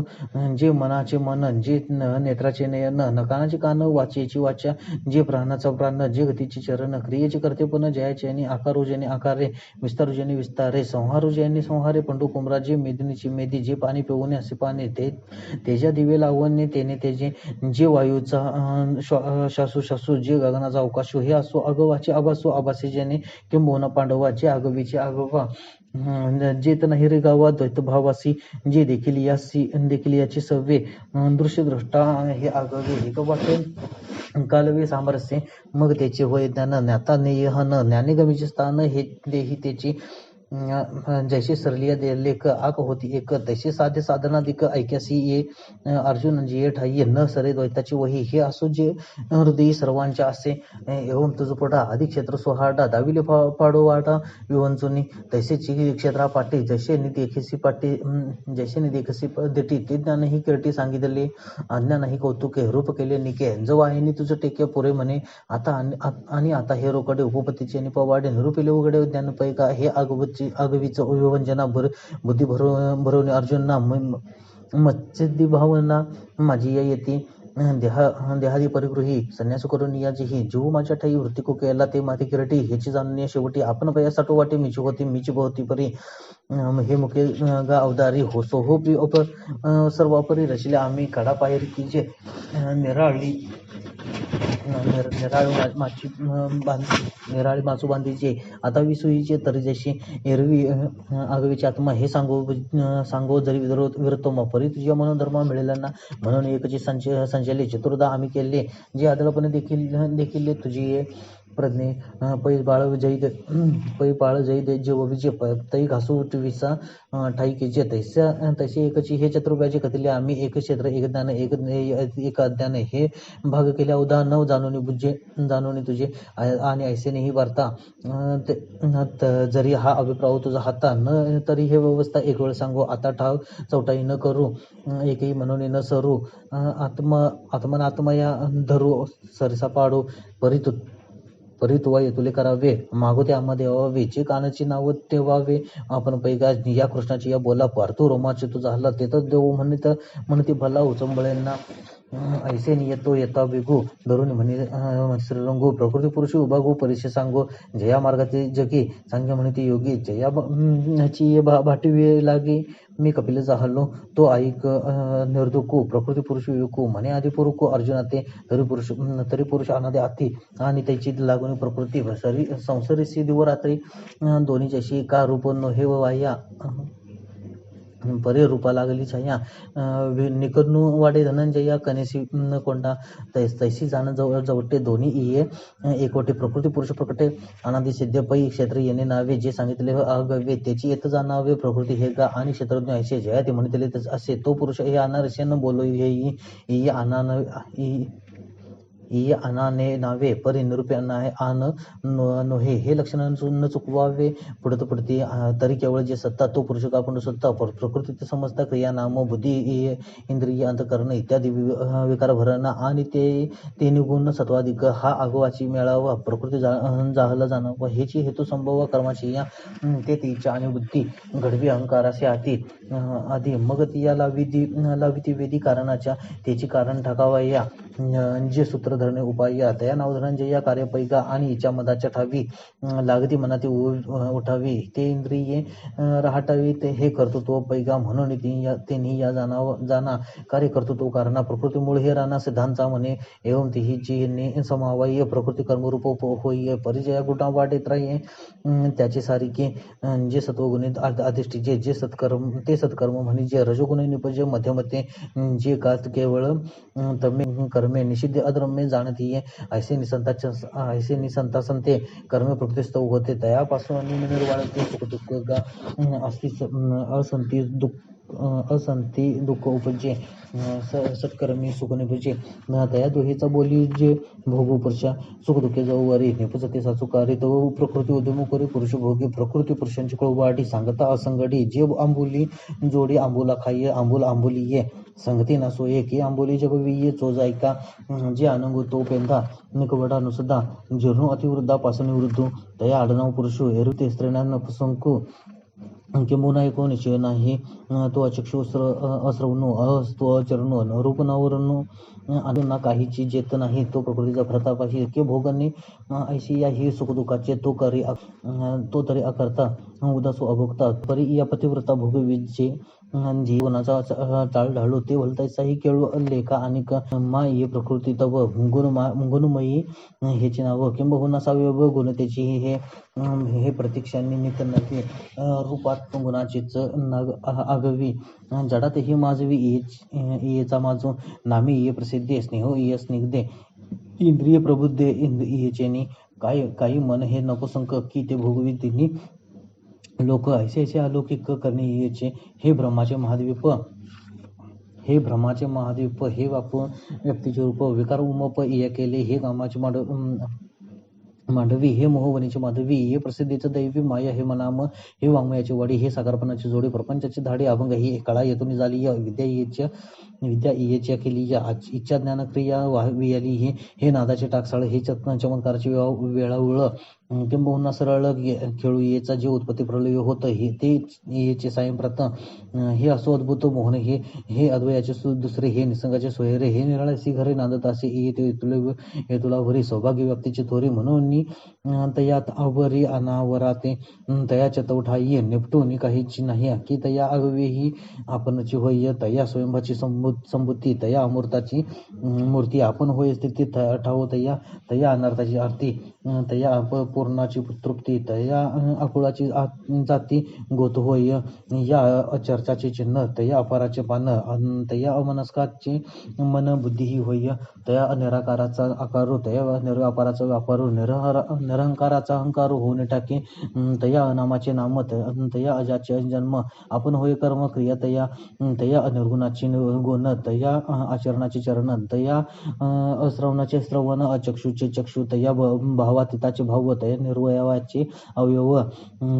जे मनाचे मन जे नेत्राचे नयन कानाचे कान वाचेची वाचा जे प्राणाचा प्राण जे गतीचे चरण क्रियेचे करते पण जयाचे आणि आकारोजने आकारे विस्तारुजने विस्तारे संहारुजने संहारे पंडू कुमरा जे मेदिनीची मेदी जे पाणी पिवणे असे पाणी ते तेजा दिवे लावणे तेने तेजे जे वायूचा शासू शासू जे गगनाचा अवकाशो हे असो अगवाचे आबासो आबासे ज्याने किंबहुना पांडवा जे आगवीचे आगवा जे नाही रे गावा द्वैत भावासी जे देखील याची सव्वे दृश्यद्रष्टा हे आगवे एक वाटे कालवे सामरस्य मग त्याचे होय ज्ञान ज्ञाता नेहन ज्ञाने गमीचे स्थान हे देही त्याची जैसे सरलिया लेख आक होती एक तैसे साधे साधनाधिक ऐक्यासी ये अर्जुन जे ठाई न सरे द्वैताची वही हे असो जे हृदयी सर्वांच्या असे एवं तुझ पडा आधी क्षेत्र सोहाडा दाविले पाडो वाटा विवंचुनी तैसे चिकी क्षेत्रा पाटी जैसे निदेखसी पाटी जैसे निदेखसी देटी ते ज्ञान ही किरटी सांगितले अज्ञान ही कौतुके रूप केले निके जो आहे तुझं टेके पुरे म्हणे आता हे रोकडे उपपतीचे निपवाडे निरुपिले उघडे ज्ञान पैका हे आगवीच विवंजना बुद्धी भरवणे अर्जुनना मत्स्यदी भावना माझी या येते देहादी परिगृही संन्यास करून याचीही जीव माझ्या ठाई वृत्तिको केला ते माती किरटी ह्याची जाणून शेवटी आपण पया साठो वाटे मीची होती मीची भोवती परी हे मुखे गा अवदारी हो सोहो प्रिय सर्वापरी रचले आम्ही कडा पायर की जे निराळी निराळी माचू बांधीचे आता विसुईचे तरी जशी एरवी आगवीची आत्मा हे सांगो जरी विरतोम परी तुझ्या मनोधर्म मिळेल ना म्हणून एकची संचले चतुर्धा आम्ही केले जे आदलपणे देखील तुझी प्रज्ञे पै बाळ जैद जे विजय तै घासू विसा ठाई केचे तैसे एकची हे चतुर्भ्याचे कथिले आम्ही एक क्षेत्र एक ज्ञान एक अज्ञान हे भाग केल्या उदा न जाणून बुज्जे जाणून तुझे आणि ऐसे नाही वार्ता जरी हा अभिप्राय तुझा हाता न तरी हे व्यवस्था एक वेळ सांगू आता ठाव चौटाई न करू एकही म्हणून न सरू आत्मया धरू सरसा पाडू परितुवा तुले करावे मागो ते आम्हा देवावे जे कानाची नाव ठेवावे आपण पैका या कृष्णाची या बोला पार्थू रोमाचे तुझा हल्ला ते तर देऊ म्हणते भला उचंबळेंना ऐसे येतो येता वेगू धरून म्हणे श्रीरंगू प्रकृती पुरुषी उभागू परिचय सांगो जया मार्गाचे जगी सांगे म्हणते योगी जयाची भाटी लागे मी कपिलेचा हल्लो तो ऐक निर्दुकू प्रकृती पुरुष विकू म्हणे आधी पुरुकू अर्जुना ते तरी पुरुष अनादे आती आणि त्याची लागून प्रकृती संसारी दिवरात्री दोन्ही जशी का रूप नो हे वाया परे रूपा लागली छाया निकर्णू वाडे धनंजया कनेसी कोंडा तैसी जाण जवटे दोन्ही इये एकवटे प्रकृती पुरुष प्रकटे अनादी सिद्ध पै क्षेत्र येणे नावे जे सांगितले अगवे त्याची येत जाणावे प्रकृती हे गा आणि क्षेत्रज्ञ ऐसे जया ते म्हणते असे तो पुरुष हे अनारसे न बोलो हे अनाने नावे परी निरूप्यांना आन नोहे हे लक्षण न चुकवावे पुढते तरी केवळ जे सत्ता तो पुरुष आपण सत्ता प्रकृतीत समजता क्रिया नाम बुद्धी इंद्रिय अंतकरण इत्यादी विकार भरणा आणि ते निगुण सत्वाधिक हा आगवाची मेळावा प्रकृती जाहला जाणावा हेची हेतू संभव कर्माची या ते तिच्या आणि बुद्धी घडवी अहंकाराचे आधी मग ती या लाविती वेदी कारणाच्या त्याची कारण ठाकावा या जे सूत्र धरणे उपाय या तया नावधनंजय या कार्यपैका आणि हिच्या मदाच्या ठावी लागती मनाती उठावी ते इंद्रिये राहटावी ते हे कर्तृत्व पैगा म्हणून त्यांनी या जाना कार्य कर्तृत्व कारणा प्रकृती मूळ हे राणा सिद्धांता म्हणे एवं तिही जी समावाय प्रकृती कर्मरूप होय परिचया गुणा वाटेत राये त्याचे सारिके जे सत्वगुणित अधिष्ठीचे जे सत्कर्म ते सत्कर्म म्हणे जे रजोगुण निपजे मध्यमते जे कात केवळ तमे कर्मे निषिद्ध अधर्मे जाणतीये ऐसे निसंता संते कर्म प्रकृतीस्तव होते तयापासून निर्वाळते सुख दुःख असती असंती असंती दुःख उपजे, सत्कर्मी सुख निभजे. तया दुहीचा बोली जे भोगू पुरुषा, सुख दुःखे जाऊ वारी, निपुजते साचुकारी. तो प्रकृती उद्यम करी पुरुष भोगी, प्रकृती पुरुषांची कळवाडी. सांगता असंगडी, जे आंबुली जोडी आंबुला खाई, आंबुल आंबुली ये. संगती ना सोये की आंबोली जगविये, चोज ऐका जे आनंगू तो पेंधा, निकवडा नुसदा, जीर्णो अतिवृद्धा पासून वृद्धू. तया आडनाव पुरुषो, एरुते स्त्रीना नपुसंकू. किंबहुना एको निश्चय नाही, तो अचक्षु अस्रवणो, तो अचरणो, रूप नावरणो, आणि ना काहीची जेत नाही. तो प्रकृतीचा प्रताप आहे, के भोगणे ऐशी याही सुखदुःखाचे. तो तरी अकर्ता, उदासो अभोगता. परी या पतिव्रता भोगविजे, जीवनाचा चाळ ढाळू. ते भलतायसाही केळू लेखा अनिक, मा ये प्रकृती तव गुणमयी हेचे नाव. किंबहुना सावयव गुण त्याची हे प्रतीक्षांनी नित नव्हे, रूपात गुणाचीच नाग आगवी. जडातही माझवी येचा माझो, नामी ये प्रसिद्धे, स्नेहो ये स्निग्धे. इंद्रिय प्रबुद्धे येचेनी, काही मन हे नपुसंक, की ते भोगवी तिन्ही लोक. ऐसे अलौकिक करणे याचे, हे ब्रह्माचे महाद्वीप. हे वाप व्यक्तीचे रूप. विकार उमप या केले, हे कामाचे मांडवी. हे मोहवनीचे माधवी. हे प्रसिद्धीचं दैवी. माया हे मनाम, हे वाङ्मयाची वाडी. हे साकारपणाची जोडी. प्रपंचाची धाडी. अभंग ही कळा येतून झाली. विद्या इयेच्या केली. इच्छा ज्ञान क्रिया वियाली. हे नादाचे टाकसाळ. हे चमत्काराची वेळावळ. किंबहुना सरळ खेळू येचा, जे उत्पत्ती प्रलय होत ते येचे सायंप्रत. हे असो अद्भुत मोहन, हे अद्वयाचे दुसरे. हे निसंगाचे सोयरे. हे निराळसी घरे नांदतासे, ये तुला भरी. सौभाग्य व्यक्तीची थोरी, म्हणून तयात आवरी अनावराते. तयाच्या तवठाई निपटून काहीची नाही, की तया आगवे ही आपणची होय. तया स्वयंभाची संबुती, तया अमृताची मूर्ती. आपण होय स्थिती ठाव तया अनर्थाची आरती. तया पूर्णाची तृप्ती. तया आकुळाची जाती गोत होय. या अचर्चाचे चिन्ह. तया अपाराचे पान. तया अमनस्काचे मन बुद्धी ही होय. तया निराकाराचा आकारो. तया निर्व्यापाराचा व्यापारो. निरहंकाराचा अहंकार होऊन टाके. तया अनामाचे नाम. तया अजाचे जन्म. आपण होय कर्म क्रिया. तया अनिर्गुणाची गुण. तया आचरणाचे चरण. तया अश्रवणाचे श्रवण. अचक्षुचे चक्षु. तया भावातीताचे भाव. तया निर्वयवाचे अवयव.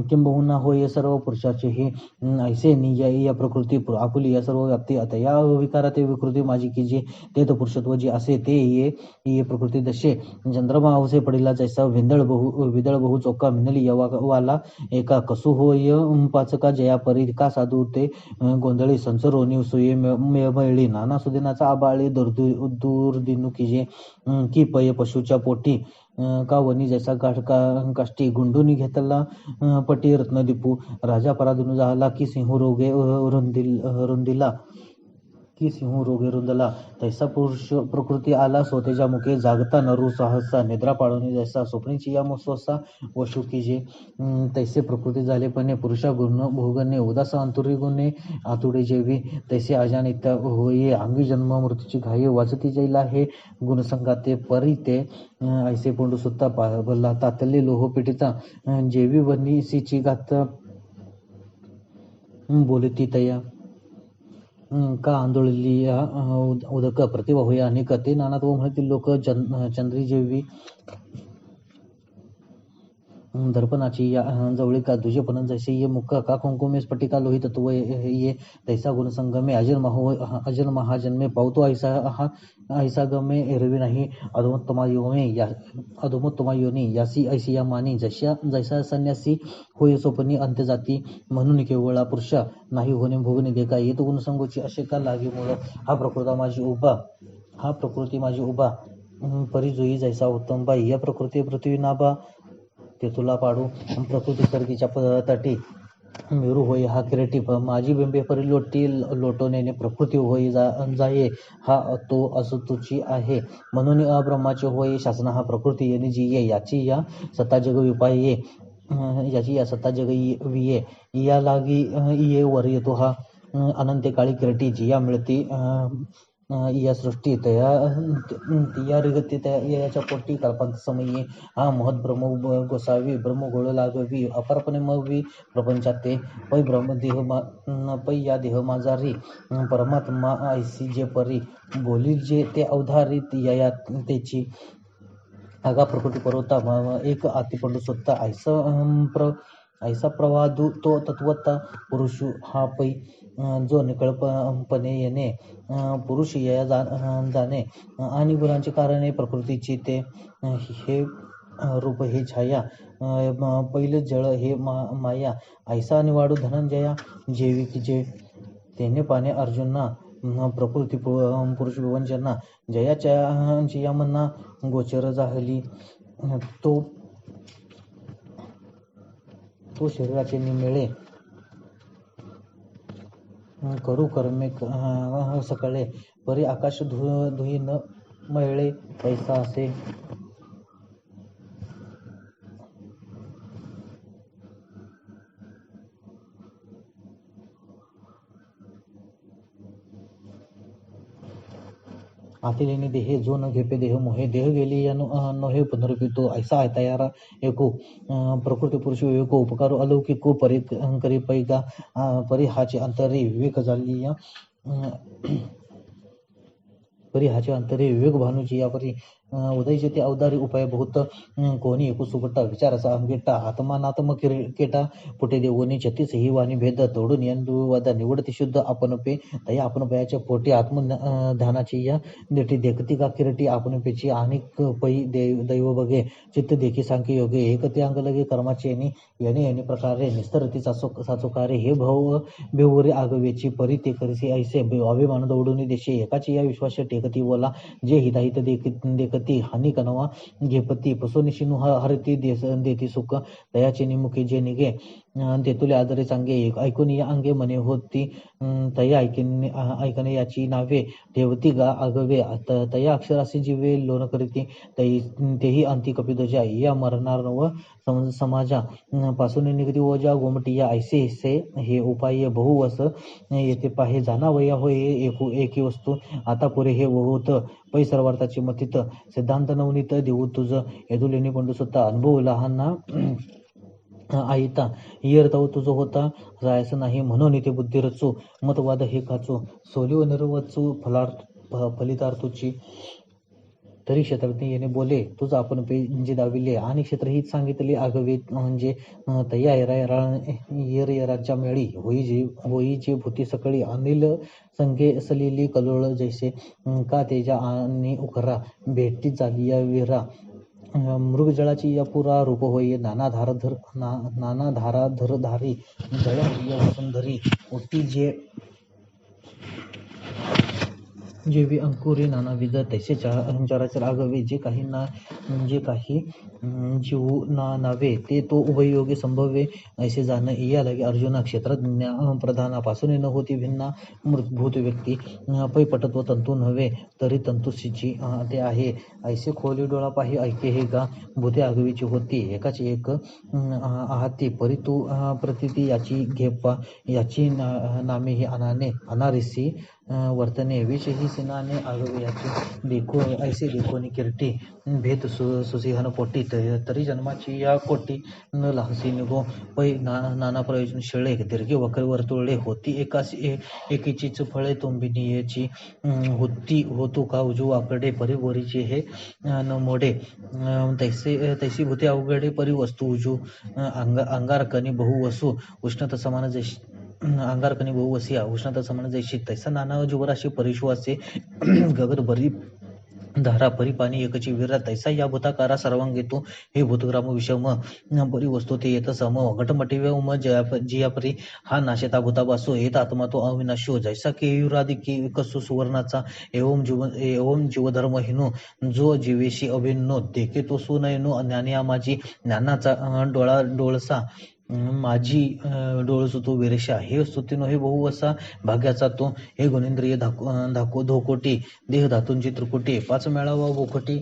किंबहुना होय सर्व पुरुषाचे हे, ऐसे या प्रकृती आपुली या सर्व व्याप्ती. तया विकारा ते विकृती माझी, की जे ते तो पुरुषत्व जे असे ते ये प्रकृती दशे. चंद्रमा अवसे पडिला जैसा, विदळ बहु चोका. मिनली वाला एका, कसू होय पाचका. जया परी का साधू ते गोंधळी. संचरोनी सुये मेळी. नाना सुदिनाचा आबाळे. दूरदिनू किजे, की पय पशुच्या पोटी. का वनी जैसा काष्टी. गुंडूनी घेतला पटी रत्नदीपू. राजा पराधीन झाला, की सिंह रोगे रुंदिला. तैसा पुरुष प्रकृती आला स्वतेच्या मुखे. जागता नरू सहसा, निद्रा पाळून जैसा. स्वप्नीची या स्वसा वशु कीजे. तैसे प्रकृती झालेपणे पुरुषा गुण भोगणे. उदास अंतुरी गुणे आतुडे जेवी. तैसे अजानित होये, अंगी जन्म मृत्यूची घाई. वाचती जैला हे गुणसंगाते परी ते. ऐसे पोंडू सुत्ता भल्ला तातले लोह पिटिता. जेवी वनीसीची घात बोलती तया. का आंदोळली उदक. प्रतिभा होय अनेक. ते नानात्व म्हणतील लोक. चंद्री जेवी दर्पणाची या जवळिका. दुजेपण जैसे ये मुख. का कुंकुमे स्फटिका लोहित तत्व ये. तैसा गुणसंगमे अजन महाजन्मे. पावतो ऐसा गमे एरवी नाही. अधोमोत्तमा योनी यासी ऐसी या मानी. जैसा संन्यासी होय स्वप्नी अंत्य जाती. म्हणून केवळा पुरुषा नाही होणे भोगणे देखा. येत गुणसंगोची असे का लागे मूळ. हा प्रकृती माझी उभा. परी जोई जैसा उत्तम बाई. या प्रकृती पृथ्वी नाभा. ते तुला पाडू प्रकृती सरतीच्या तटी. मेरू होय हा किरटी. माझी बिंबे परी लोटवणे. प्रकृती होय जाये, हा तो असतुची आहे. म्हणून अब्रह्माचे होय शासन. हा प्रकृती येणे जी ये. याची या सत्ता जग विपाये. याची या सत्ता जग विये. या लागी ये वर येतो हा अनंते काळी किरटी. जिया मिळती या सृष्टी तया रिगती याच्या पोटी कल्पांत समयी हा महत् ब्रह्म गोसावी ब्रह्मगोळ लागवी अपारपणे मवी प्रपंचात ते पै पै या देह माझारी परमात्मा ऐसी जे परी बोली जे ते अवधारित या त्याची आगा प्रकृती परवता एक आतिपंडू स्वतः ऐसा प्रवादू तो तत्वता पुरुष हा पै जो निकळपणे येणे पुरुष या जाणे आणि गुणांची कारणे प्रकृतीची ते हे रूप हे छाया पहिले जळ हे माया ऐसा आणि वाढू धनंजया जेविक जे तेने पाने अर्जुना प्रकृती पुरुष विवंचना जयाच्या जियामना गोचर झाली तो शरीराचे निमेळे करू कर्मे सकळे परी आकाश धुई न मळे पैसा असे आतिलेने देहे जो न घेपे देह मोहे देह गेली या नोहे पुनर्पितो ऐसा तयारा एको प्रकृती पुरुष विवेको उपकारो अलौकिको परी करी पैगा परी हाचे अंतरी विवेक झाली या परी हाचे अंतरे विवेक भानुची या परी उदयचे ते अवधारी उपाय बहुत कोणी एकू सुगटा विचाराचा अंगेटा आत्मानात्म केटा पुटे देवोनी छत्तीस ही वाणी भेद तोडून यंदुवादा निवडती शुद्ध आपणपे तया आपणपयाच्या पोटी आत्मध्यानाची या देठी देखती का किरटी आपणपेची आणि पै दैव बघे चित्त देखी सांख्य योगे एक ते अंग लगे कर्माचे याने प्रकारे निस्तरती साचोकारे हे बेवरे आगवेची परी ते करिसे ऐसे अभिमान दौडून देशे एकाची या विश्वास टेकती बोला जे हिताहित देखती हानी कनवा घेपती पसोनिशिनु हरती देती सुख दयाचे निमुखे जे निघे तेतुले आदरे चांगे ऐकून या अंगे मने होती तया ऐकणे याची नावे ठेवती गा आगवे तया अक्षराशी जीवे लोन करीती तेही अंती कपिदजा या मरणार व समाजा पासून निगती ओजा गोमटी या ऐसे हे उपाय बहुवस येथे पाहे जाणावया होय एकी वस्तू आता पुरे हे होत पै सर्वार्थाची मथित सिद्धांत नवनीत देऊ तुझ येदुलेनी पंडू स्वतः अनुभव लहाना आईता इयरताव तुझं होता जायचं नाही म्हणून इथे बुद्धी रचू मतवाद हे काचू सोलिव निर्वचू फलितार्थूची तरी क्षेत्रातून येणे बोले तुझं आपण जे दाविले आणि क्षेत्र हीच सांगितले आगवे म्हणजे तया येराच्या मेळी होई जे भूती सकळी अनिल संगे सलिली कलोळ जैसे का तेजा आणि उखरा भेटी झाली या विरा मृगजळाची या पुरा रूप होई नाना धाराधरधारी जळ वसुंधरी उठी जेवी अंकुरी नानाविध तैसे चराचर आगवे जे काही जीव नावे ते तो उभयोगी संभवे ऐसे जाण या लगे अर्जुना क्षेत्रज्ञ प्रधानापासून न होती भिन्ना भूत व्यक्ती पै पटत्व तंतू नव्हे तरी तंतुशीची ते आहे ऐसे खोली डोळा पाही ऐके हे गा भूते आगवीची होती एकाची एक आहाती परी तू प्रतिती याची घेपा याची नामे ही अनारिसी वर्तने विष ही सिनाने आगवे याची देखो ऐसे देखोनी किरटी भेद सुसिहन पोटी तरी जन्माची या कोटी न लहसी निगो पै नाना प्रयोजन शेळे दीर्घ वक्र वर्तुळे होती एकीचीच फळे तुंबिनीयेची होतू का उजू आकडे परिवरीचे हे न मोडे तैसी भूते अवघडे परी वस्तू उजू अंगारकनी बहुवसू उष्णता समान जैशी अंगारकनी बहुवसिया उष्णता समान जैशी तैसा नाना जुवराशी परिश्वासे गगन बरी धारा परी पाणी एकची विरा तैसा या भूताकारा सर्वांगेतू हे भूतग्राम विषम परी वस्तू ते येत सम घटमटिवे उम जियापरी हा नाशेता भूताबासो येत आत्मा तो अविनाशो जैसा केयुरादी कसू सुवर्णाचा एवम जीवधर्म हिनो जो जीवेशी अभिन्नो देखे तो सुनयनो ज्ञानिया माझी ज्ञानाचा डोळसा माझी डोळसू तो विरेषा हे स्तुतीनो हे बहुवसा भाग्याचा तो हे गुणेंद्रिय धोकोटी देह धातूंची त्रिकुटी पाच मेळावा बोखटी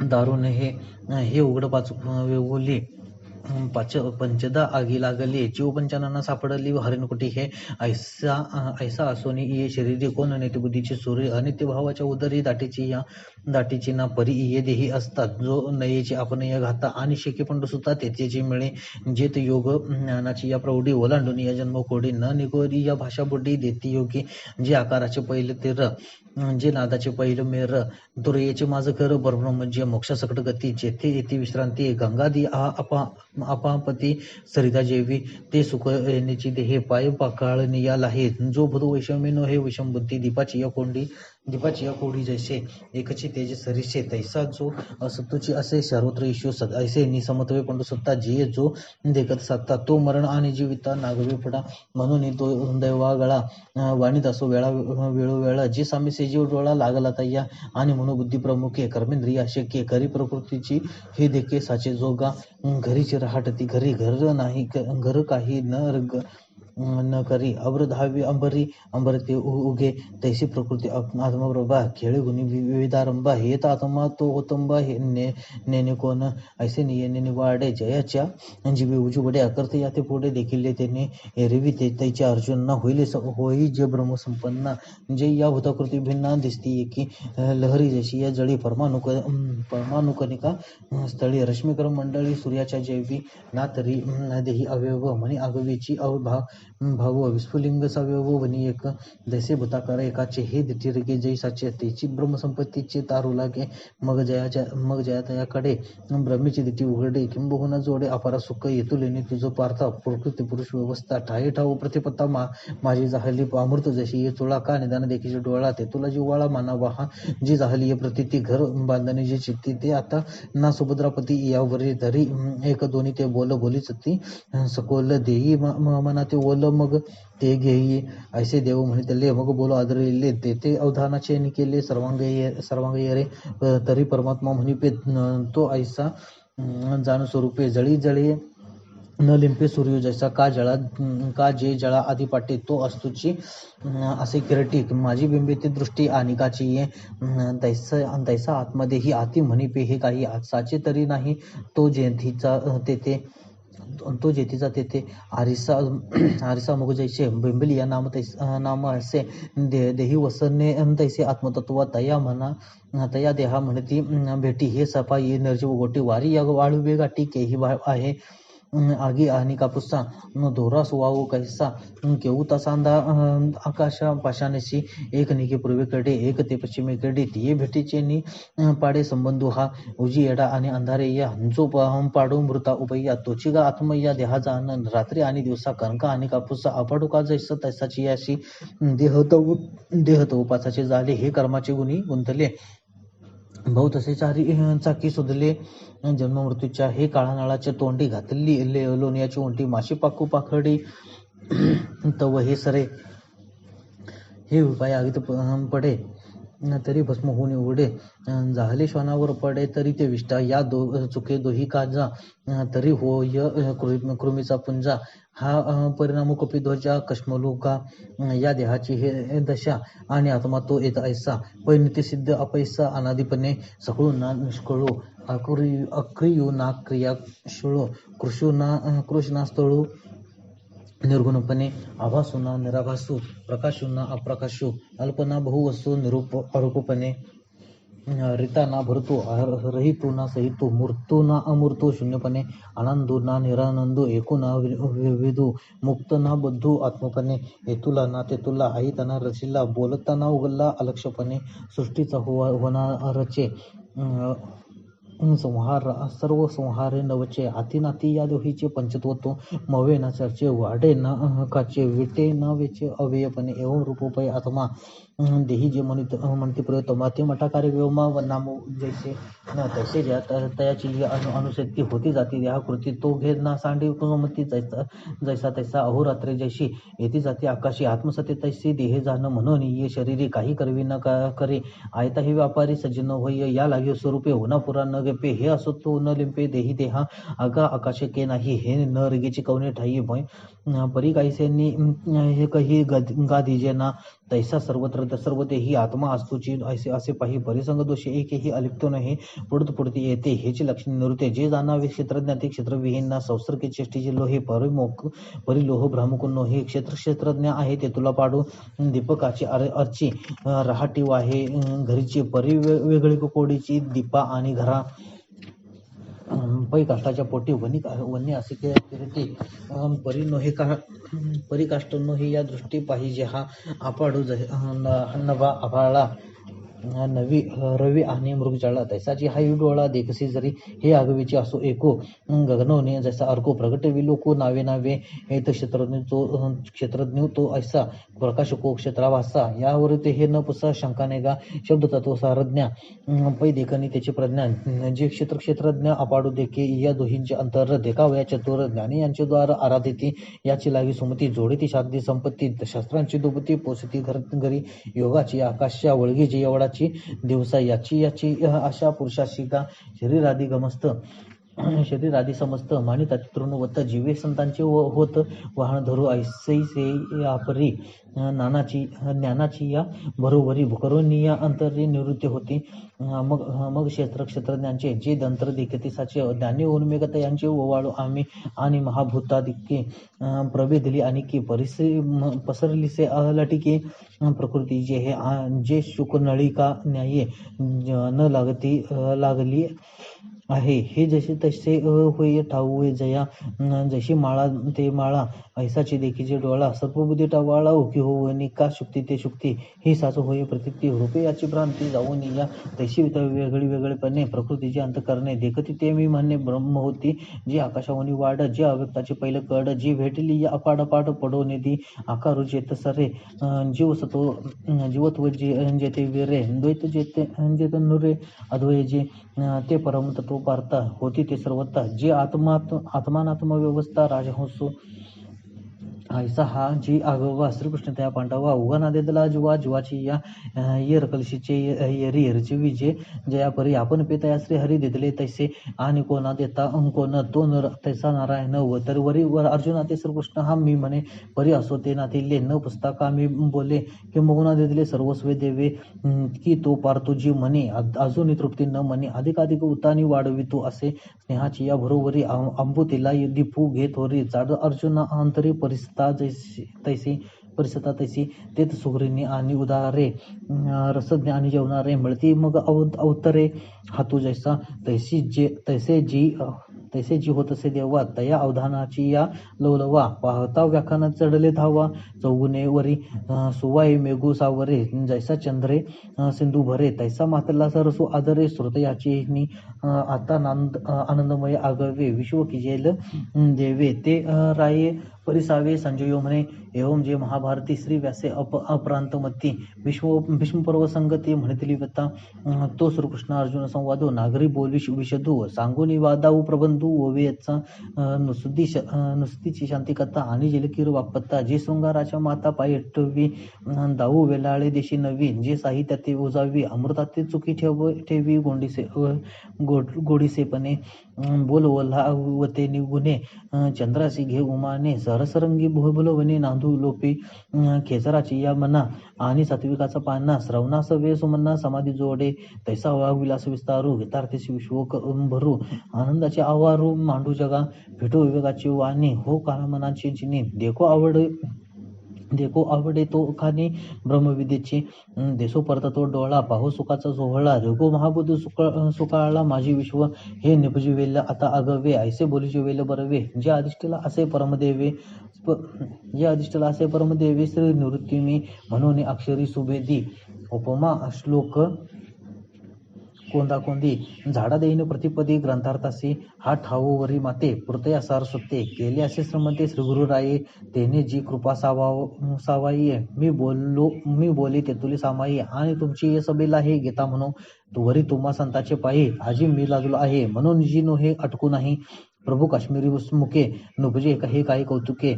दारुण हे उघड पाच वेगोली पंचदा आगी लागली जीव पंचांना सापडली हरणकुटी हे ऐसा असोनी ये शरीरी कोण नेते बुद्धीची सूर्य अनित्य भावाच्या उदरी दाटीची ना परी ये देही असतात जो नयेची आपणय घाता आणि शेके पंडू सुता तेचे मिळे जेत योग ज्ञानाची या प्रौढी ओलांडून या जन्म कोडी न निगोरी या भाषा बुड्डी देती योगी जे आकाराचे पहिले तेर जे नादाचे पहिलं मेर दुर्येचे माझं कर ब्रह्म जे मोक्षा सकट गती जेथे येथे विश्रांती गंगादी अपापती सरिता जेवी ते सुख येण्याची देहे पाय पाकाळणी या लाहे जो बुध वैषम्यनो हे विषम बुद्धी दीपाची या कोडी जैसे एकची तेज सरिसे तैसा जो असत्तूची असे सर्वत्र ईश्वर ऐसे निसमत्वे पंडू सत्ता जे जो देखत सत्ता तो मरण आणि जीविता नागवी फडा म्हणून तो दैवागळा वाणीत असो वेळोवेळा जे सामीसे जीव डोळा लागला तय्या आणि म्हणून बुद्धी प्रमुखे कर्मेंद्रिय अशक्य खरी प्रकृतीची हे देखे साचे जोगा घरीची राहटती घरी घर नाही घर काही न करी अब्रधावी अंबर ते उगे तैसी प्रकृती आत्मप्रभा खेळे गुणी विविधारंभा हेत आत्मा तो ओतंबा हे नेने कोण ऐसे निये वाडे जयाच्या जीवी उजुबडे अकर्ते या ते पुढे देखील त्याने एरवी ते त्याच्या अर्जुन होई जे ब्रह्मसंपन्ना जे या भूताकृती भिन्ना दिसती की लहरी जशी या जळी परमाणुकनिका स्थळी रश्मिकर मंडळी सूर्याच्या जैवी ना तरी देही अवयव म्हणे आगवीची भाव विस्फुलिंग सवयव वनी एक जैसे भूताकार एकाचे हे दिटिरगे जैसाचे तेची ब्रह्मसंपत्तीचे तारू लागे मग जया तयाकडे ब्रह्मीची दिटी उघडे किंबहुना जोडे अपारा सुख येतुलेने तुझं पार्था प्रकृती पुरुष व्यवस्था ठाई ठाऊ प्रतिपत्ता माझी जाहली अमृत जशी ये चुळा का निदान देखील डोळा ते तुला जीवाळा मानावा हा जी जाहली ये प्रतिती घर बांधणे जी चित्ती ते आता ना सुभद्रापती यावरी धरी एक दोन्ही ते बोलीच ती सकोल देई मना ते ओल मग ते घेई ऐसे देव म्हणितले मग बोलो आदरले ते अवधानाचे निकेले सर्वांग रे तरी परमात्मा म्हणिपे तो ऐसा जाण स्वरूपे जळी न लिंपे सूर्य जैसा का जे जळा आधी पाटे तो असतुची असे किरटी माझी बिंबिती दृष्टी अनिकाची ये तैसा आत्मदेही आती म्हणिपे हे काही साचे तरी नाही तो जेथीचा तेथे आरिसा मुग जैसे बिंबली या नाम असे देही वसने तैसे आत्मतत्व तया देहा म्हणती भेटी हे सफा ये निर्जीव गोटी वारी या वाळुवे गाठी केही आहे आगी आणि कापुसा दोरा सुवाऊ कैसा केऊ तसांदा आकाशा पाशानेशी एक निके पूर्वेकडे एक ते पश्चिमेकडे तिये भेटीचे नि पाडे संबंधू हा उजी येडा आणि अंधारे या जो पाडू मृता उपय्या तोची गा आत्मय्या देहाचा आनंद रात्री आणि दिवसा कणका आणि कापुसा अपाडुका जैसा तैसाची याशी देहत उपासाचे झाले हे कर्माचे गुणी गुंतले भाऊ तसे चाकी सुधले जन्म मृत्यूच्या हे काळानाळाच्या तोंडी घातली लोण्याची ओंटी माशी पाकू पाखडी तव हे सरे हे उपाय आगीत पडे तरी भस्म होऊन उघडे जाहले श्वानावर पडे तरी ते विष्ठा या चुके दोही काजा तरी होय कृमीचा पुंजा हा परिणाम कपिध्वजा कश्मलुका या देहाची हे दशा आणि आत्मा तो येत ऐसा परिणिती सिद्ध अपैसा अनादिपणे सकळू ना निष्कळू अक्रियू ना क्रियाशुळू कृष्णा स्थळू निर्गुणपणे आभासुना निराभासू प्रकाशुना अप्रकाशू अल्पना बहुवस्तू अरूपपणे रिता ना भरतो रहितू ना सहितू मूर्तू ना अमूर्तू शून्यपणे आनंदू ना निरानंदू एकू ना विविधू मुक्त ना बद्धू आत्मपणे हेतुला ना तेतुला आईताना रचिला बोलताना उगलला अलक्षपणे सृष्टीचा होणारचे संहार सर्व संहारे नवचे आती या दोहीचे पंचत्वतो मवे ना चर्चे वाडे ना काचे विटे ना वेचे अवेयपणे एवं रूपोपय आत्मा देही जे म्हणते प्रयोतमा ते मठाकार्य व्योमा नाम जैसे न तैसे ज्या तयाची अनुसक्ती होती जाती देहा कृती तो घे ना सांडी कुसुमती जैसा तैसा अहोरात्रे जैशी येती जाती आकाशी आत्मसत्य तैसी देहे जाणं म्हणून ये शरीरी काही करवी न करे आयता ही व्यापारी सज्जन होय या लागे स्वरूपे होना पुरा न गपे हे असो तो न लिंपे देही देहा आगा आकाश के नाही हे न रगेची कवने ठाई भय परी काहीसेनी हे काही गादीजे ना तैसा सर्वत्र क्षेत्र सर्व तेही आत्मा असतोची असे असे पाही परिसंग दोषे एकही अलिप्त नाही पुढती येते हेची लक्षणे निवृत्ते जे जाणावे क्षेत्रज्ञाते क्षेत्रविहीन संसर्ग चेष्टीचे लोहे परिमोक परिलोह भ्रामकुन्नो हे क्षेत्रज्ञ आहे ते तुला पाडू दीपकाची अर्ची रहाटी वाहे घरीची परी वेगळी कोडीची दीपा आणि घरा पै काष्टाच्या पोटी वन्य असे फिरते परी नोहे का परी काष्ट नोहे या दृष्टी पाहिजे हा आपाडू नवा आभाळा नवी रवी आणि मृगजळा तैसाची हाई डोळा देखसी जरी हे आगवीचे असो एको गगनवने जैसा अर्को प्रगट विलोको नावे नावे हेत क्षेत्रज्ञ तो ऐसा प्रकाशको क्षेत्रावासा यावर ते हे न पुसा शंकाने गा शब्द तत्व सारज्ञा पै देखनी त्याचे प्रज्ञा जे क्षेत्रज्ञ अपाडू देखे या दोहींचे अंतर देखावया चतुर ज्ञानी यांचे द्वार आराधिती याची लागी सुमती जोडीती शांती संपत्ती शास्त्रांची दुबती पोसती घरी योगाची आकाशच्या वळगीची एवढा दिवसा याची अशा पुरुषाशी का शरीरादी समस्त मानिता तृणवत जीवे संतांचे होत वाहन धरू ऐसे आपरी ज्ञानाची या बरोबरी भुकरोनिया अंतरी निवृत्ती होती मग क्षेत्रज्ञांचे जे दंत्र देखतीसाचे ज्ञानी उन्मेगत यांचे ओवाळू आम्ही आणि महाभूतादिके प्रभेदली आणि की पसरलीसे लटिके प्रकृती जे शुकनळिका न्याये न लागली आहे हे जसे तसे होय ठाऊय जया जशी माळा ते माळा ऐसाची देखीचे डोळा सर्वबुद्धी टावाळा ओकी होऊन का शुक्ती ते शुक्ती ही साच होय प्रतिक्ती रूपे याची भ्रांती जाऊन या तशी वेगळेपणे प्रकृतीचे अंत करणे देखती ते मी म्हणणे ब्रह्म होती जी आकाशावनी वाढ जे अव्यक्ताचे पहिलं कड जी भेटली या अपाडपाट पडवणे ती आकारू जेत सरे जीवत्व जेते वीरे द्वैत जेते नुरे अद्वय जे ते परमतत्व पारता होती ते सर्वता जे आत्मानात्म व्यवस्था राजहंसो ऐसा हा जी आगवा श्रीकृष्ण त्या पांडवा उगा देदला जीवाची या येर कलशीचे येरी येरची विजे जया परी आपण पेतया श्री हरी देदले तैसे आणि कोणा देता कोण तो तैसा नारायण व तर वरी वर अर्जुना ते श्रीकृष्ण हा मी म्हणे परी असो ते नातिले न पुस्तका मी बोले की मगुणा देदले सर्वस्वे देवे की तो पारतो जी म्हणे अजूनही तृप्ती न म्हणे अधिकाधिक उतानी वाढवितो असे स्नेहाची या बरोबरी अंबुतीला दीपू घेत होरी जाड अर्जुना अंतरी परिस्थिती परिसता तैसी तेच सुगरिणी आणि उदारे रसज्ञ आणि जेवणारे मिळती मग अवतरे हातू जैसा तैसे जी होत असे देवा तया अवधानाची या लवलवा पाहता व्याख्यान चढले धावा चौगुने वरी सुवाई मेघू सावरे जैसा चंद्रे सिंधू भरे तैसा मातला सरसू आदरे श्रोत याची आता आनंदमय आगवे विश्व किजेल देवे ते राये परिसावे संजयो म्हणे एवं जे महाभारती श्री व्यासे अप्रांतमती भीष्मपर्व संगती म्हणतील व्यथा तो श्रीकृष्ण अर्जुन संवादो नागरी बोलवी विशदू सांगून वादाऊ प्रबंधू ओवेचा नुसतीची शांती कथा आणि जलकीर वापत्ता जे शृंगाराच्या माता पायी ठेवी दाऊ वेलाळे देशी नवी जे साहित्यात ओजावी अमृताते चुकी ठेवी गोडीसेपणे बोल वते निगुणे चंद्रासी घे उमाने सरसरंगी बोलवणे नांदू लोपी खेचराची या मना आणि सात्विकाचा पाना श्रवणास वे सुमना समाधी जोडे तैसा विलास विस्तारू यथार्थेशी विश्वक भरू आनंदाचे आवारू मांडू जगा भेटो विवेकाची वाणी हो काळमनाची जिनी देखो आवडे तो खाने ब्रह्मविद्येची देसो परत तो डोळा पाहो सुखाचा सोहळा रघो महाबुद्ध सुकाळला माझी विश्व हे निपजिवेल आता अगवे ऐसे बोलीचे वेल बरवे जे अधिष्ठला असे परमदेवे श्री निवृत्ती मी म्हणून अक्षरी सुभेदी उपमा श्लोक कोंदी झाडा देईन प्रतिपदी ग्रंथार्थासी हा ठावोवरी माते पुरतया सार सुते केले असे श्रीमंते श्रीगुरु राये तेने जी कृपा सावाई मी बोले ते तुले सामाई आणि तुमची सभेला हे घेता म्हणून वरी तुम्हा संताचे पायी आजी मी लागलो आहे म्हणून जी नो हे अटकू नाही प्रभू काश्मीरी मुके नुबजे हे काही कौतुके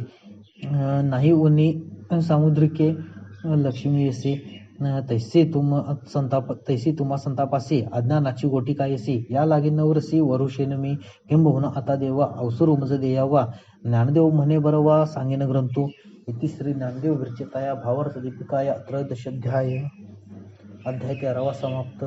नाही उनी सामुद्रिके लक्ष्मी येसे तैसे तुम्हा संतापासी अज्ञानाची गोटी कायसी या लागे नवरसी वरुषेन मी किंबहुना आता देवा अवसर उमज देयावा ज्ञानदेव म्हणे बरवा सांगेन ग्रंथू इति श्री ज्ञानदेव विरचिताया भावार्थ दीपिकाया त्रयोदशाध्याय अध्याय 13 समाप्त.